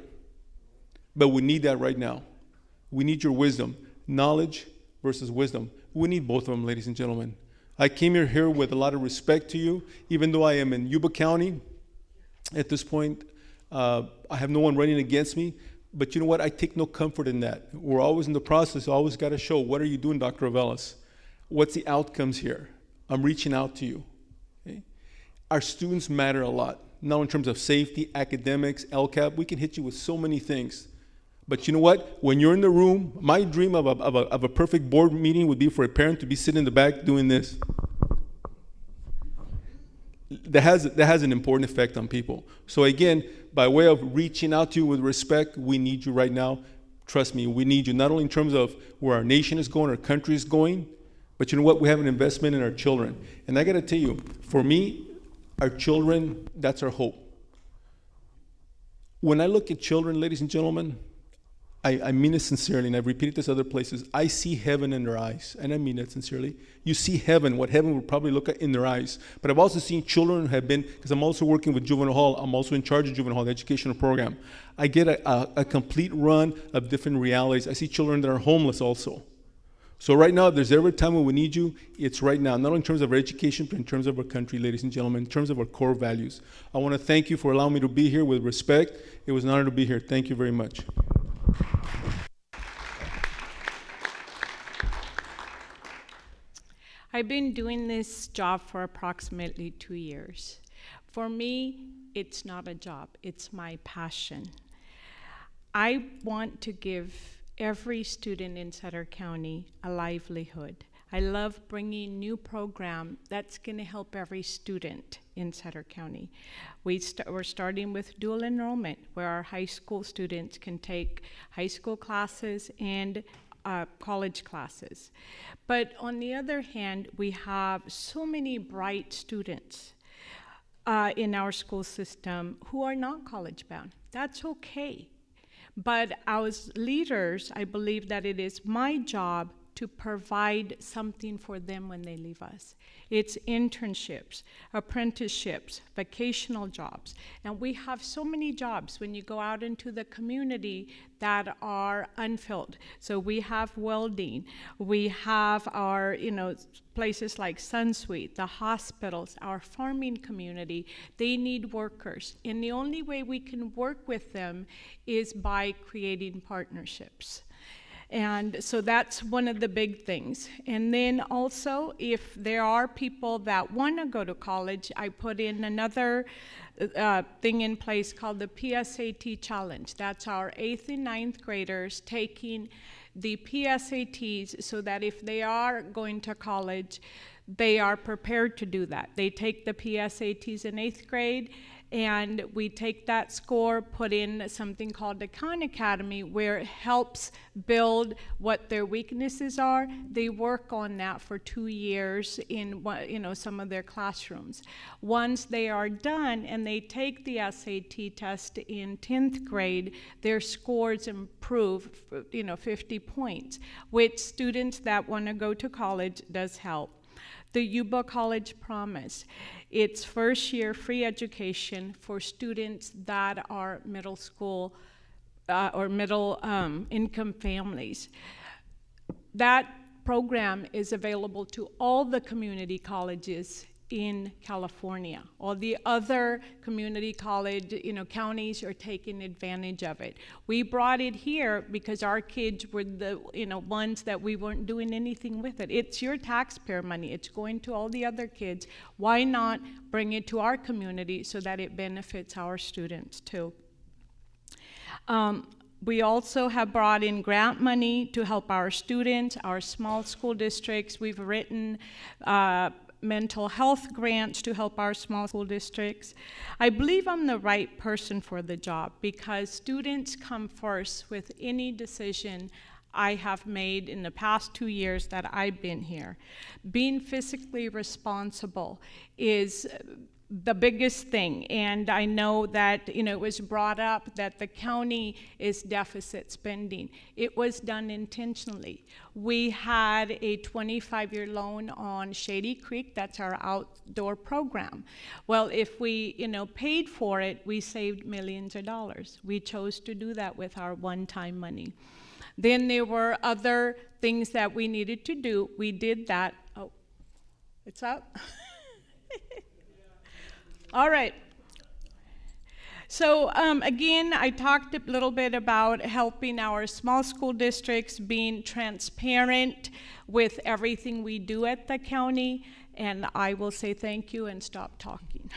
but we need that right now. We need your wisdom. Knowledge versus wisdom. We need both of them, ladies and gentlemen. I came here with a lot of respect to you, even though I am in Yuba County. At this point, I have no one running against me, but you know what? I take no comfort in that. We're always in the process, always got to show, what are you doing, Dr. Reveles? What's the outcomes here? I'm reaching out to you. Okay? Our students matter a lot, not in terms of safety, academics, LCAP. We can hit you with so many things. But you know what? When you're in the room, my dream of a perfect board meeting would be for a parent to be sitting in the back doing this. That has an important effect on people. So again, by way of reaching out to you with respect, we need you right now. Trust me, we need you not only in terms of where our nation is going, our country is going, but you know what? We have an investment in our children. And I got to tell you, for me, our children, that's our hope. When I look at children, ladies and gentlemen, I mean it sincerely, and I've repeated this other places. I see heaven in their eyes, and I mean that sincerely. You see heaven, what heaven would probably look at in their eyes. But I've also seen children who have been, because I'm also working with Juvenile Hall, I'm also in charge of Juvenile Hall, the educational program. I get a complete run of different realities. I see children that are homeless also. So right now, if there's ever a time when we need you, it's right now, not only in terms of our education, but in terms of our country, ladies and gentlemen, in terms of our core values. I want to thank you for allowing me to be here with respect. It was an honor to be here. Thank you very much. I've been doing this job for approximately 2 years. For me, it's not a job, it's my passion. I want to give every student in Sutter County a livelihood. I love bringing new program that's going to help every student in Sutter County. We're starting with dual enrollment, where our high school students can take high school classes and college classes. But on the other hand, we have so many bright students in our school system who are not college bound. That's okay. But as leaders, I believe that it is my job to provide something for them when they leave us. It's internships, apprenticeships, vocational jobs. And we have so many jobs when you go out into the community that are unfilled. So we have welding, we have our, places like Sunsweet, the hospitals, our farming community. They need workers. And the only way we can work with them is by creating partnerships. And so that's one of the big things. And then also, if there are people that want to go to college, I put in another thing in place called the PSAT Challenge. That's our 8th and 9th graders taking the PSATs so that if they are going to college, they are prepared to do that. They take the PSATs in 8th grade, and we take that score, put in something called the Khan Academy, where it helps build what their weaknesses are. They work on that for 2 years in some of their classrooms. Once they are done and they take the SAT test in 10th grade, their scores improve 50 points, which students that want to go to college does help. The Yuba College Promise. It's first year free education for students that are middle school or middle income families. That program is available to all the community colleges in California. All the other community college, counties are taking advantage of it. We brought it here because our kids were the, ones that we weren't doing anything with it. It's your taxpayer money. It's going to all the other kids. Why not bring it to our community so that it benefits our students too? We also have brought in grant money to help our students, our small school districts. We've written mental health grants to help our small school districts. I believe I'm the right person for the job because students come first with any decision I have made in the past 2 years that I've been here. Being fiscally responsible is the biggest thing, and I know that it was brought up that the county is deficit spending. It was done intentionally. We had a 25-year loan on Shady Creek. That's our outdoor program. Well, if we paid for it, we saved millions of dollars. We chose to do that with our one-time money. Then there were other things that we needed to do. We did that. Oh, it's up. All right. So again, I talked a little bit about helping our small school districts, being transparent with everything we do at the county, and I will say thank you and stop talking.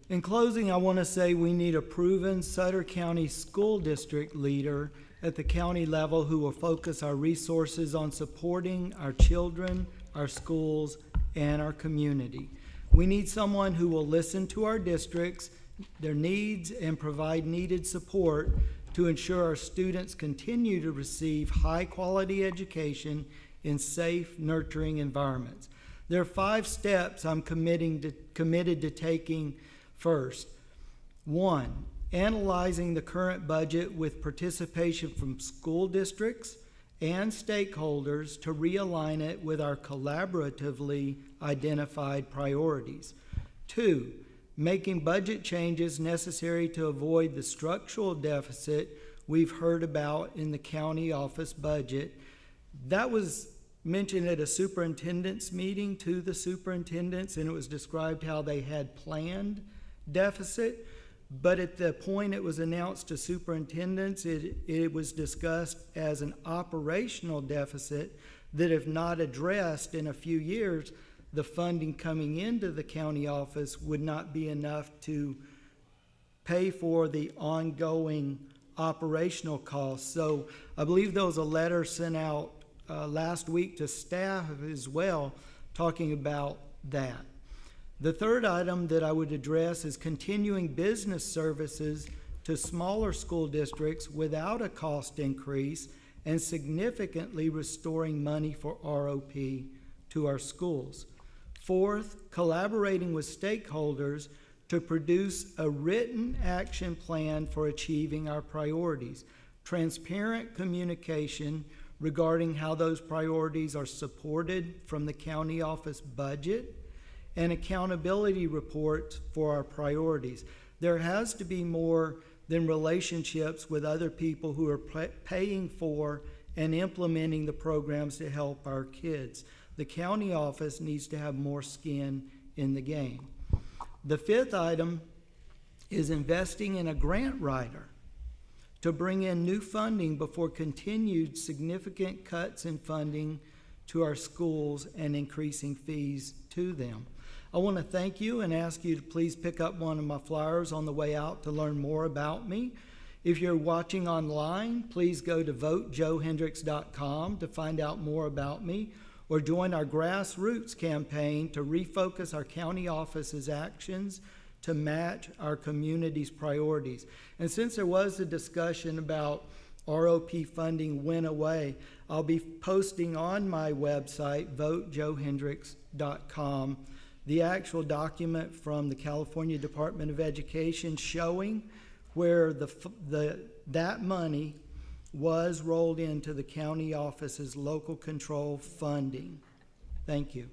In closing, I want to say we need a proven Sutter County school district leader at the county level who will focus our resources on supporting our children, our schools, and our community. We need someone who will listen to our districts, their needs, and provide needed support to ensure our students continue to receive high-quality education in safe, nurturing environments. There are 5 steps I'm committed to taking first. 1, analyzing the current budget with participation from school districts and stakeholders to realign it with our collaboratively identified priorities. 2, making budget changes necessary to avoid the structural deficit we've heard about in the county office budget. That was mentioned at a superintendent's meeting to the superintendents, and it was described how they had planned deficit. But at the point it was announced to superintendents, it was discussed as an operational deficit that if not addressed in a few years, the funding coming into the county office would not be enough to pay for the ongoing operational costs. So I believe there was a letter sent out last week to staff as well, talking about that. The third item that I would address is continuing business services to smaller school districts without a cost increase and significantly restoring money for ROP to our schools. Fourth, collaborating with stakeholders to produce a written action plan for achieving our priorities. Transparent communication regarding how those priorities are supported from the county office budget, and accountability reports for our priorities. There has to be more than relationships with other people who are paying for and implementing the programs to help our kids. The county office needs to have more skin in the game. The fifth item is investing in a grant writer to bring in new funding before continued significant cuts in funding to our schools and increasing fees to them. I want to thank you and ask you to please pick up one of my flyers on the way out to learn more about me. If you're watching online, please go to votejoehendricks.com to find out more about me, or join our grassroots campaign to refocus our county office's actions to match our community's priorities. And since there was a discussion about ROP funding went away, I'll be posting on my website, votejoehendricks.com, the actual document from the California Department of Education showing where that money was rolled into the county office's local control funding. Thank you.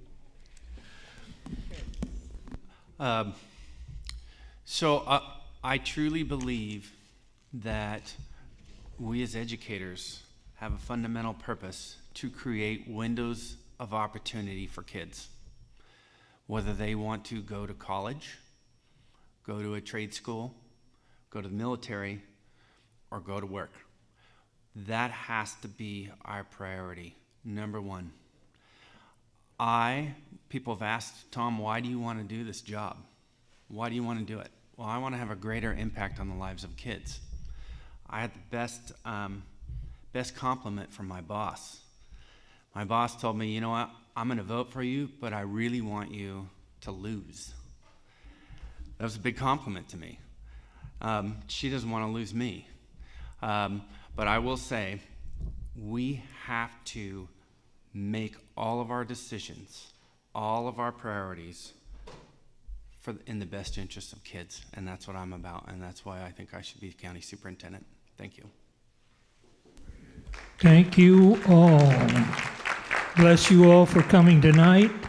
So I truly believe that we as educators have a fundamental purpose to create windows of opportunity for kids, whether they want to go to college, go to a trade school, go to the military, or go to work. That has to be our priority, number one. People have asked, Tom, why do you want to do this job? Why do you want to do it? Well, I want to have a greater impact on the lives of kids. I had the best compliment from my boss. My boss told me, you know what, I'm going to vote for you, but I really want you to lose. That was a big compliment to me. She doesn't want to lose me. But I will say, we have to make all of our decisions, all of our priorities in the best interest of kids, and that's what I'm about, and that's why I think I should be county superintendent. Thank you. Thank you all. Bless you all for coming tonight.